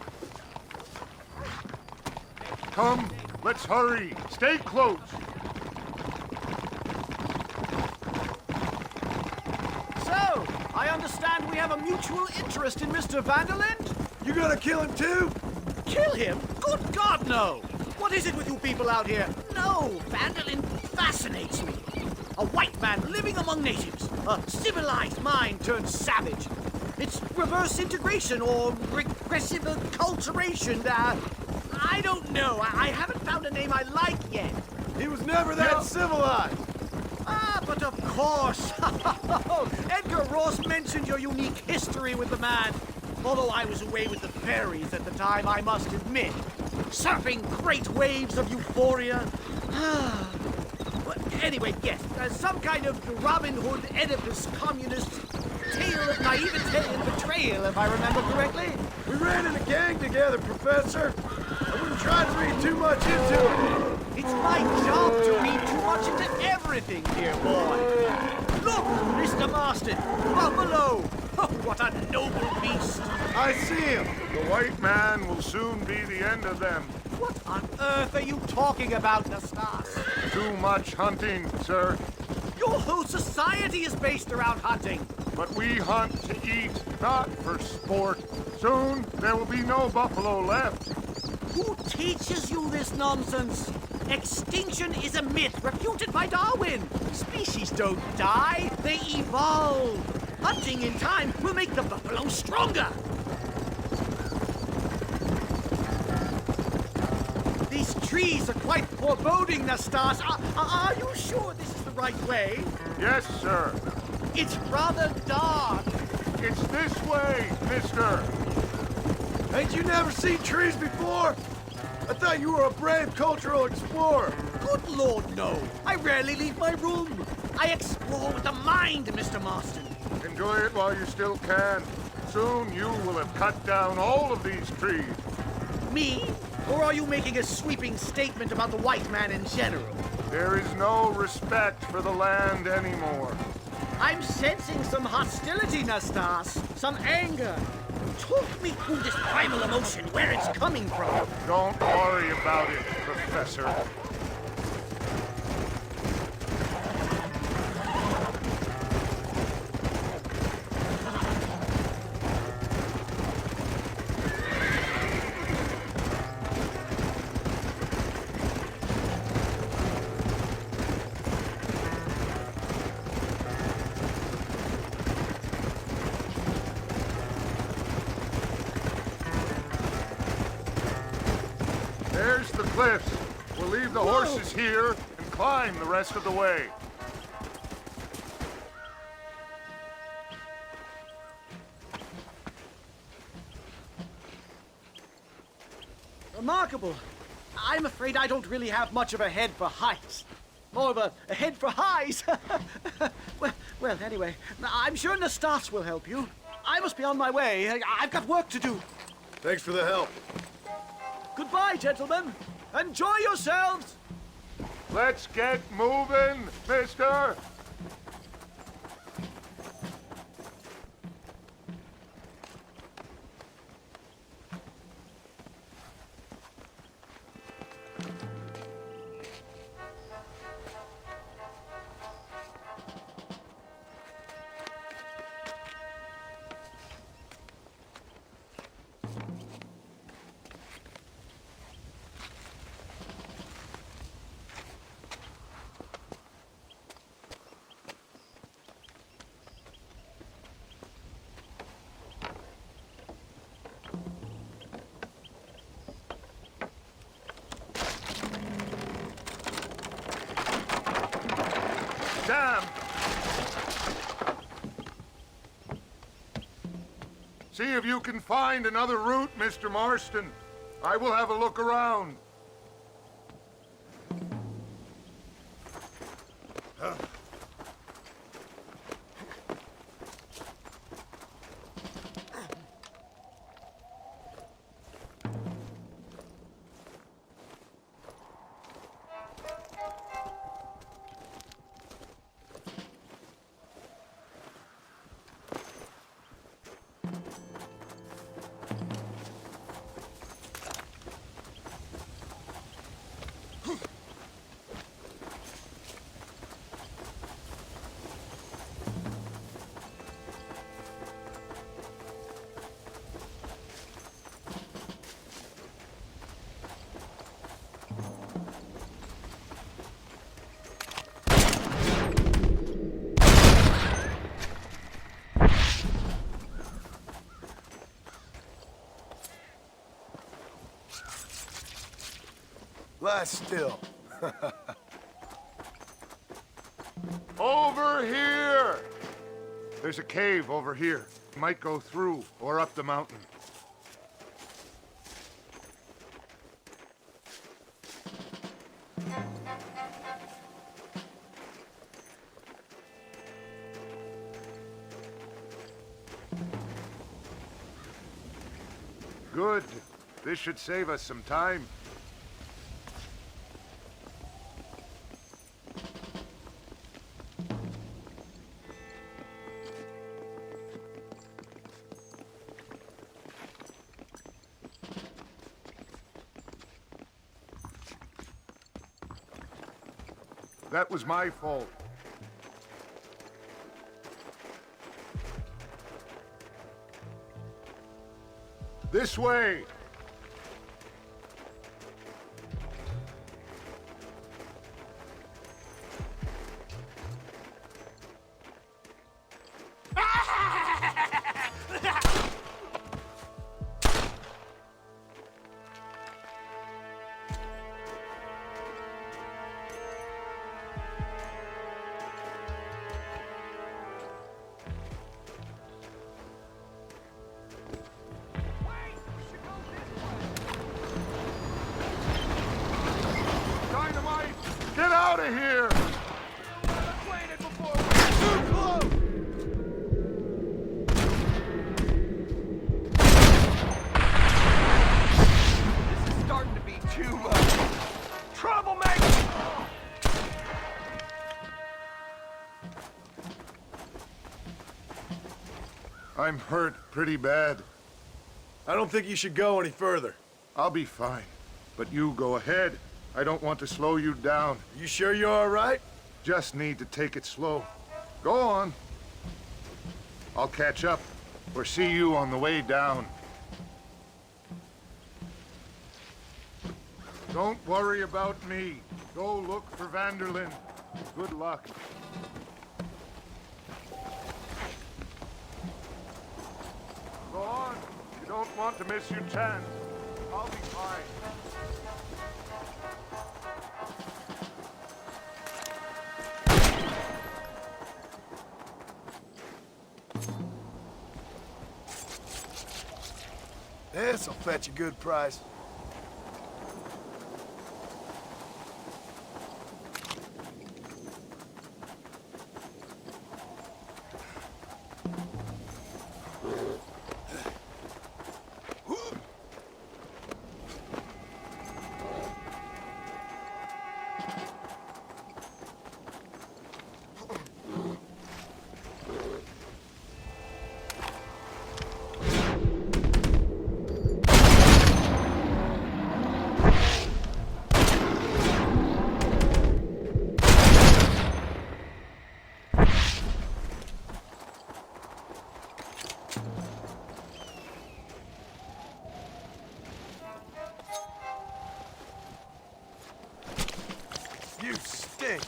Come, let's hurry. Stay close. So, I understand we have a mutual interest in Mr. Vanderlyn? You gonna kill him too? Kill him? Good God, no! What is it with you people out here? No, Vanderlyn fascinates me. A white man living among natives. A civilized mind turned savage. It's reverse integration or regressive acculturation. I don't know. I haven't found a name I like yet. He was never that civilized. But of course. Edgar Ross mentioned your unique history with the man. Although I was away with the fairies at the time, I must admit. Surfing great waves of euphoria. Anyway, yes, some kind of Robin Hood, Oedipus, communist tale of naivete and betrayal, if I remember correctly. We ran in a gang together, Professor. I wouldn't try to read too much into it. It's my job to read too much into everything, dear boy. Look, Mr. Marston, buffalo. Oh, what a noble beast. I see him. The white man will soon be the end of them. What on earth are you talking about, Nastas? Too much hunting, sir. Your whole society is based around hunting. But we hunt to eat, not for sport. Soon, there will be no buffalo left. Who teaches you this nonsense? Extinction is a myth refuted by Darwin. Species don't die, they evolve. Hunting in time will make the buffalo stronger. These trees are quite foreboding, Nastas. Are you sure this is the right way? Yes, sir. It's rather dark. It's this way, mister. Ain't you never seen trees before? I thought you were a brave cultural explorer. Good Lord, no. I rarely leave my room. I explore with the mind, Mr. Marston. Enjoy it while you still can. Soon you will have cut down all of these trees. Me? Or are you making a sweeping statement about the white man in general? There is no respect for the land anymore. I'm sensing some hostility, Nastas. Some anger. Talk me through this primal emotion, where it's coming from. Don't worry about it, Professor. steps here and climb the rest of the way. Remarkable. I'm afraid I don't really have much of a head for heights. More of a head for highs. well, anyway, I'm sure Nastas will help you. I must be on my way. I've got work to do. Thanks for the help. Goodbye, gentlemen. Enjoy yourselves. Let's get moving, mister. Damn! See if you can find another route, Mr. Marston. I will have a look around. Lie still. Over here! There's a cave over here. Might go through or up the mountain. Good. This should save us some time. That was my fault. This way! Get out of here! This is starting to be too much. Troublemaker! I'm hurt pretty bad. I don't think you should go any further. I'll be fine. But you go ahead. I don't want to slow you down. You sure you're all right? Just need to take it slow. Go on. I'll catch up or see you on the way down. Don't worry about me. Go look for Vanderlyn. Good luck. Go on. You don't want to miss your chance. I'll be fine. This'll fetch a good price. You stink.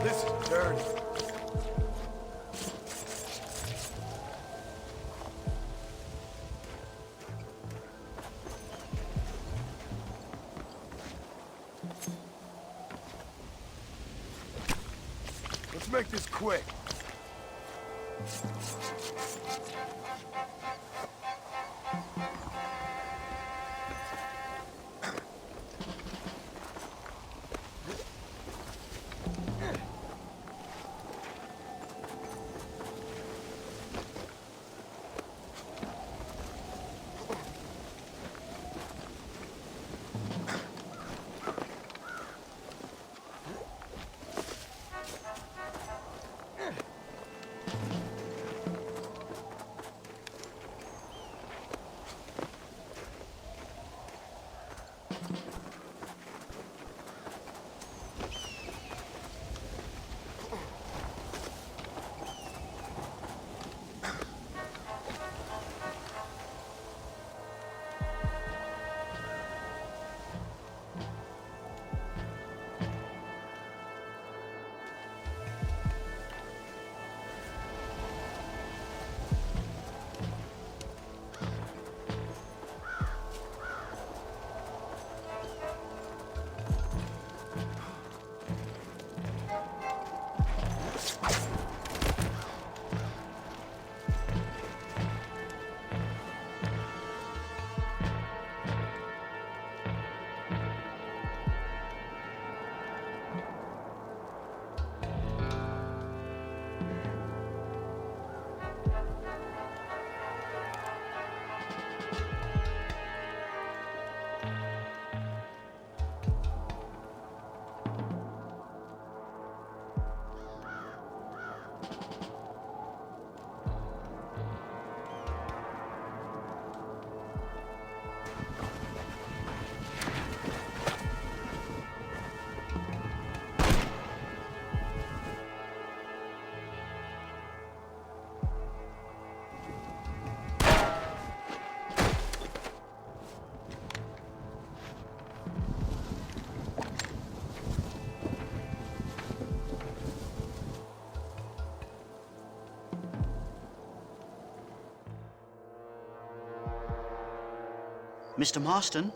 This is dirty. Let's make this quick. Mr. Marston?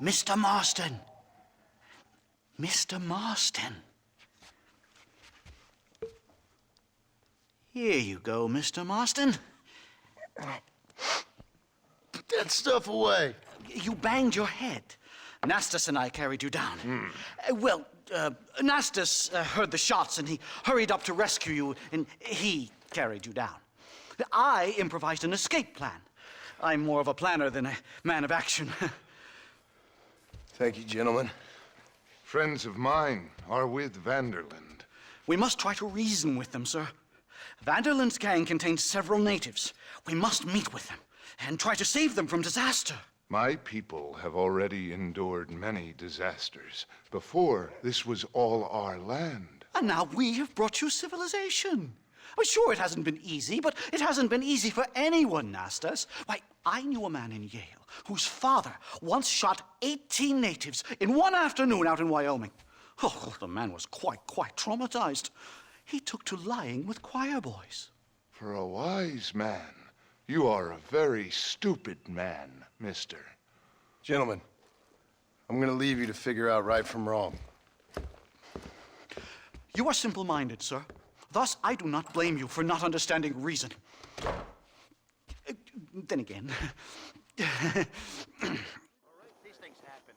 Mr. Marston! Mr. Marston! Here you go, Mr. Marston. Put that stuff away. You banged your head. Nastas and I carried you down. Nastas heard the shots and he hurried up to rescue you, and he carried you down. I improvised an escape plan. I'm more of a planner than a man of action. Thank you, gentlemen. Friends of mine are with Vanderland. We must try to reason with them, sir. Vanderland's gang contains several natives. We must meet with them and try to save them from disaster. My people have already endured many disasters. Before, this was all our land. And now we have brought you civilization. Well, sure, it hasn't been easy, but it hasn't been easy for anyone, Nastas. Why, I knew a man in Yale whose father once shot 18 natives in one afternoon out in Wyoming. Oh, the man was quite traumatized. He took to lying with choir boys. For a wise man, you are a very stupid man, mister. Gentlemen, I'm gonna leave you to figure out right from wrong. You are simple-minded, sir. Thus, I do not blame you for not understanding reason. Then again... These things happen.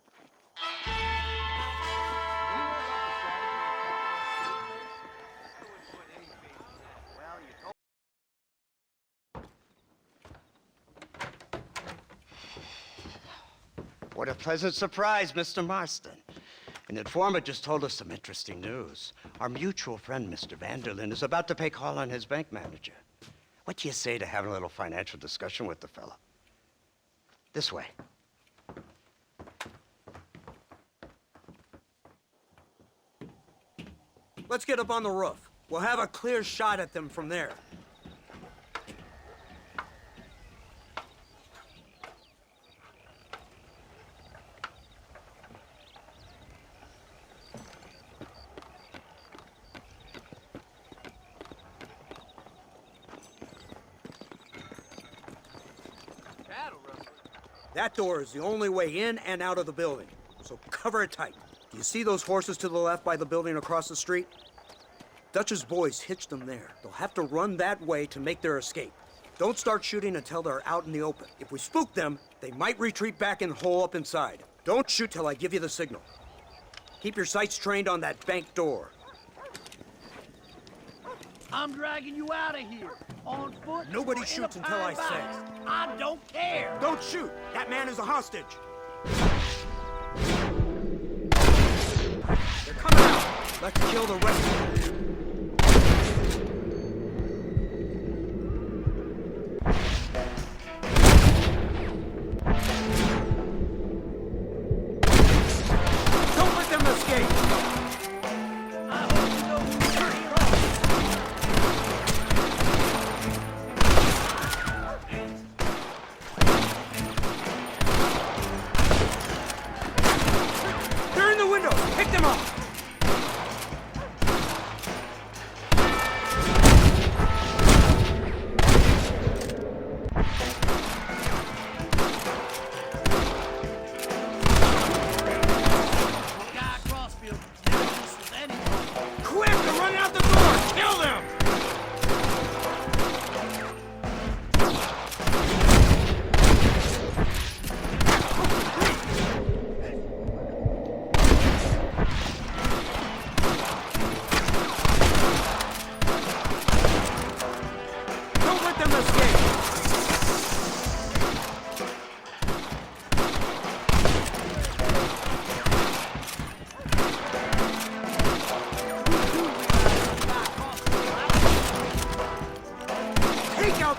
What a pleasant surprise, Mr. Marston. An informant just told us some interesting news. Our mutual friend, Mr. Vanderland, is about to pay call on his bank manager. What do you say to having a little financial discussion with the fella? This way. Let's get up on the roof. We'll have a clear shot at them from there. That door is the only way in and out of the building, so cover it tight. Do you see those horses to the left by the building across the street? Dutch's boys hitched them there. They'll have to run that way to make their escape. Don't start shooting until they're out in the open. If we spook them, they might retreat back and hole up inside. Don't shoot till I give you the signal. Keep your sights trained on that bank door. I'm dragging you out of here. On foot. Nobody shoots until I say. I don't care. Don't shoot. That man is a hostage. They're coming out. Let's kill the rest of them. Don't let them escape.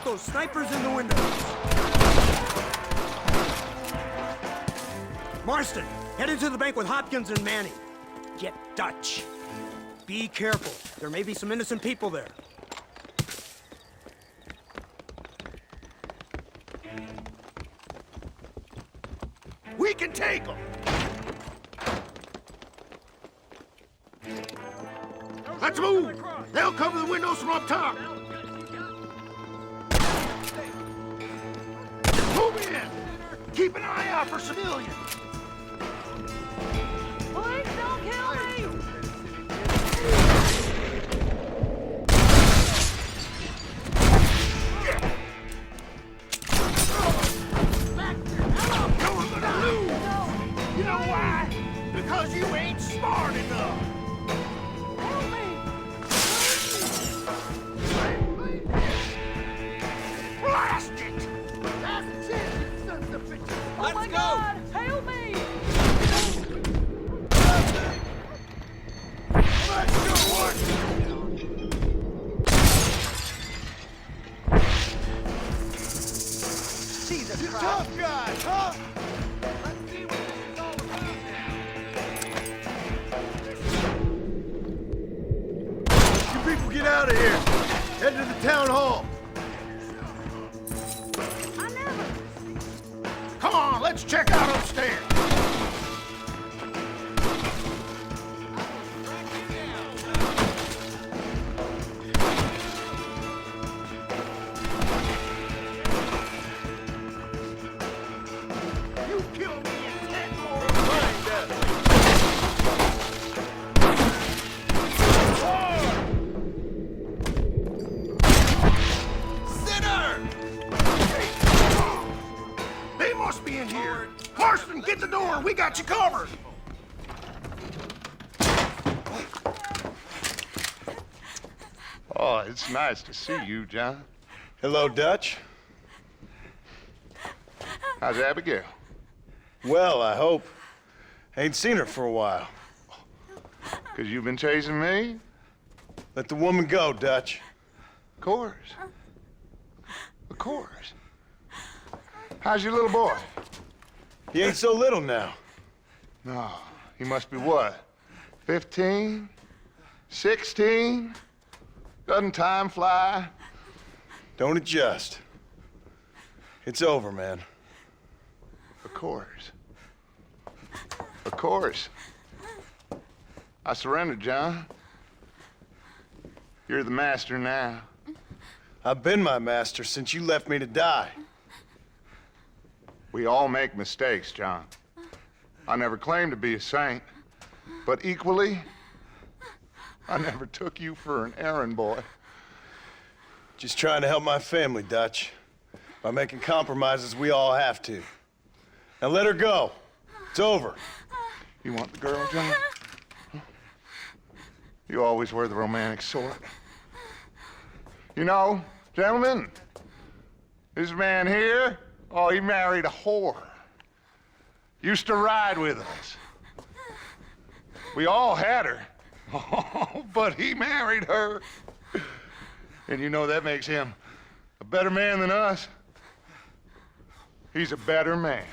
Those snipers in the windows. Marston, head into the bank with Hopkins and Manning. Get Dutch. Be careful. There may be some innocent people there. We can take them. Let's move. They'll cover the windows from up top. Move in! Keep an eye out for civilians! Please don't kill me! Because you ain't smart enough. Help me! Blast it! That's it, you sons of bitches! Oh my God! Help me! Let's go work! Jesus You Christ! tough guys, huh? Let's see what this is all about now. You people get out of here. Head to the town hall. Come on, let's check out upstairs. You kill me and 10 more. Find that. Sinner! They must be in here. Marston, get the door. We got you covered. Oh, it's nice to see you, John. Hello, Dutch. How's Abigail? Well, I hope. Ain't seen her for a while. 'Cause you've been chasing me? Let the woman go, Dutch. Of course. Of course. How's your little boy? He ain't so little now. No, he must be what? 15? 16? Doesn't time fly? Don't adjust. It's over, man. Of course. Of course. I surrendered, John. You're the master now. I've been my master since you left me to die. We all make mistakes, John. I never claimed to be a saint, but equally, I never took you for an errand boy. Just trying to help my family, Dutch. By making compromises we all have to. Now let her go. It's over. You want the girl, John? You always were the romantic sort. You know, gentlemen, this man here, oh, he married a whore. Used to ride with us. We all had her. Oh, but he married her. And you know that makes him a better man than us. He's a better man.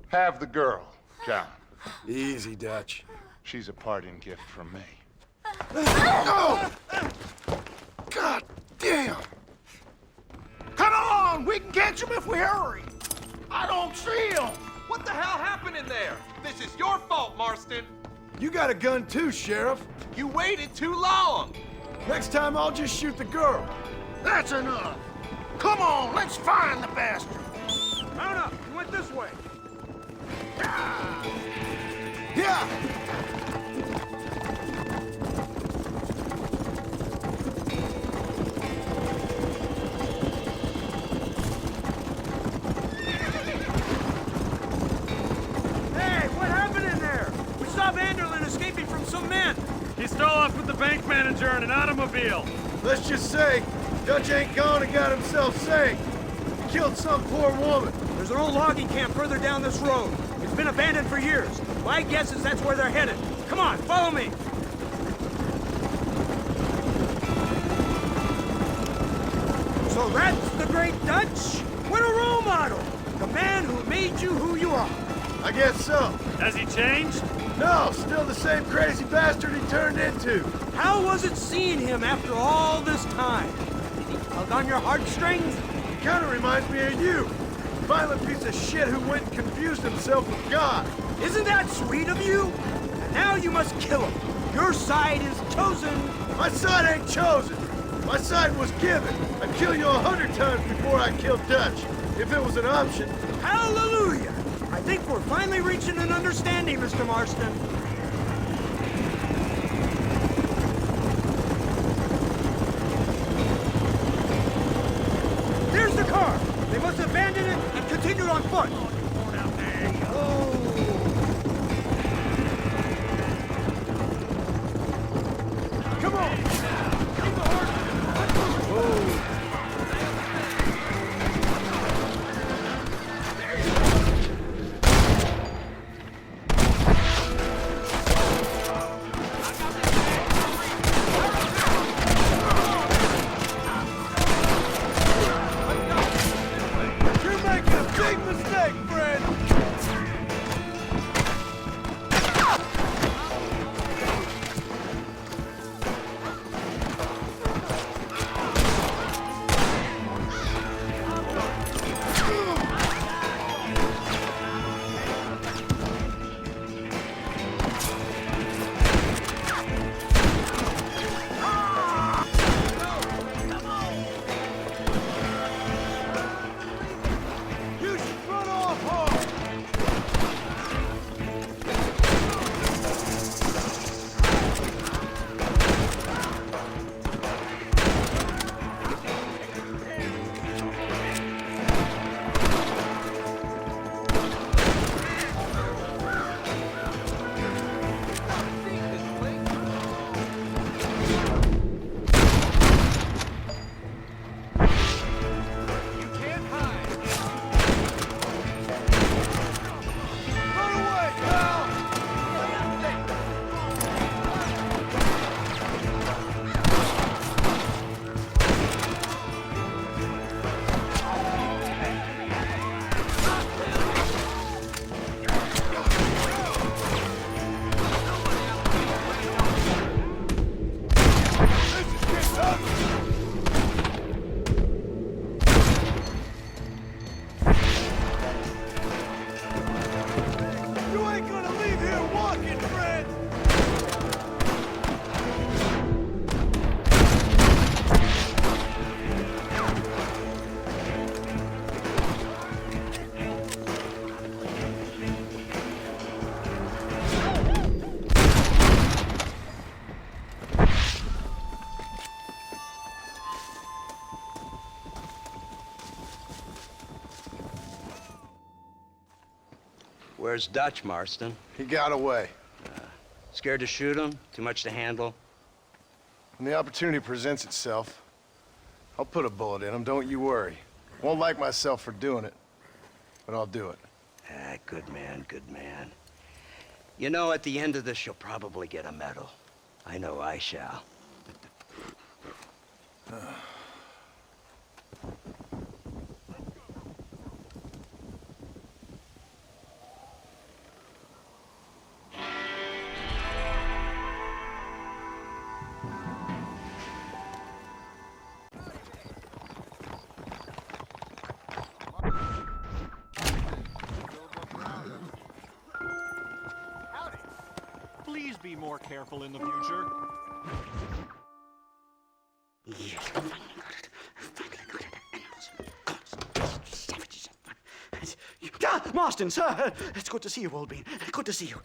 Have the girl, John. Easy, Dutch. She's a parting gift from me. Oh! God damn! Come on! We can catch him if we hurry! I don't see him! What the hell happened in there? This is your fault, Marston. You got a gun too, Sheriff. You waited too long. Next time I'll just shoot the girl. That's enough! Come on, let's find the bastard! Mount up! You went this way! Yeah! Hey, what happened in there? We saw Vanderlyn escaping from some men. He stole off with the bank manager in an automobile. Let's just say, Dutch ain't gone and got himself saved. He killed some poor woman. There's an old logging camp further down this road. It's been abandoned for years. My guess is that's where they're headed. Come on, follow me. So that's the great Dutch? What a role model! The man who made you who you are. I guess so. Has he changed? No, still the same crazy bastard he turned into. How was it seeing him after all this time? Did he tug on your heartstrings? He kind of reminds me of you. Violent piece of shit who went and confused himself with God. Isn't that sweet of you? And now you must kill him. Your side is chosen. My side ain't chosen. My side was given. I'd kill you 100 times before I killed Dutch, if it was an option. Hallelujah! I think we're finally reaching an understanding, Mr. Marston. There's the car. They must have abandoned it and continued on foot. Oh. Where's Dutch, Marston? He got away. Scared to shoot him? Too much to handle? When the opportunity presents itself, I'll put a bullet in him, don't you worry. Won't like myself for doing it, but I'll do it. Ah, good man, good man. You know, at the end of this, you'll probably get a medal. I know I shall. Please be more careful in the future. Yes, Marston, sir! It's good to see you, old bean. Good to see you.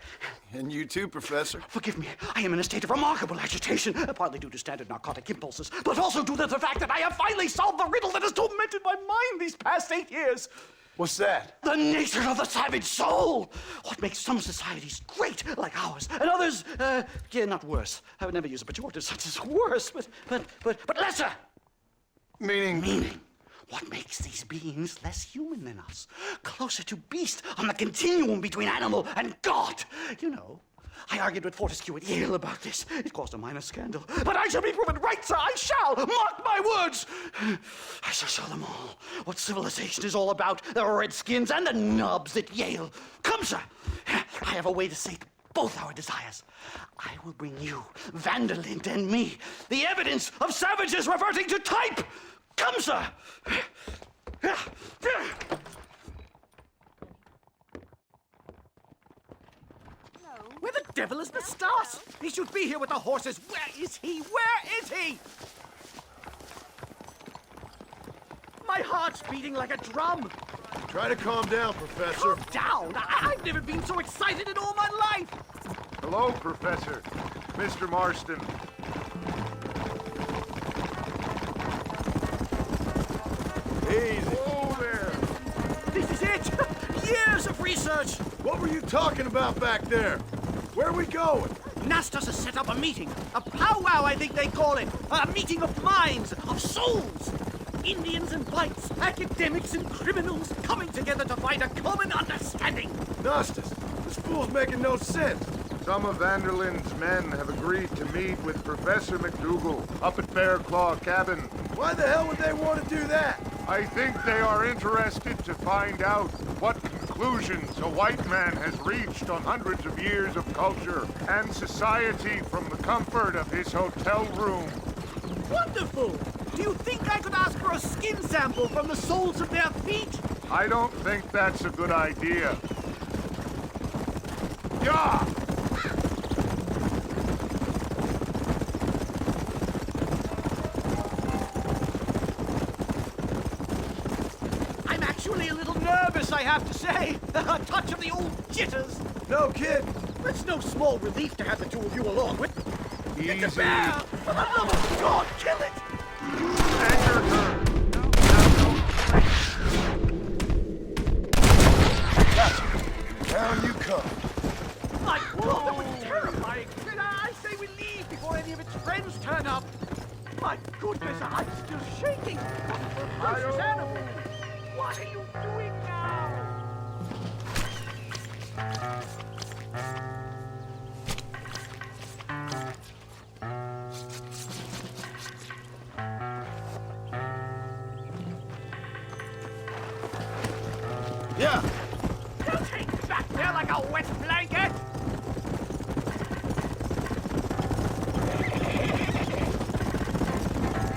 And you too, Professor. Forgive me. I am in a state of remarkable agitation, partly due to standard narcotic impulses, but also due to the fact that I have finally solved the riddle that has tormented my mind these past 8 years. What's that? The nature of the savage soul! What makes some societies great, like ours, and others, not worse. I would never use a pejorative such as worse, but lesser! Meaning? What makes these beings less human than us? Closer to beast on the continuum between animal and God. You know, I argued with Fortescue at Yale about this. It caused a minor scandal. But I shall be proven right, sir. I shall. Mark my words. I shall show them all what civilization is all about. The redskins and the nubs at Yale. Come, sir. I have a way to sate both our desires. I will bring you, Vanderlint, and me, the evidence of savages reverting to type. Come, sir! Where the devil is Nastas? He should be here with the horses. Where is he? Where is he? My heart's beating like a drum. Try to calm down, Professor. Calm down? I've never been so excited in all my life. Hello, Professor. Mr. Marston. Easy. Whoa there! This is it! Years of research! What were you talking about back there? Where are we going? Nastas has set up a meeting. A powwow, I think they call it. A meeting of minds, of souls. Indians and whites, academics and criminals coming together to find a common understanding. Nastas, this fool's making no sense. Some of Vanderlin's men have agreed to meet with Professor McDougal up at Bear Claw Cabin. Why the hell would they want to do that? I think they are interested to find out what conclusions a white man has reached on hundreds of years of culture and society from the comfort of his hotel room. Wonderful! Do you think I could ask for a skin sample from the soles of their feet? I don't think that's a good idea. Yeah! I'm actually a little nervous, I have to say. A touch of the old jitters. No kidding. It's no small relief to have the two of you along with. Easy. It's a bear! For the love of God, kill it! Down you come. My God, that was terrifying! I say we leave before any of its friends turn up. My goodness, I'm still shaking. Ferocious animal! What are you doing now? Yeah. You take back there like a wet blanket!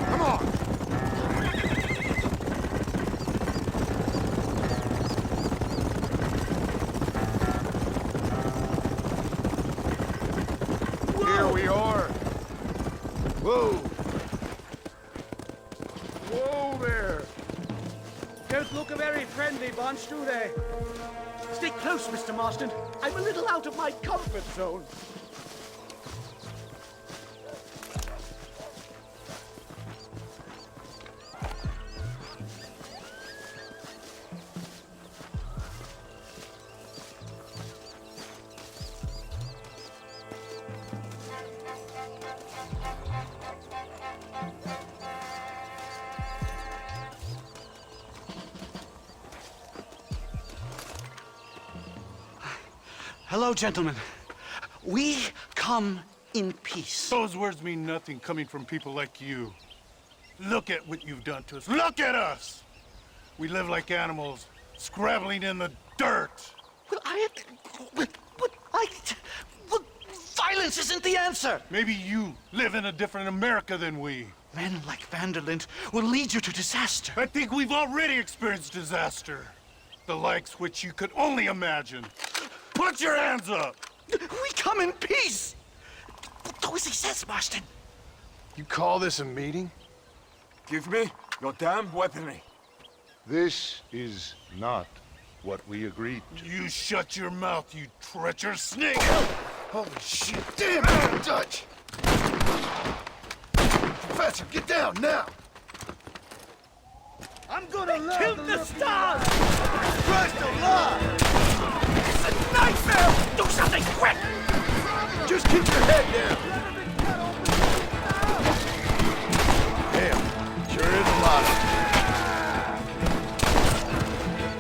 Come on. Here we are. Whoa. Whoa there. Don't look a very friendly bunch, do they? Stay close, Mr. Marston. I'm a little out of my comfort zone. Hello, gentlemen. We come in peace. Those words mean nothing coming from people like you. Look at what you've done to us. Look at us! We live like animals, scrabbling in the dirt. Well, violence isn't the answer. Maybe you live in a different America than we. Men like van der Linde will lead you to disaster. I think we've already experienced disaster. The likes which you could only imagine. Put your hands up! We come in peace! Do as he says, Marston. You call this a meeting? Give me your damn weaponry. This is not what we agreed to. You shut your mouth, you treacherous snake! Holy shit! Damn it, Dutch! Professor, get down now! I'm gonna kill the stars! Christ alive! It's a nightmare! Do something quick! Just keep your head down! Damn, sure is a lot of them.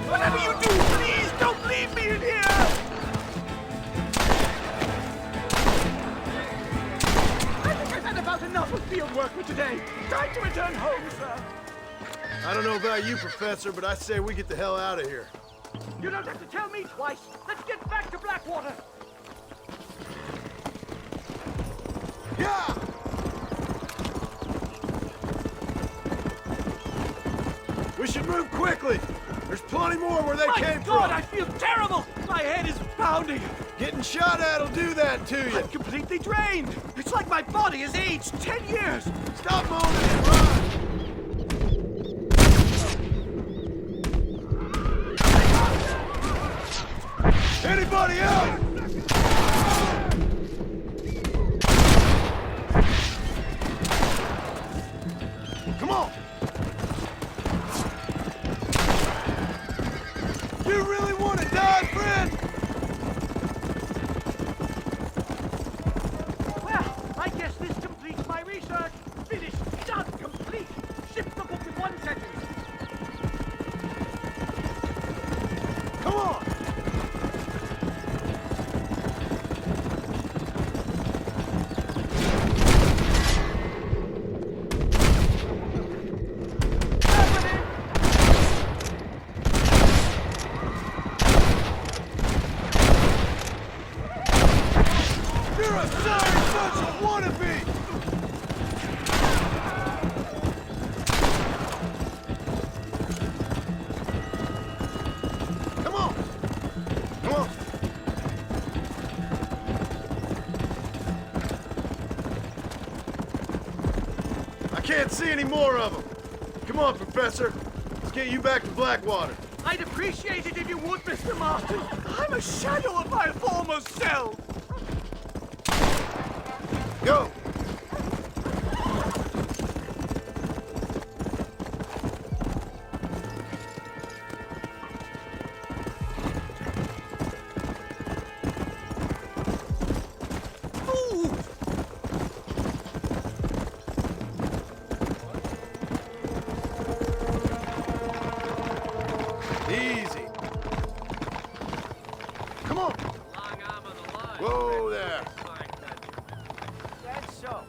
Whatever you do, please don't leave me in here! I think I've had about enough of field work for today. Time to return home, sir. I don't know about you, Professor, but I say we get the hell out of here. You don't have to tell me twice. Let's get back to Blackwater. Yeah! We should move quickly. There's plenty more where they came from. God, I feel terrible. My head is pounding. Getting shot at'll do that to you. I'm completely drained. It's like my body has aged 10 years. Stop moaning and run. Anybody else? Come on! You really want to die, friend? Well, I guess this completes my research. Finished, done, complete. Ship the book in one sentence. Come on! Can't see any more of them. Come on, Professor. Let's get you back to Blackwater. I'd appreciate it if you would, Mr. Marston. I'm a shadow of my former self. Go. Whoa there! That's so.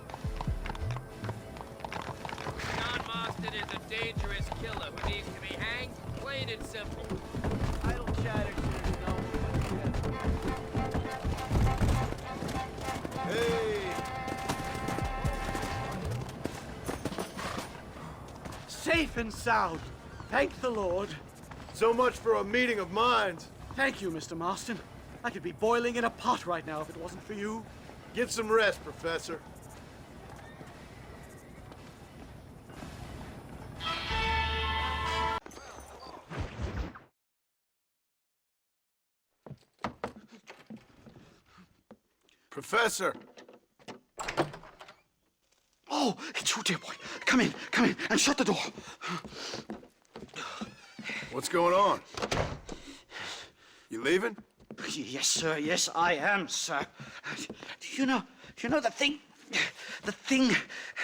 John Marston is a dangerous killer who needs to be hanged, plain and simple. Idle chatter should know. Hey! Safe and sound. Thank the Lord. So much for a meeting of minds. Thank you, Mr. Marston. I could be boiling in a pot right now if it wasn't for you. Get some rest, Professor. Professor! Oh, it's you, dear boy. Come in, and shut the door. What's going on? You leaving? Yes, sir. Yes, I am, sir. You know the thing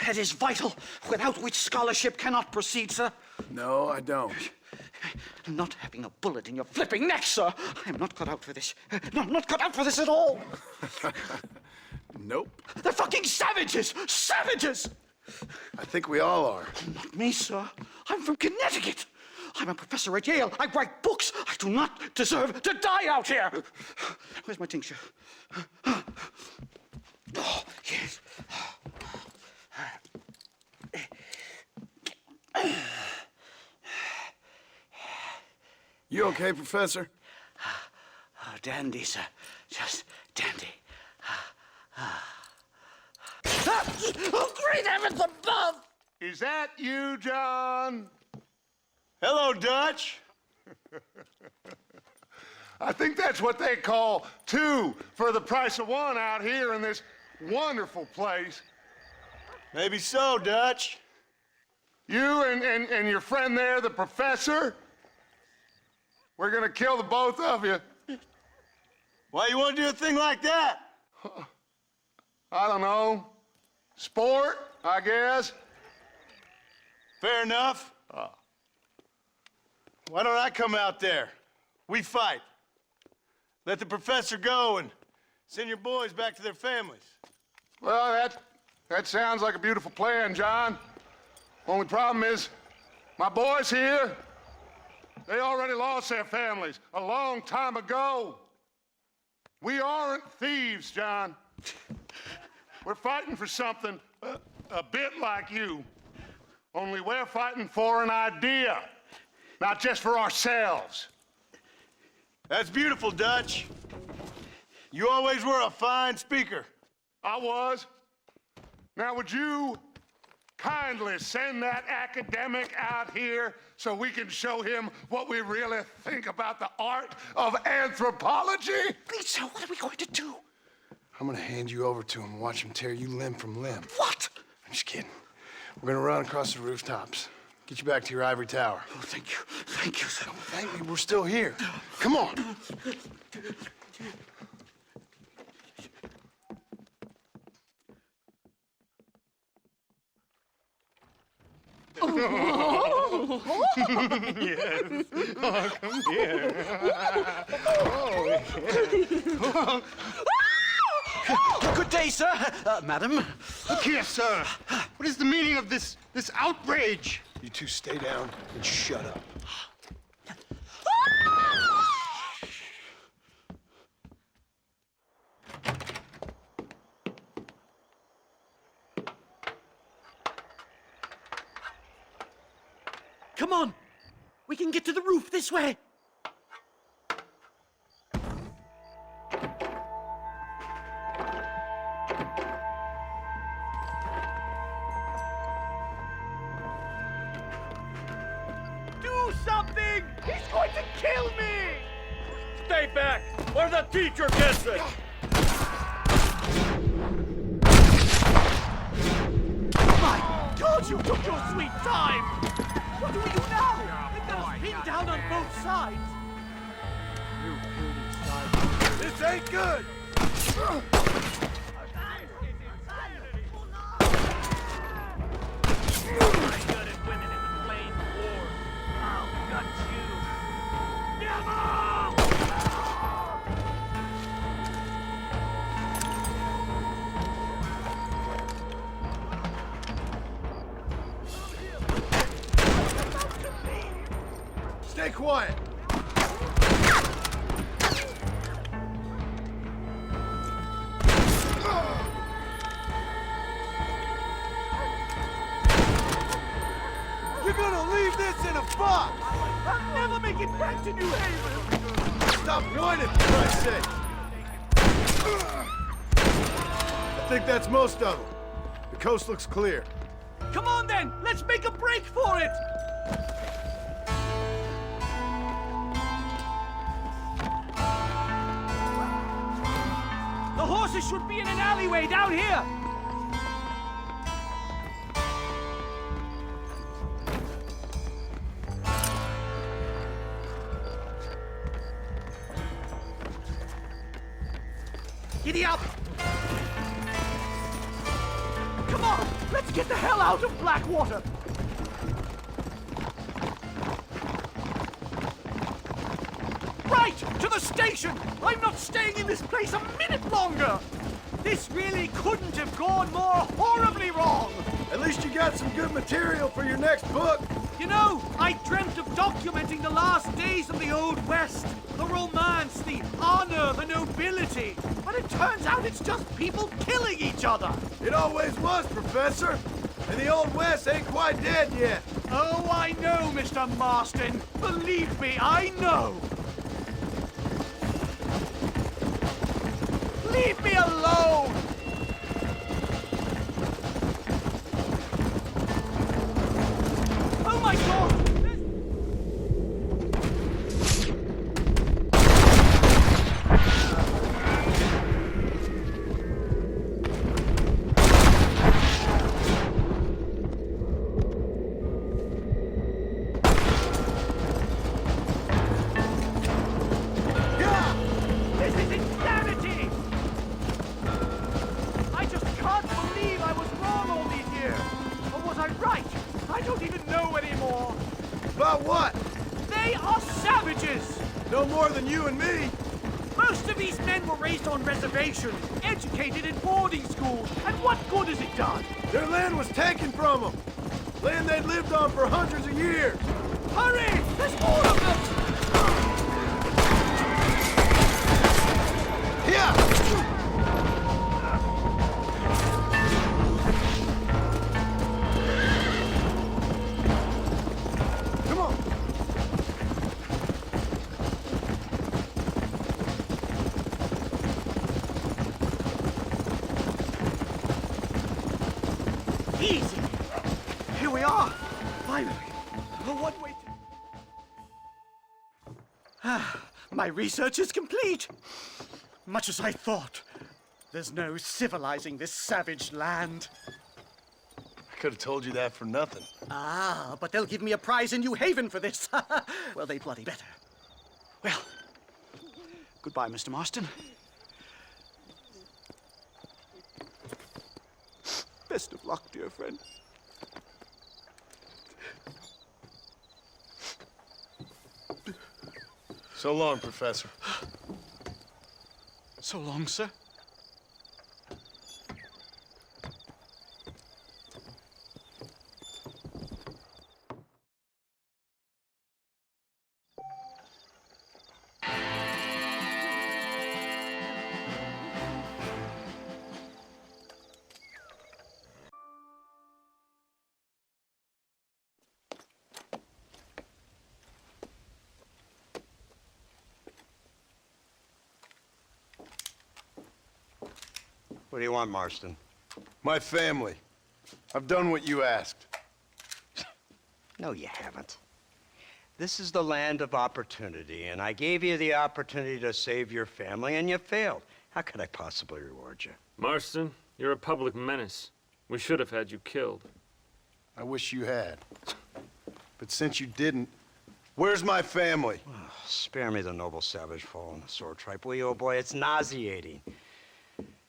that is vital, without which scholarship cannot proceed, sir? No, I don't. Not having a bullet in your flipping neck, sir. I am not cut out for this. No, I'm not cut out for this at all. Nope. They're fucking savages! Savages! I think we all are. Not me, sir. I'm from Connecticut. I'm a professor at Yale. I write books. I do not deserve to die out here. Where's my tincture? Oh, yes. You okay, Professor? Oh, dandy, sir. Just dandy. Oh, great heavens above! Is that you, John? Hello, Dutch. I think that's what they call two for the price of one out here in this wonderful place. Maybe so, Dutch. You and your friend there, the professor, we're gonna kill the both of you. Why you want to do a thing like that? I don't know. Sport, I guess. Fair enough. Why don't I come out there? We fight. Let the professor go and send your boys back to their families. Well, that sounds like a beautiful plan, John. Only problem is, my boys here, they already lost their families a long time ago. We aren't thieves, John. We're fighting for something a bit like you, only we're fighting for an idea, not just for ourselves. That's beautiful, Dutch. You always were a fine speaker. I was. Now, would you kindly send that academic out here so we can show him what we really think about the art of anthropology? Lisa, what are we going to do? I'm gonna hand you over to him and watch him tear you limb from limb. What? I'm just kidding. We're gonna run across the rooftops. Get you back to your ivory tower. Oh, thank you. Thank you, sir. Thank me, we're still here. Come on. Yes. Oh, come here. Oh. Good day, sir. Madam. Look here, sir. What is the meaning of this outrage? You two stay down and shut up. Come on. We can get to the roof this way. Do something! He's going to kill me! Stay back, or the teacher gets it! My God, you took your sweet time! What do we do now? They've got us pinned down on both sides! You pretty side. This ain't good! Stay quiet. You're gonna leave this in a box! I'll never make it back to New Haven! Stop whining, for Christ's sake. I think that's most of them. The coast looks clear. Come on then, let's make a break for it! The horses should be in an alleyway down here! Giddy up! Come on, let's get the hell out of Blackwater! the station! I'm not staying in this place a minute longer! This really couldn't have gone more horribly wrong! At least you got some good material for your next book. You know, I dreamt of documenting the last days of the Old West. The romance, the honor, the nobility. But it turns out it's just people killing each other. It always was, Professor. And the Old West ain't quite dead yet. Oh, I know, Mr. Marston. Believe me, I know. Leave me alone! Oh my God! Educated in boarding schools, and what good has it done? Their land was taken from them. Land they'd lived on for hundreds of years. Hurry! There's more of them! Here! My research is complete. Much as I thought. There's no civilizing this savage land. I could have told you that for nothing. Ah, but they'll give me a prize in New Haven for this. Well, they bloody better. Well, goodbye, Mr. Marston. Best of luck, dear friend. So long, Professor. So long, sir. What do you want, Marston? My family. I've done what you asked. No, you haven't. This is the land of opportunity, and I gave you the opportunity to save your family, and you failed. How could I possibly reward you? Marston, you're a public menace. We should have had you killed. I wish you had. But since you didn't, where's my family? Oh, spare me the noble savage fall on the sword tripe, will you, old boy? It's nauseating.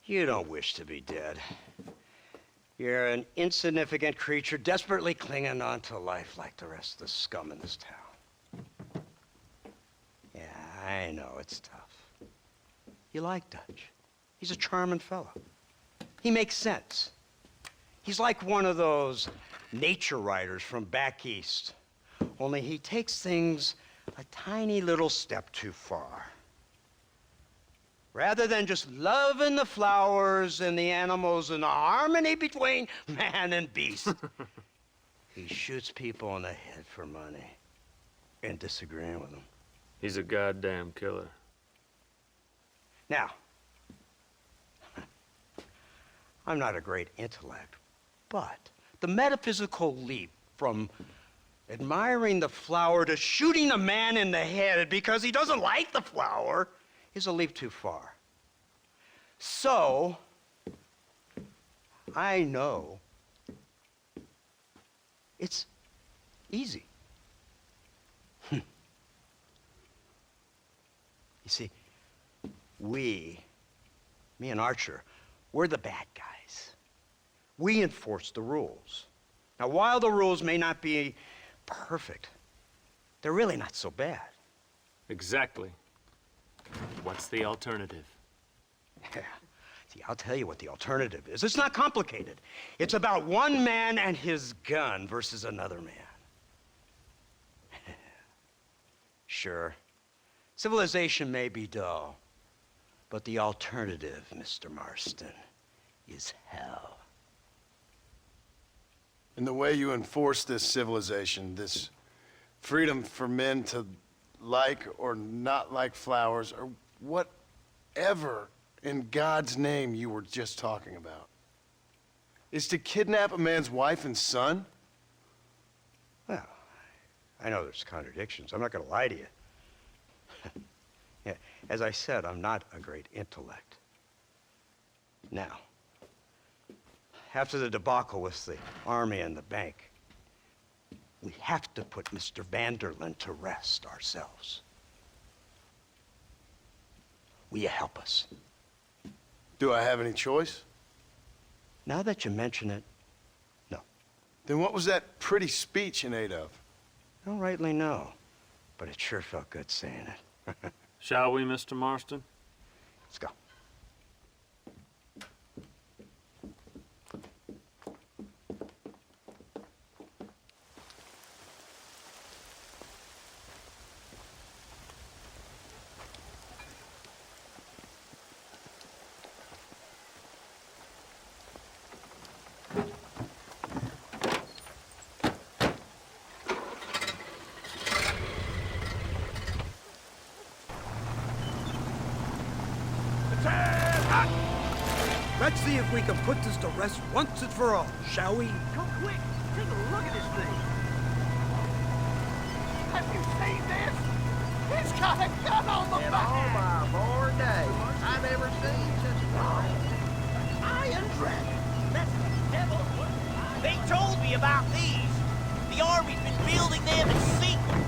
You don't wish to be dead. You're an insignificant creature desperately clinging on to life like the rest of the scum in this town. Yeah, I know, it's tough. You like Dutch. He's a charming fellow. He makes sense. He's like one of those nature writers from back east. Only he takes things a tiny little step too far. Rather than just loving the flowers and the animals and the harmony between man and beast, he shoots people in the head for money and disagreeing with them. He's a goddamn killer. Now, I'm not a great intellect, but the metaphysical leap from admiring the flower to shooting a man in the head because he doesn't like the flower is a leap too far. So, I know it's easy. You see, me and Archer, we're the bad guys. We enforce the rules. Now, while the rules may not be perfect, they're really not so bad. Exactly. What's the alternative? Yeah. See, I'll tell you what the alternative is. It's not complicated. It's about one man and his gun versus another man. Sure, civilization may be dull, but the alternative, Mr. Marston, is hell. And the way you enforce this civilization, this freedom for men to like or not like flowers, or whatever in God's name you were just talking about, is to kidnap a man's wife and son? Well, I know there's contradictions. I'm not going to lie to you. Yeah, as I said, I'm not a great intellect. Now, after the debacle with the army and the bank, we have to put Mr. Vanderlyn to rest ourselves. Will you help us? Do I have any choice? Now that you mention it, no. Then what was that pretty speech in aid of? I don't rightly know, but it sure felt good saying it. Shall we, Mr. Marston? Let's go. Let's see if we can put this to rest once and for all, shall we? Come quick, take a look at this thing. Have you seen this? He's got a gun on the back. All my born days, I've ever seen such a thing. Iron Dragon. That's the devil. They told me about these. The Army's been building them in secret.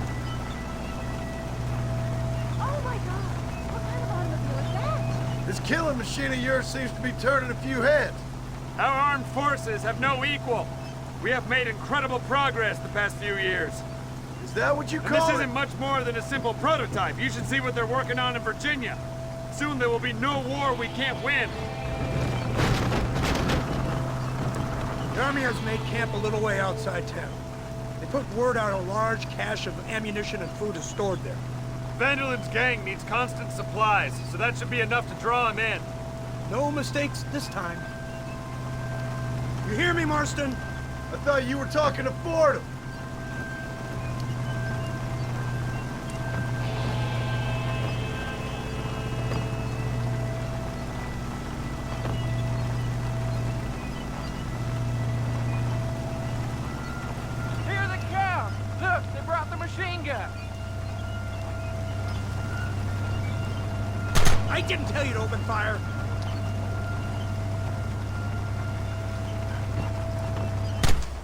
Oh my God! What kind of automobile is that? This killing machine of yours seems to be turning a few heads. Our armed forces have no equal. We have made incredible progress the past few years. Is that what you And call this it? isn't much more than a simple prototype. You should see what they're working on in Virginia. Soon there will be no war we can't win. The Army has made camp a little way outside town. They put word out a large cache of ammunition and food is stored there. Vanderlyn's gang needs constant supplies, so that should be enough to draw him in. No mistakes this time. You hear me, Marston? I thought you were talking to Fordham. Here they come. Look, they brought the machine gun. I didn't tell you to open fire.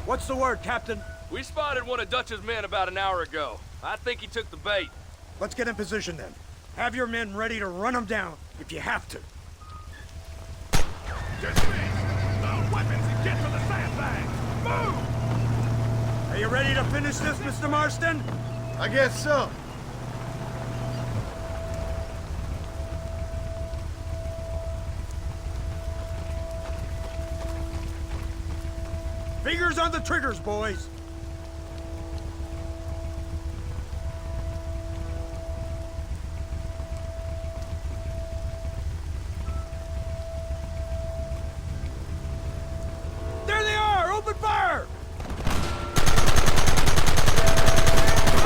What's the word, Captain? We spotted one of Dutch's men about an hour ago. I think he took the bait. Let's get in position then. Have your men ready to run them down if you have to. Dismiss! Load weapons and get to the sandbag! Move! Are you ready to finish this, Mr. Marston? I guess so. Fingers on the triggers, boys. There they are! Open fire!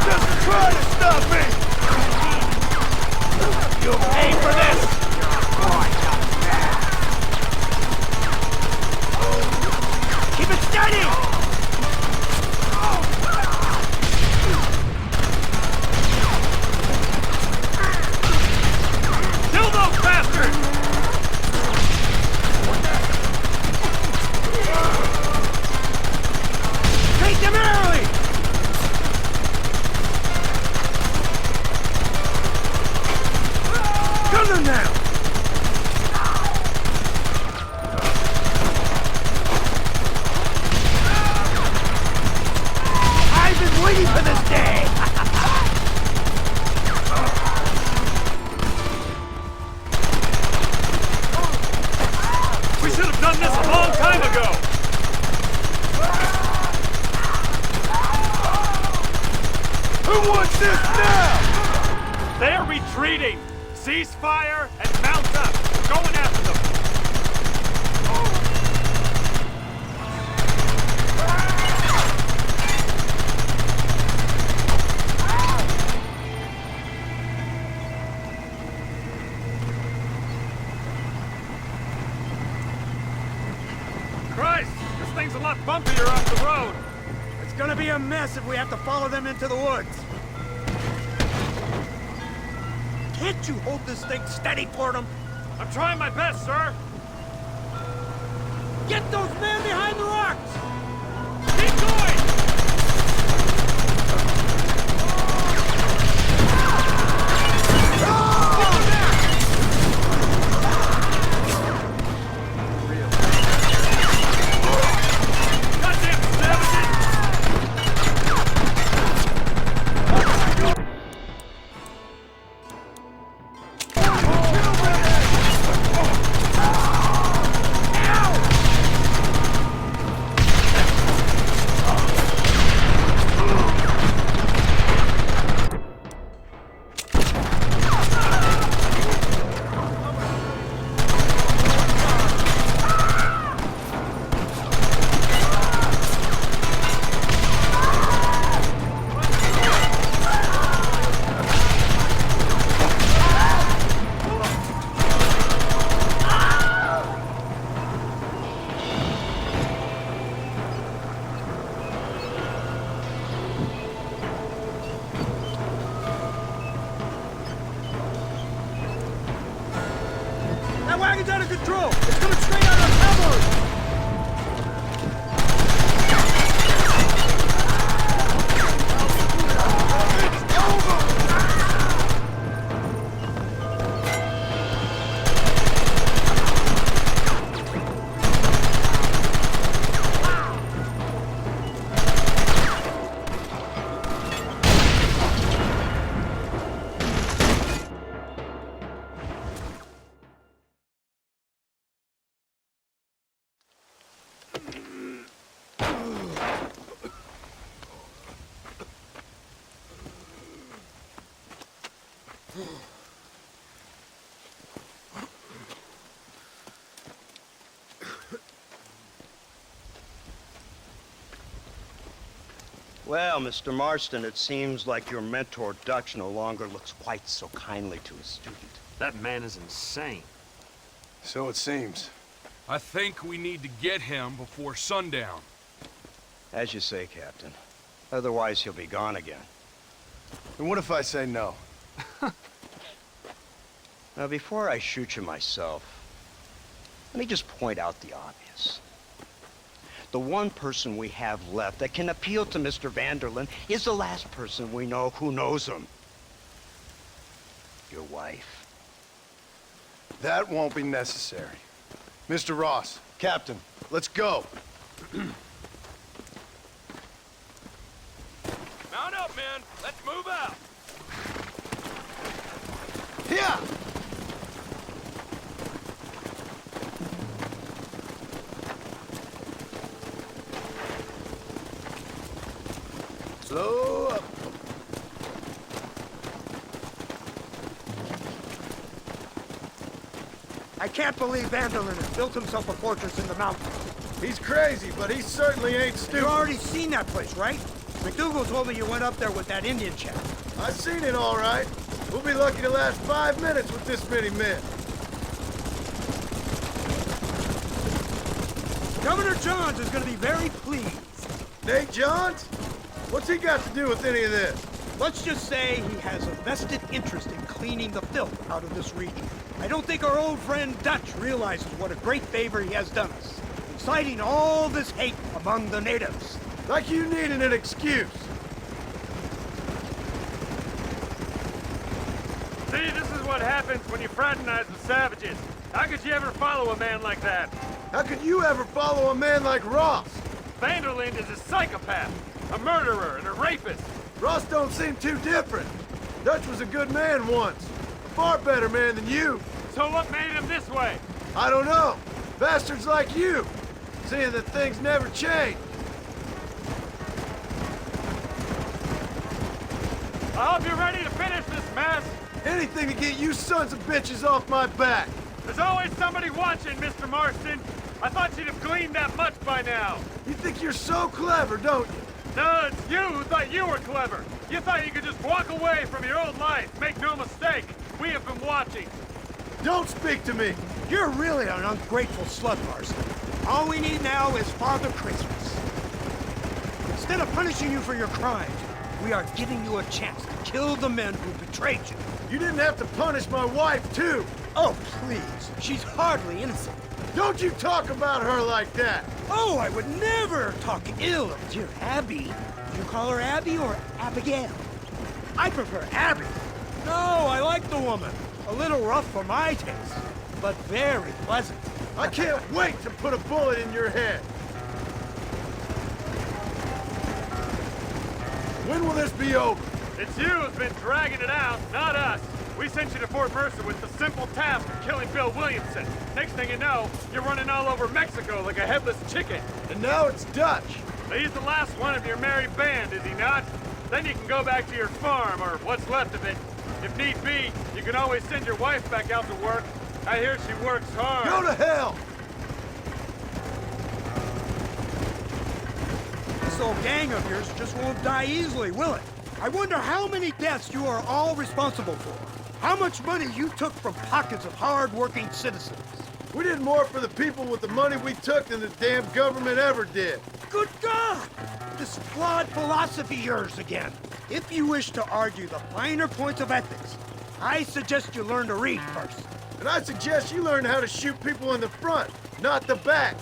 Just try to stop me! You'll pay for this! Keep it steady! Kill those bastards! Take them early! Gun them now! done this a long time ago! Who wants this now? They're retreating! Cease fire and mount up! We're going after them! Christ! This thing's a lot bumpier off the road! It's gonna be a mess if we have to follow them into the woods. Can't you hold this thing steady for them? I'm trying my best, sir! Get those men behind the rocks! Keep going! That wagon's out of control! It's coming straight out of cavalry! Well, Mr. Marston, it seems like your mentor Dutch no longer looks quite so kindly to his student. That man is insane. So it seems. I think we need to get him before sundown. As you say, Captain. Otherwise, he'll be gone again. And what if I say no? Now, before I shoot you myself, let me just point out the obvious. The one person we have left that can appeal to Mr. Vanderlyn is the last person we know who knows him. Your wife. That won't be necessary. Mr. Ross, Captain, let's go. Mount up, men. Let's move out. Yeah! Slow up. I can't believe Vanderlyn has built himself a fortress in the mountains. He's crazy, but he certainly ain't stupid. You've already seen that place, right? McDougal told me you went up there with that Indian chap. I've seen it all right. We'll be lucky to last 5 minutes with this many men. Governor Johns is going to be very pleased. Nate Johns? What's he got to do with any of this? Let's just say he has a vested interest in cleaning the filth out of this region. I don't think our old friend Dutch realizes what a great favor he has done us, inciting all this hate among the natives. Like you needed an excuse. See, this is what happens when you fraternize with savages. How could you ever follow a man like that? How could you ever follow a man like Ross? Vanderlyn is a psychopath, a murderer, and a rapist. Ross don't seem too different. Dutch was a good man once. A far better man than you. So what made him this way? I don't know. Bastards like you, seeing that things never change. I hope you're ready to finish this mess. Anything to get you sons of bitches off my back. There's always somebody watching, Mr. Marston. I thought you'd have gleaned that much by now. You think you're so clever, don't you? No, it's you who thought you were clever. You thought you could just walk away from your old life. Make no mistake, we have been watching. Don't speak to me. You're really an ungrateful slut, Marston. All we need now is Father Christmas. Instead of punishing you for your crimes, we are giving you a chance to kill the men who betrayed you. You didn't have to punish my wife, too. Oh, please. She's hardly innocent. Don't you talk about her like that. Oh, I would never talk ill of dear Abby. Did you call her Abby or Abigail? I prefer Abby. No, I like the woman. A little rough for my taste, but very pleasant. I can't wait to put a bullet in your head. When will this be over? It's you who's been dragging it out, not us. We sent you to Fort Mercer with the simple task of killing Bill Williamson. Next thing you know, you're running all over Mexico like a headless chicken. And now it's Dutch. He's the last one of your merry band, is he not? Then you can go back to your farm, or what's left of it. If need be, you can always send your wife back out to work. I hear she works hard. Go to hell! This old gang of yours just won't die easily, will it? I wonder how many deaths you are all responsible for. How much money you took from pockets of hard-working citizens. We did more for the people with the money we took than the damn government ever did. Good God! This flawed philosophy of yours again. If you wish to argue the finer points of ethics, I suggest you learn to read first. And I suggest you learn how to shoot people in the front, not the back.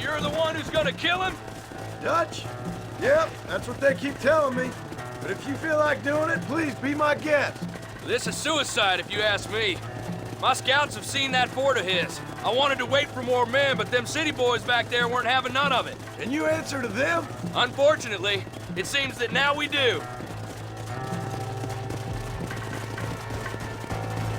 You're the one who's gonna kill him? Dutch? Yep, that's what they keep telling me. But if you feel like doing it, please be my guest. This is suicide, if you ask me. My scouts have seen that fort of his. I wanted to wait for more men, but them city boys back there weren't having none of it. And you answer to them? Unfortunately, it seems that now we do.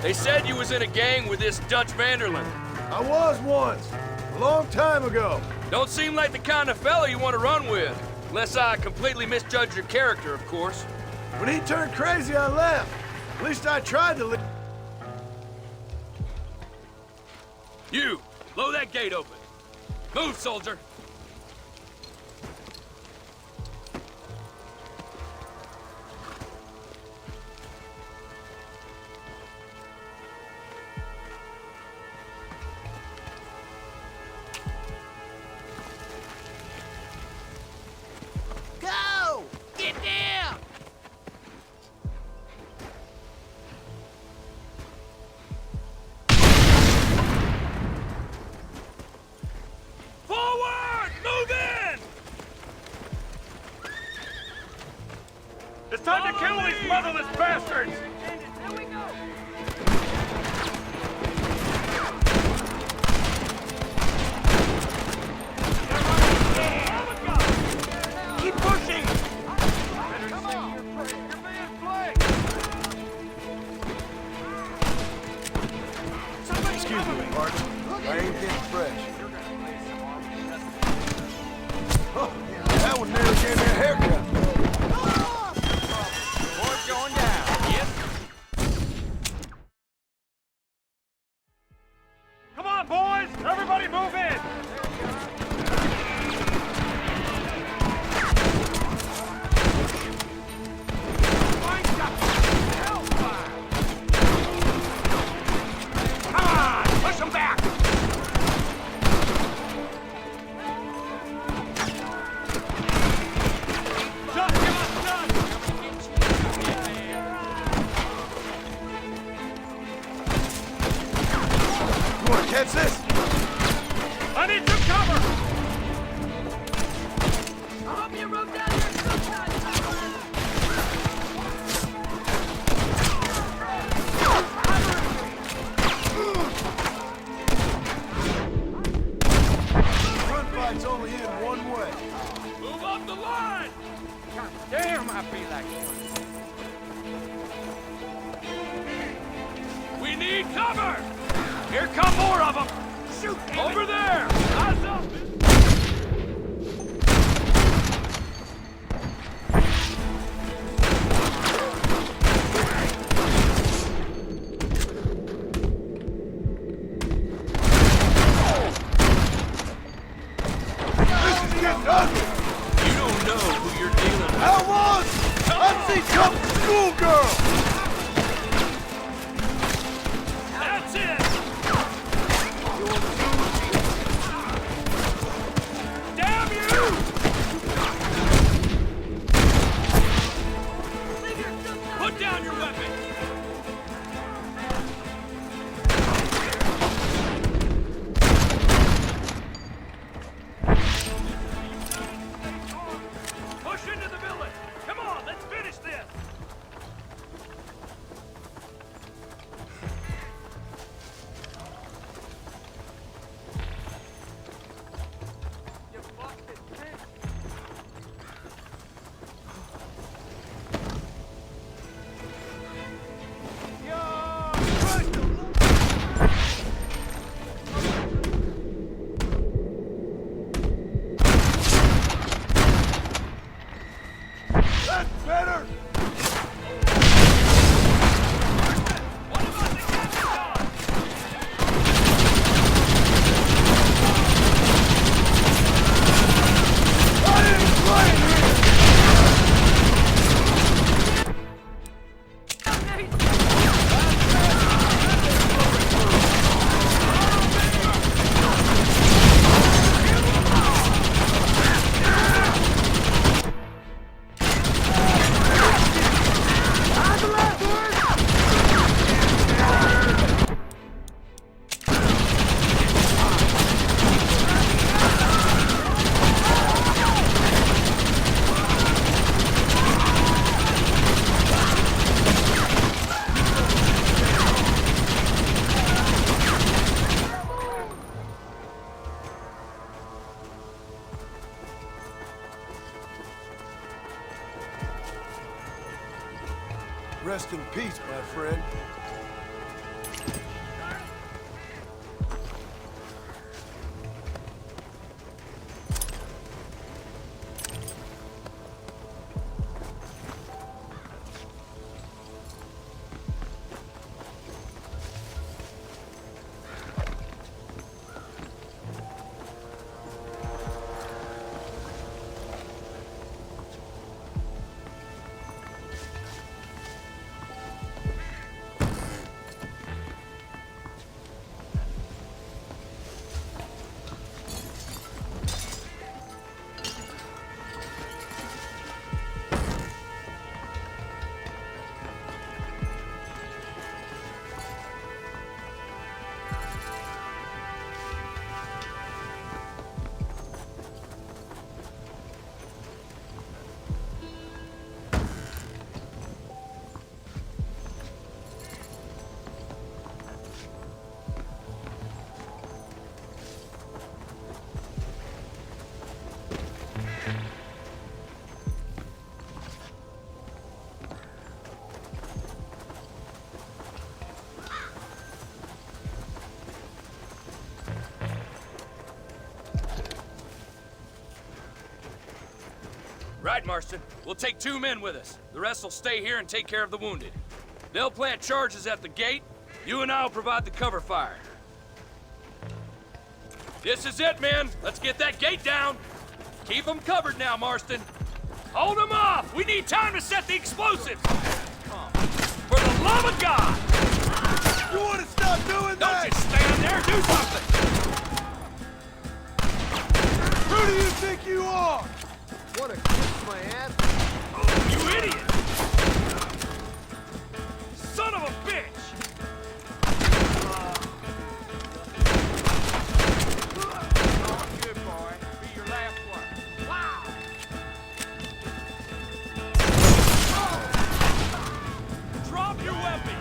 They said you was in a gang with this Dutch Vanderlyn. I was once. A long time ago. Don't seem like the kind of fella you want to run with. Unless I completely misjudged your character, of course. When he turned crazy, I left. At least I tried to leave. You, blow that gate open. Move, soldier. Go! Get down! Forward! time to kill these motherless bastards! Keep pushing! Come on! You're being flanked! Excuse me, partner. I ain't getting fresh. Oh, that one nearly gave me a haircut. Board's going down. Yep. Come on, boys! Everybody move in! Catch this! I need some cover! I hope you wrote down your cookbook. Gunfight's only in one way. Move up the line! God damn, I feel like it. We need cover! Here come more of them! Shoot! Over there! Eyes up! This is getting ugly! You don't know who you're dealing with. Outlaws! I've seen tough schoolgirls! That's it! Damn you! Put down your weapon! Push into the village! Come on, let's finish this! That's better! Rest in peace, my friend. Right, Marston. We'll take 2 men with us. The rest will stay here and take care of the wounded. They'll plant charges at the gate. You and I'll provide the cover fire. This is it, men. Let's get that gate down. Keep them covered now, Marston. Hold them off! We need time to set the explosives! For the love of God! You want to stop doing that? Don't just stand there, do something! Who do you think you are? Want to kiss my ass? Oh, you idiot! Son of a bitch! Good boy. Be your last one. Wow! Drop your weapon!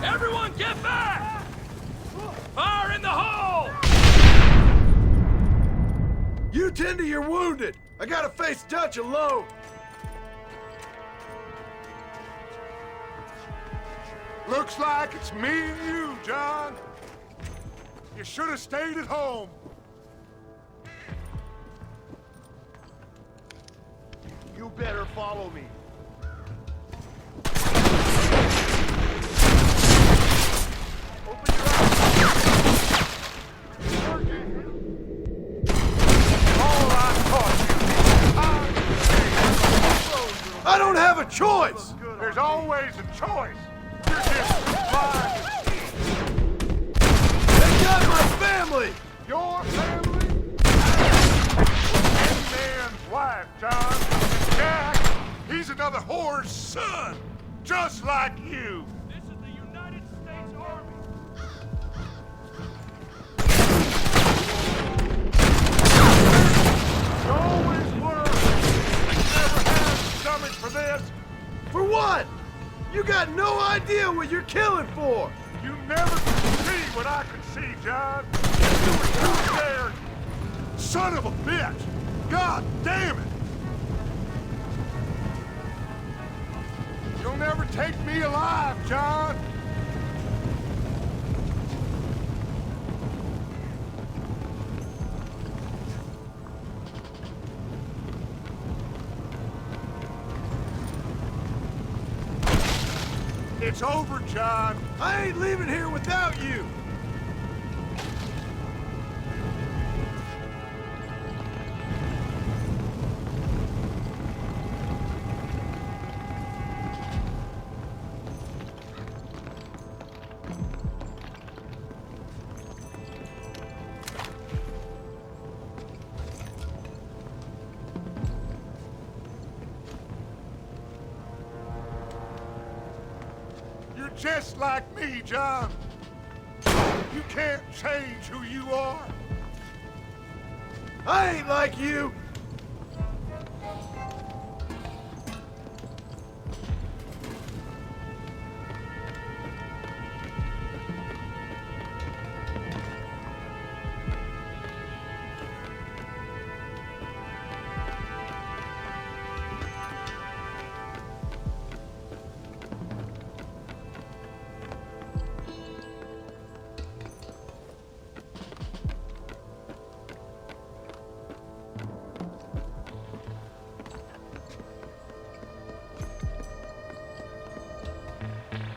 Everyone get back! Fire in the hole! You tend to your wounded. I gotta face Dutch alone. Looks like it's me and you, John. You should have stayed at home. You better follow me. Open your eyes. All I taught you. I don't have a choice. There's always a choice. You're just blind to see. They got my family. Your family? Any man's wife, John. Jack, he's another whore's son, just like you. This is the United States Army. You always were. You never had the stomach for this. For what? You got no idea what you're killing for. You never could see what I could see, John. You were too scared. Son of a bitch. God damn it. You'll never take me alive, John. It's over, John. I ain't leaving here without you. You're just like me, John. You can't change who you are. I ain't like you.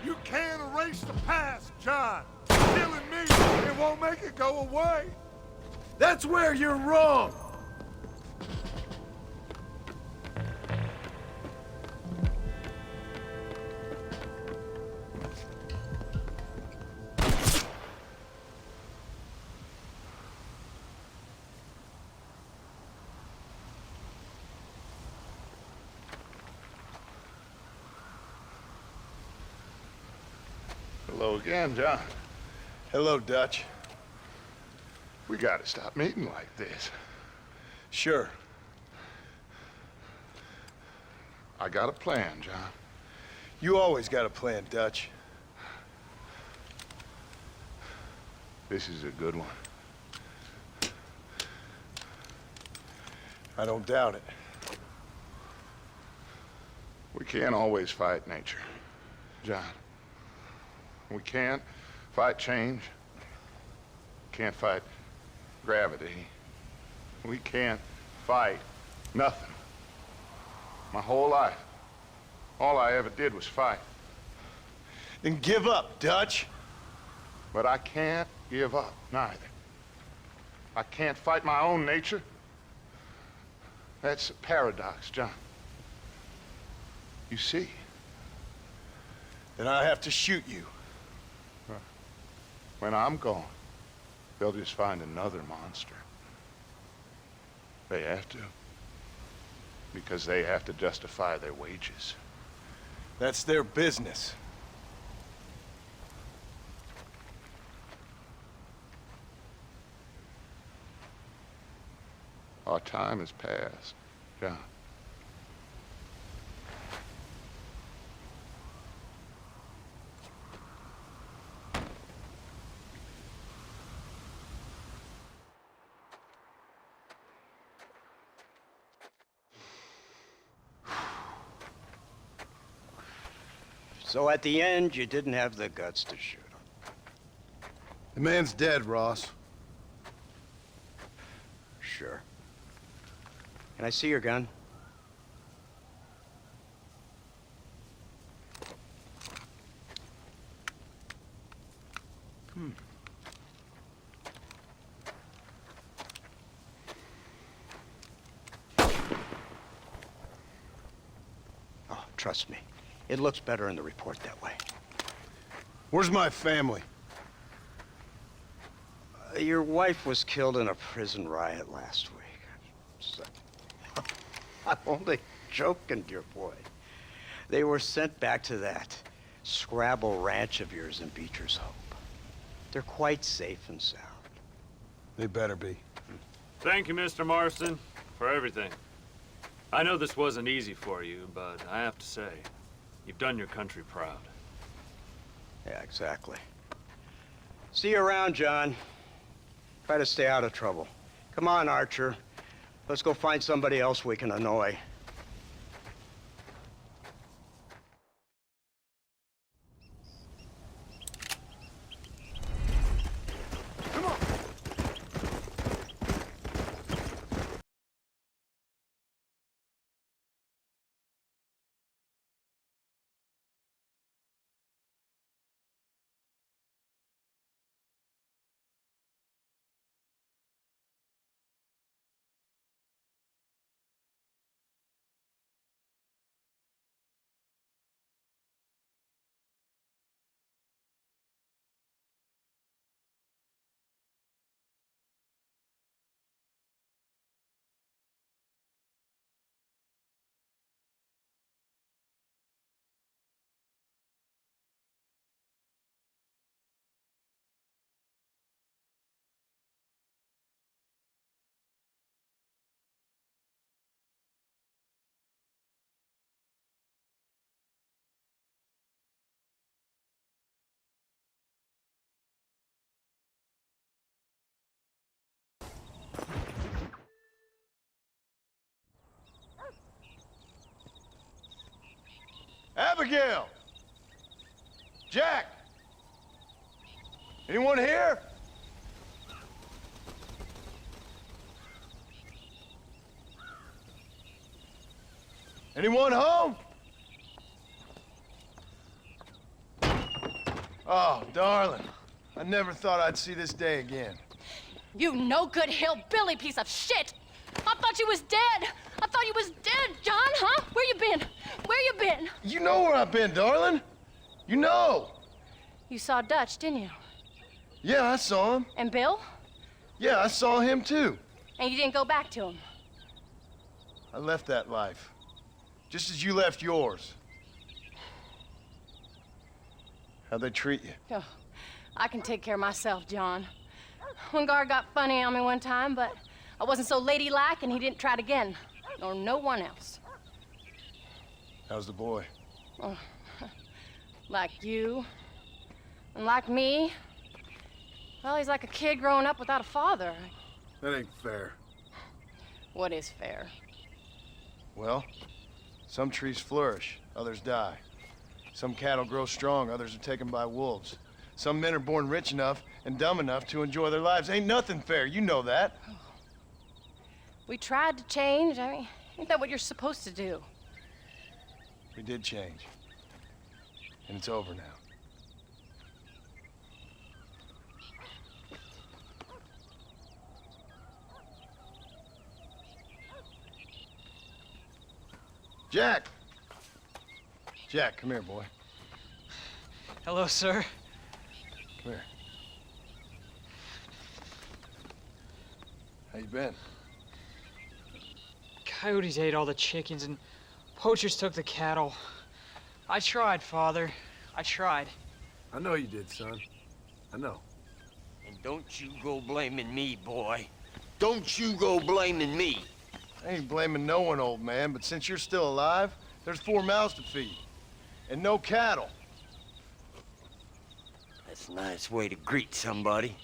You can't erase the past, John. Killing me, it won't make it go away. That's where you're wrong. Hello again, John. Hello, Dutch. We gotta stop meeting like this. Sure. I got a plan, John. You always got a plan, Dutch. This is a good one. I don't doubt it. We can't always fight nature, John. We can't fight change. Can't fight gravity. We can't fight nothing. My whole life, all I ever did was fight. Then give up, Dutch. But I can't give up, neither. I can't fight my own nature. That's a paradox, John. You see? Then I have to shoot you. When I'm gone, they'll just find another monster. They have to. Because they have to justify their wages. That's their business. Our time has passed, John. So at the end, you didn't have the guts to shoot him. The man's dead, Ross. Sure. Can I see your gun? Oh, trust me. It looks better in the report that way. Where's my family? Your wife was killed in a prison riot last week. So, I'm only joking, dear boy. They were sent back to that Scrabble ranch of yours in Beecher's Hope. They're quite safe and sound. They better be. Thank you, Mr. Marston, for everything. I know this wasn't easy for you, but I have to say, you've done your country proud. Yeah, exactly. See you around, John. Try to stay out of trouble. Come on, Archer. Let's go find somebody else we can annoy. Abigail! Jack! Anyone here? Anyone home? Oh, darling. I never thought I'd see this day again. You no-good hillbilly piece of shit! I thought you was dead! I thought you was dead, John, huh? Where you been? Where you been? You know where I've been, darling. You know. You saw Dutch, didn't you? Yeah, I saw him. And Bill? Yeah, I saw him too. And you didn't go back to him? I left that life. Just as you left yours. How'd they treat you? Oh, I can take care of myself, John. One guard got funny on me one time, but I wasn't so ladylike and he didn't try it again. Nor no one else. How's the boy? Oh, like you. And like me. Well, he's like a kid growing up without a father. That ain't fair. What is fair? Well, some trees flourish, others die. Some cattle grow strong, others are taken by wolves. Some men are born rich enough, and dumb enough to enjoy their lives. Ain't nothing fair, you know that. We tried to change. I mean, ain't that what you're supposed to do? We did change. And it's over now. Jack! Jack, come here, boy. Hello, sir. Come here. How you been? Coyotes ate all the chickens and poachers took the cattle. I tried, Father. I tried. I know you did, son. I know. And don't you go blaming me, boy. Don't you go blaming me. I ain't blaming no one, old man, but since you're still alive, there's 4 mouths to feed. And no cattle. That's a nice way to greet somebody.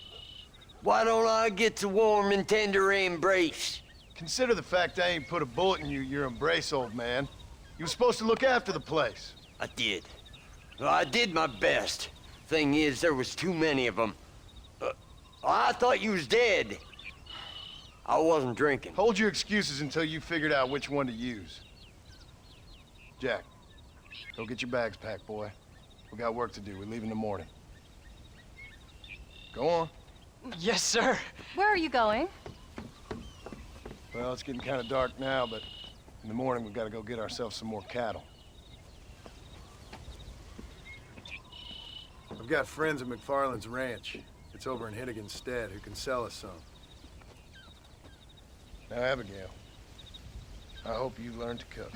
Why don't I get a warm and tender embrace? Consider the fact I ain't put a bullet in your embrace, old man. You were supposed to look after the place. I did. Well, I did my best. Thing is, there was too many of them. I thought you was dead. I wasn't drinking. Hold your excuses until you figured out which one to use. Jack, go get your bags packed, boy. We got work to do. We leave in the morning. Go on. Yes, sir. Where are you going? Well, it's getting kind of dark now, but in the morning we've got to go get ourselves some more cattle. I've got friends at McFarland's ranch. It's over in Hennigan's stead who can sell us some. Now, Abigail, I hope you learn to cook.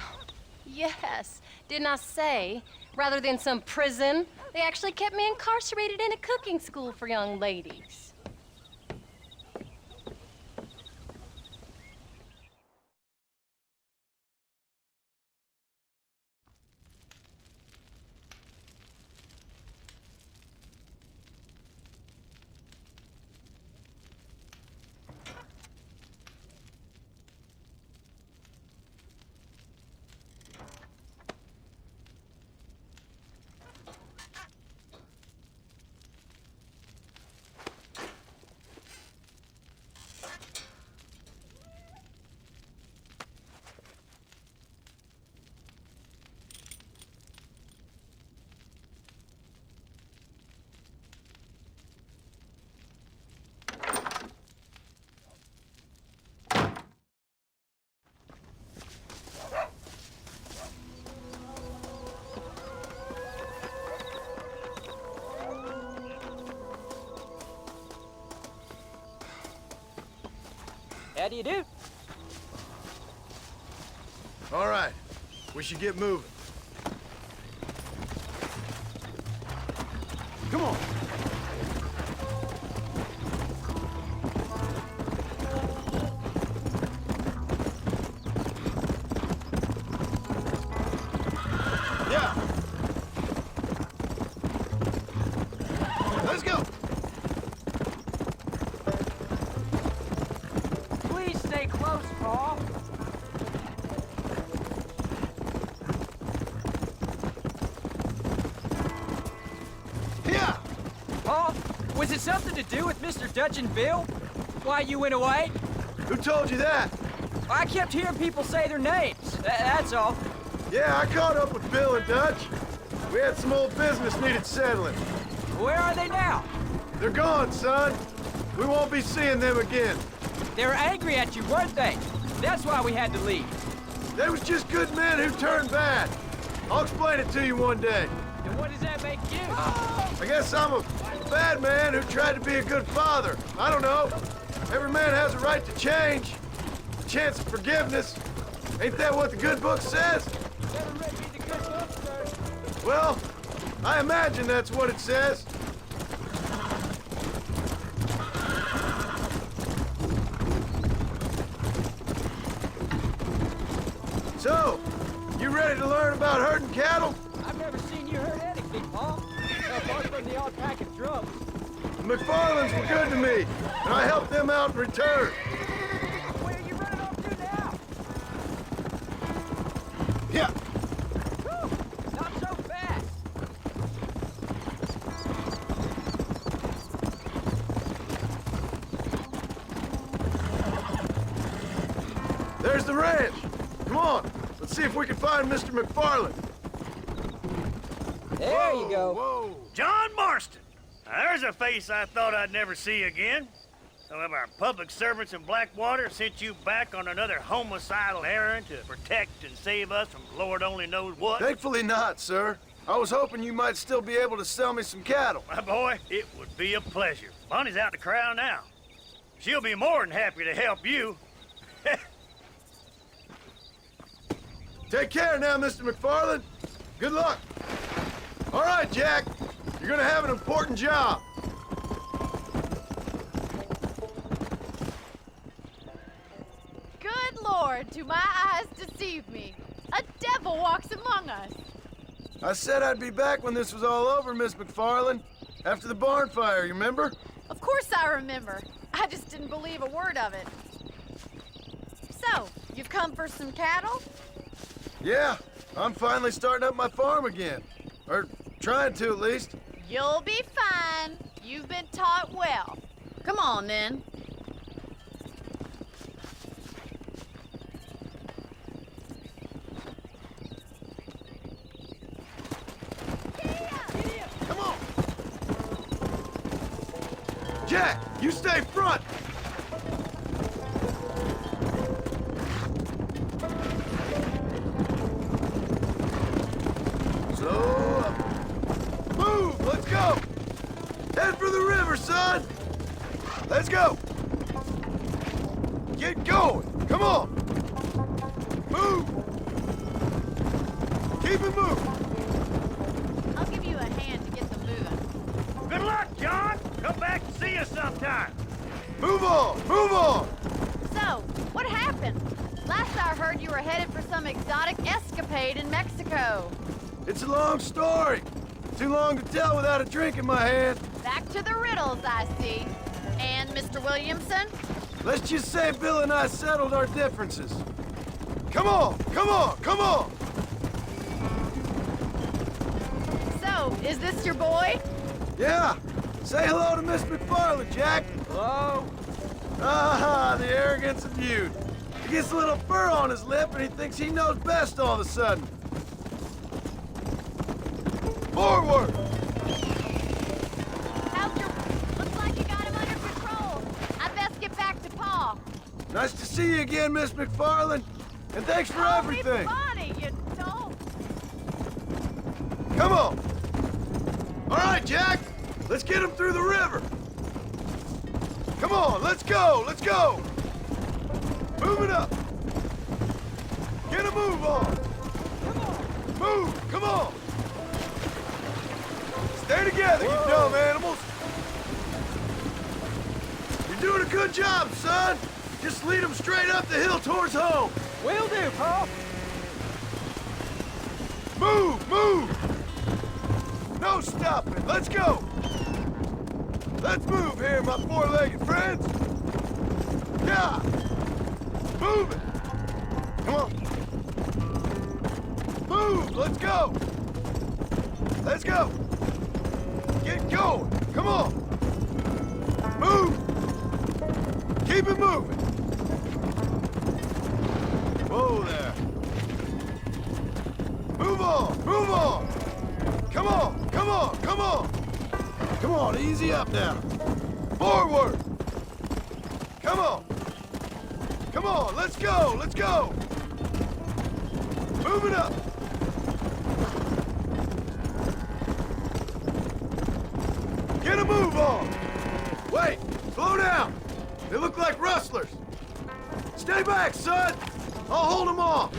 Yes. Didn't I say, rather than some prison, they actually kept me incarcerated in a cooking school for young ladies. How do you do? All right, we should get moving. Come on. Yeah. Let's go. Please stay close, Paul. Yeah. Paul, was it something to do with Mr. Dutch and Bill? Why you went away? Who told you that? I kept hearing people say their names. That's all. Yeah, I caught up with Bill and Dutch. We had some old business needed settling. Where are they now? They're gone, son. We won't be seeing them again. They were angry at you, weren't they? That's why we had to leave. They was just good men who turned bad. I'll explain it to you one day. And what does that make you? I guess I'm a bad man who tried to be a good father. I don't know. Every man has a right to change. A chance of forgiveness. Ain't that what the good book says? Never read me the good book, sir. Well, I imagine that's what it says. So, you ready to learn about herding cattle? I've never seen you hurt anything, Paul. Apart from the odd pack of drugs. The McFarlands were good to me, and I helped them out in return. Where are you running off to now? Yeah. Whew, not so fast. There's the ranch. Come on, let's see if we can find Mr. McFarland. There you go. Whoa. John Marston. Now, there's a face I thought I'd never see again. Some of our public servants in Blackwater sent you back on another homicidal errand to protect and save us from Lord only knows what. Thankfully not, sir. I was hoping you might still be able to sell me some cattle. My boy, it would be a pleasure. Bonnie's out in the crowd now. She'll be more than happy to help you. Take care now, Mr. McFarland. Good luck. All right, Jack. You're gonna have an important job. Good Lord, do my eyes deceive me? A devil walks among us. I said I'd be back when this was all over, Miss McFarland. After the barn fire, you remember? Of course I remember. I just didn't believe a word of it. So, you've come for some cattle? Yeah, I'm finally starting up my farm again. Or trying to, at least. You'll be fine. You've been taught well. Come on, then. Come on! Jack, you stay front! Slow up. Move! Let's go! Head for the river, son! Let's go! Get going! Come on! Move! Keep it moving! I'll give you a hand to get them moving. Good luck, John! Come back and see us sometime! Move on! Move on! So, what happened? Last I heard you were headed for some exotic escapade in Mexico. It's a long story. Too long to tell without a drink in my hand. Back to the riddles, I see. And Mr. Williamson? Let's just say Bill and I settled our differences. Come on! Come on! Come on! So, is this your boy? Yeah! Say hello to Miss McFarland, Jack! Hello? Ah, the arrogance of youth. He gets a little fur on his lip and he thinks he knows best all of a sudden. Forward! How's your... Looks like you got him under control. I'd best get back to Pa. Nice to see you again, Miss McFarland. And thanks for Call everything. me Bonnie, you don't. Come on! All right, Jack! Let's get him through the river! Come on, let's go! Let's go! Move it up! Get a move on! Come on! Move! Come on! Stay together, you dumb animals! You're doing a good job, son! Just lead them straight up the hill towards home! Will do, Pa! Move! Move! No stopping! Let's go! Let's move here, my four-legged friends! Yeah! Move it! Come on! Move! Let's go! Let's go! Get going! Come on! Move! Keep it moving! Whoa there! Move on! Move on! Come on! Come on! Come on! Come on, easy up now! Forward! Come on! Come on, let's go! Let's go! Move it up! Get a move on! Wait! Slow down! They look like rustlers! Stay back, son! I'll hold them off!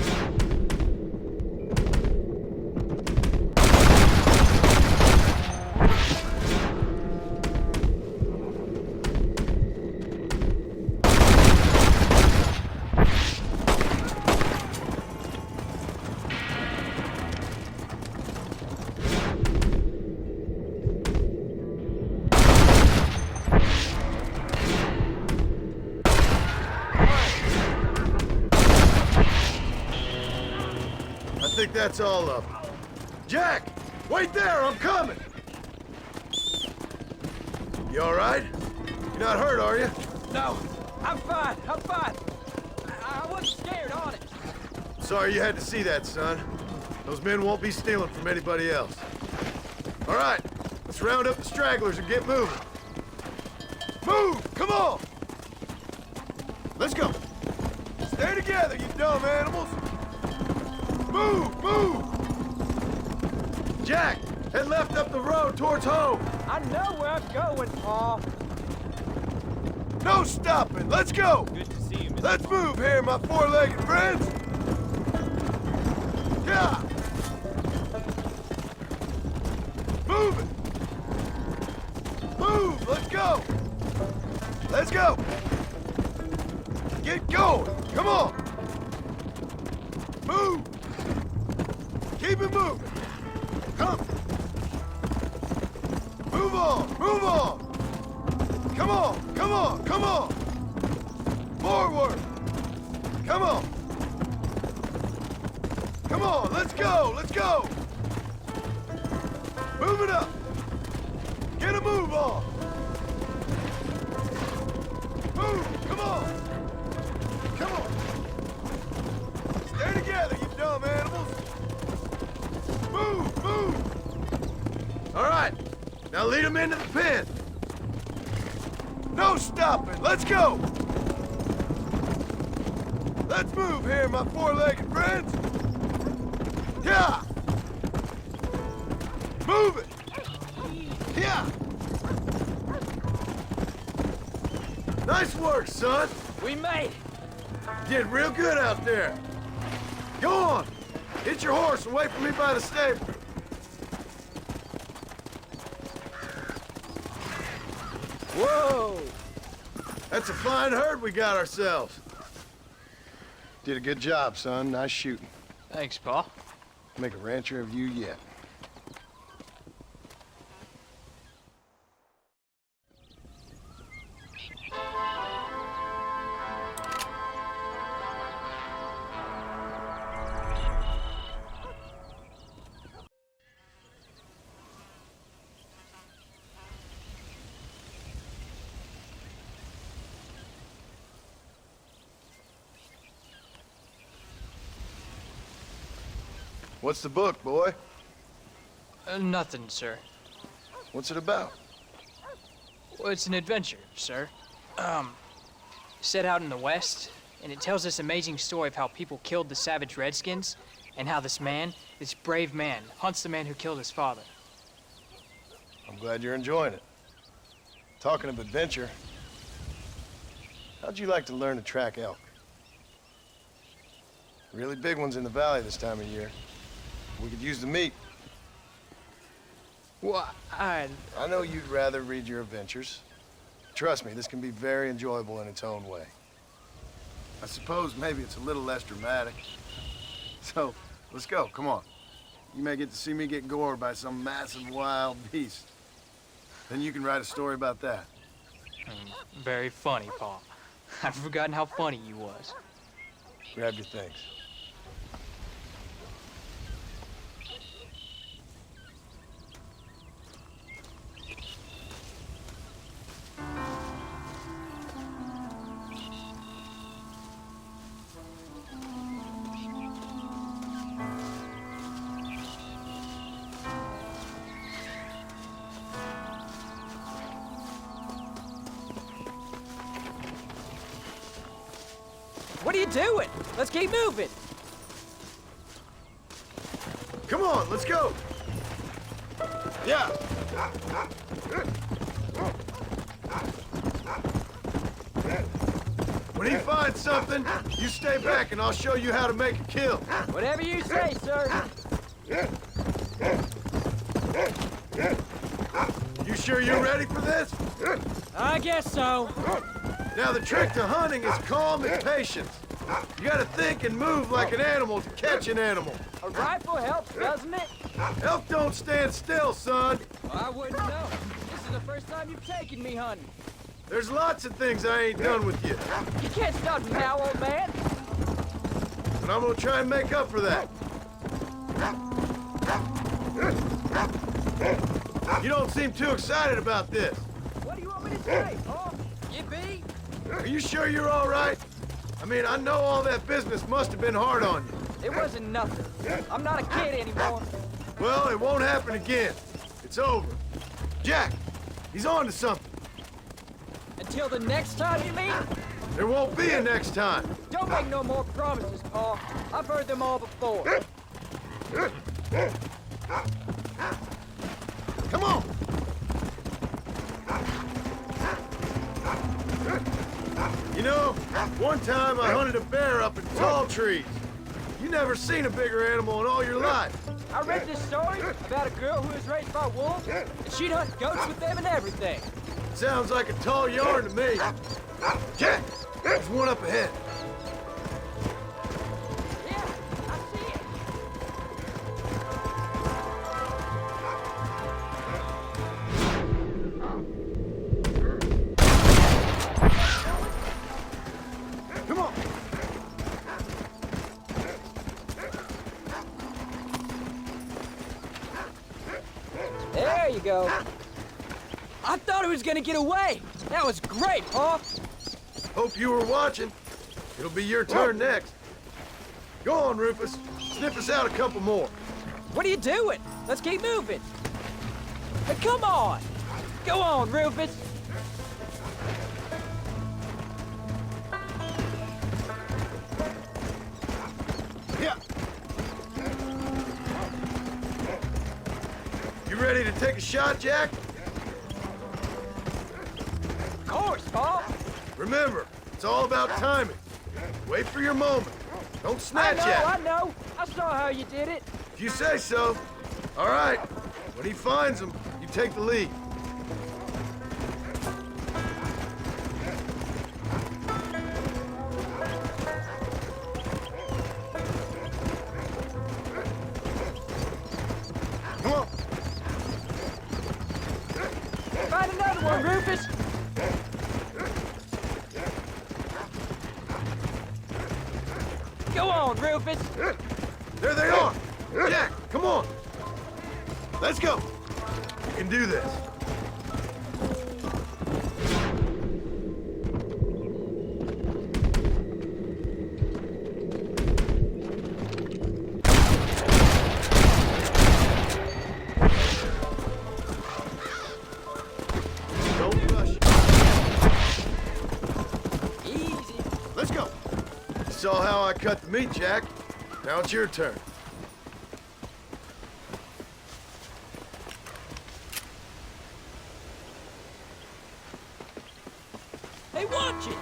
I think that's all of them. Jack! Wait there! I'm coming! You all right? You're not hurt, are you? No, I'm fine. I'm fine. I was I'm scared, honest. Sorry you had to see that, son. Those men won't be stealing from anybody else. All right, let's round up the stragglers and get moving. Move! Come on! Let's go. Stay together, you dumb animals. Move! Move! Jack, head left up the road towards home. I know where I'm going, Pa. No stopping. Let's go. Good to see you, Mr. Let's move here, my four-legged friends. Yeah. Move it. Move. Let's go. Let's go. Get going. Come on. Move. Keep it moving. Come. Move on. Move on. Come on. Come on. Come on. Forward. Come on. Come on. Let's go. Let's go. Move it up. Get a move on. Move. Come on. Come on. Stay together, you dumb animals. Move. Move. All right. Now lead them into the pen. No stopping. Let's go. Let's move here, my four-legged friends. Yeah. Move it. Yeah. Nice work, son. We made it. You did real good out there. Go on. Hit your horse and wait for me by the stable. Whoa! That's a fine herd we got ourselves. Did a good job, son. Nice shooting. Thanks, Pa. Make a rancher of you yet. What's the book, boy? Nothing, sir. What's it about? Well, it's an adventure, sir. Set out in the West, and it tells this amazing story of how people killed the savage Redskins, and how this man, this brave man, hunts the man who killed his father. I'm glad you're enjoying it. Talking of adventure, how'd you like to learn to track elk? Really big ones in the valley this time of year. We could use the meat. Well, I know you'd rather read your adventures. Trust me, this can be very enjoyable in its own way. I suppose maybe it's a little less dramatic. So, let's go, come on. You may get to see me get gored by some massive wild beast. Then you can write a story about that. Very funny, Pa. I've forgotten how funny you was. Grab your things. What are you doing? Let's keep moving. Come on, let's go. Yeah. When he finds something, you stay back and I'll show you how to make a kill. Whatever you say, sir. You sure you're ready for this? I guess so. Now the trick to hunting is calm and patience. You gotta think and move like an animal to catch an animal. A rifle helps, doesn't it? Elk don't stand still, son. Well, I wouldn't know. This is the first time you've taken me hunting. There's lots of things I ain't done with you. You can't stop me now, old man. But I'm gonna try and make up for that. You don't seem too excited about this. What do you want me to say, huh? Yippee? Are you sure you're all right? I mean, I know all that business must have been hard on you. It wasn't nothing. I'm not a kid anymore. Well, it won't happen again. It's over. Jack, he's on to something. Until the next time, you mean? There won't be a next time. Don't make no more promises, Paul. I've heard them all before. Come on! You know, one time I hunted a bear up in tall trees. You never seen a bigger animal in all your life. I read this story about a girl who was raised by wolves, and she'd hunt goats with them and everything. Sounds like a tall yarn to me. Jack, there's one up ahead. Yeah, I see it. Come on. There you go. I thought he was gonna get away. That was great, Paul. Hope you were watching. It'll be your turn next. Go on, Rufus. Sniff us out a couple more. What are you doing? Let's keep moving. Hey, come on. Go on, Rufus. Yeah. You ready to take a shot, Jack? Of course, Paul. Remember, it's all about timing. Wait for your moment. Don't snatch at it. I know. I saw how you did it. If you say so. All right. When he finds them, you take the lead. Come on. Find another one, Rufus. Go on, Rufus. There they are. Jack, come on. Let's go. You can do this. Don't rush. Easy. Let's go. You saw how I cut the meat, Jack. Now it's your turn. Hey, watch it.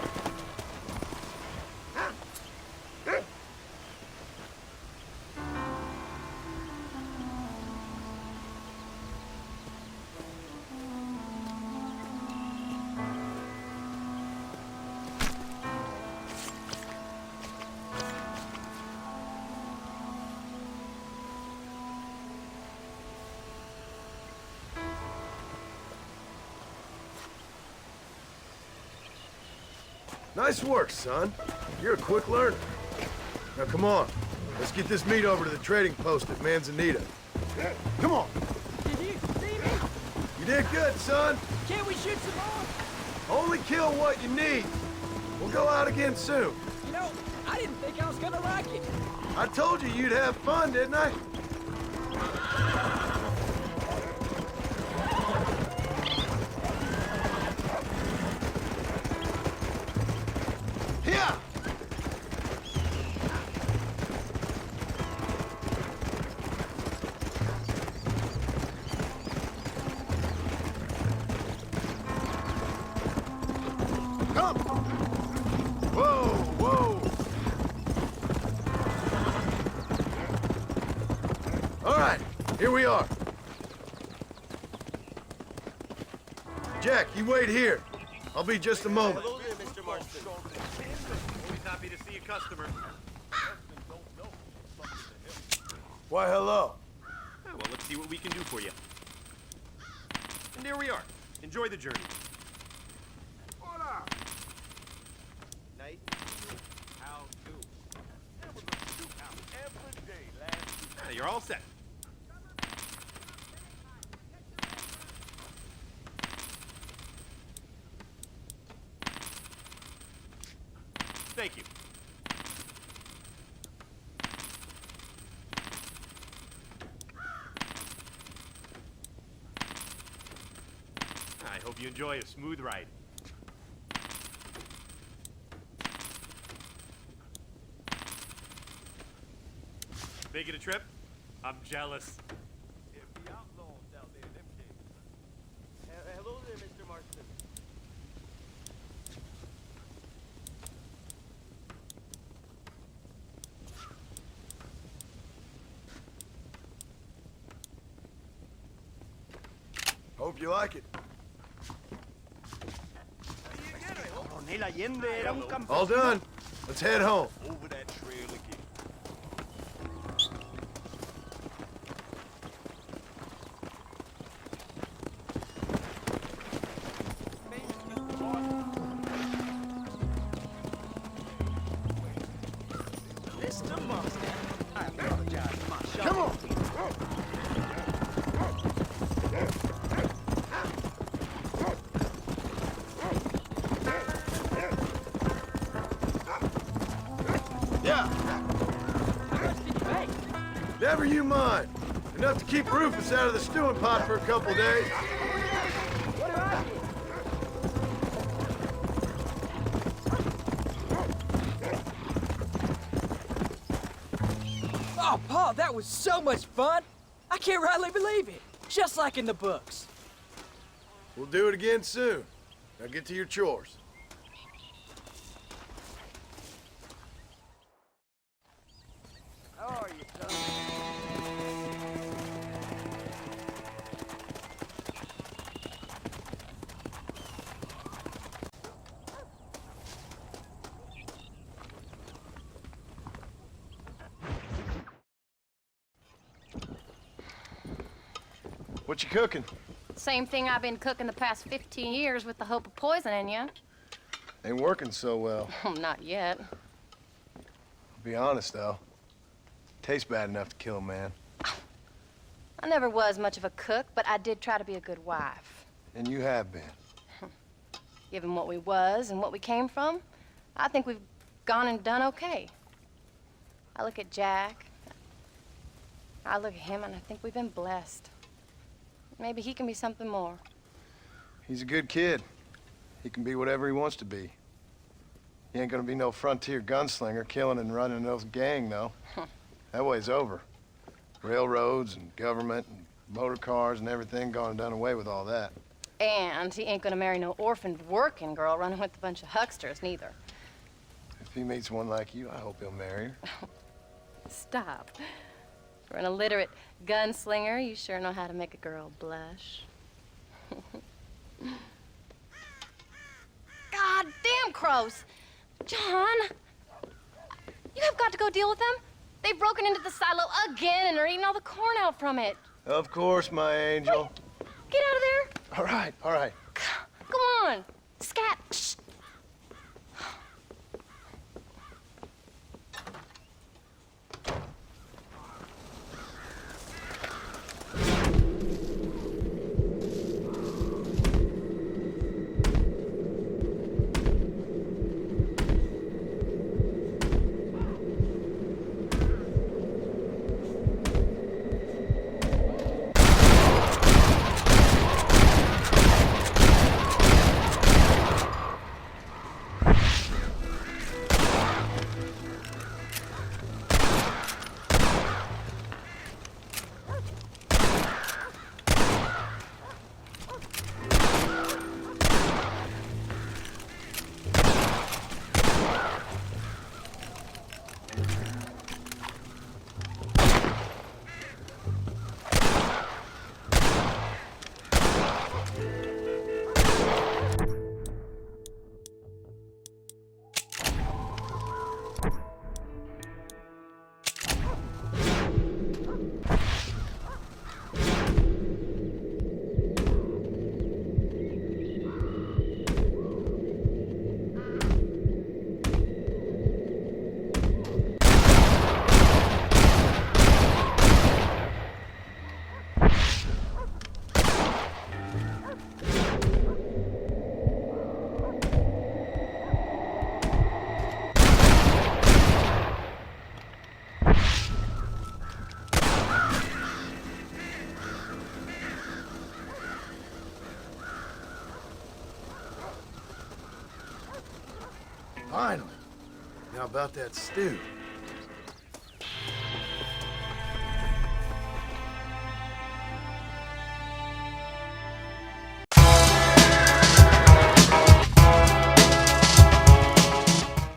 Nice work, son. You're a quick learner. Now, come on. Let's get this meat over to the trading post at Manzanita. Come on. Did you see me? You did good, son. Can't we shoot some more? Only kill what you need. We'll go out again soon. You know, I didn't think I was gonna like it. I told you you'd have fun, didn't I? Here! Come! Whoa, whoa! All right, here we are. Jack, you wait here. I'll be just a moment. Hello there, Mr. Marston. Always happy to see a customer. Why, hello. Well, let's see what we can do for you. And there we are. Enjoy the journey. Hola. Nice. How do? And we're gonna shoot out every day, lad. You're all set. Thank you. you enjoy a smooth ride. Making a trip? I'm jealous. Hello there, Mr. Marston. Hope you like it. All done. Let's head home. Over that trail again. Mr. Marston, I apologize for my shot. Come on. Yeah. How much did you make? Never you mind. Enough to keep Rufus out of the stewing pot for a couple days. What do I get? Oh, Paul, that was so much fun. I can't rightly believe it. Just like in the books. We'll do it again soon. Now get to your chores. How are you, son? What you cooking? Same thing I've been cooking the past 15 years with the hope of poisoning you. Ain't working so well. Not yet. I'll be honest, though. Tastes bad enough to kill a man. I never was much of a cook, but I did try to be a good wife. And you have been. Given what we was and what we came from, I think we've gone and done okay. I look at Jack, I look at him, and I think we've been blessed. Maybe he can be something more. He's a good kid. He can be whatever he wants to be. He ain't gonna be no frontier gunslinger killing and running those gang, though. That way's over. Railroads and government and motor cars and everything gone and done away with all that. And he ain't gonna marry no orphaned working girl running with a bunch of hucksters, neither. If he meets one like you, I hope he'll marry her. Stop. For an illiterate gunslinger, you sure know how to make a girl blush. God damn crows! John! You have got to go deal with them. They've broken into the silo again and are eating all the corn out from it. Of course, my angel. Wait, get out of there. All right, all right. Come on. Scat. Shh. Finally. Now about that stew.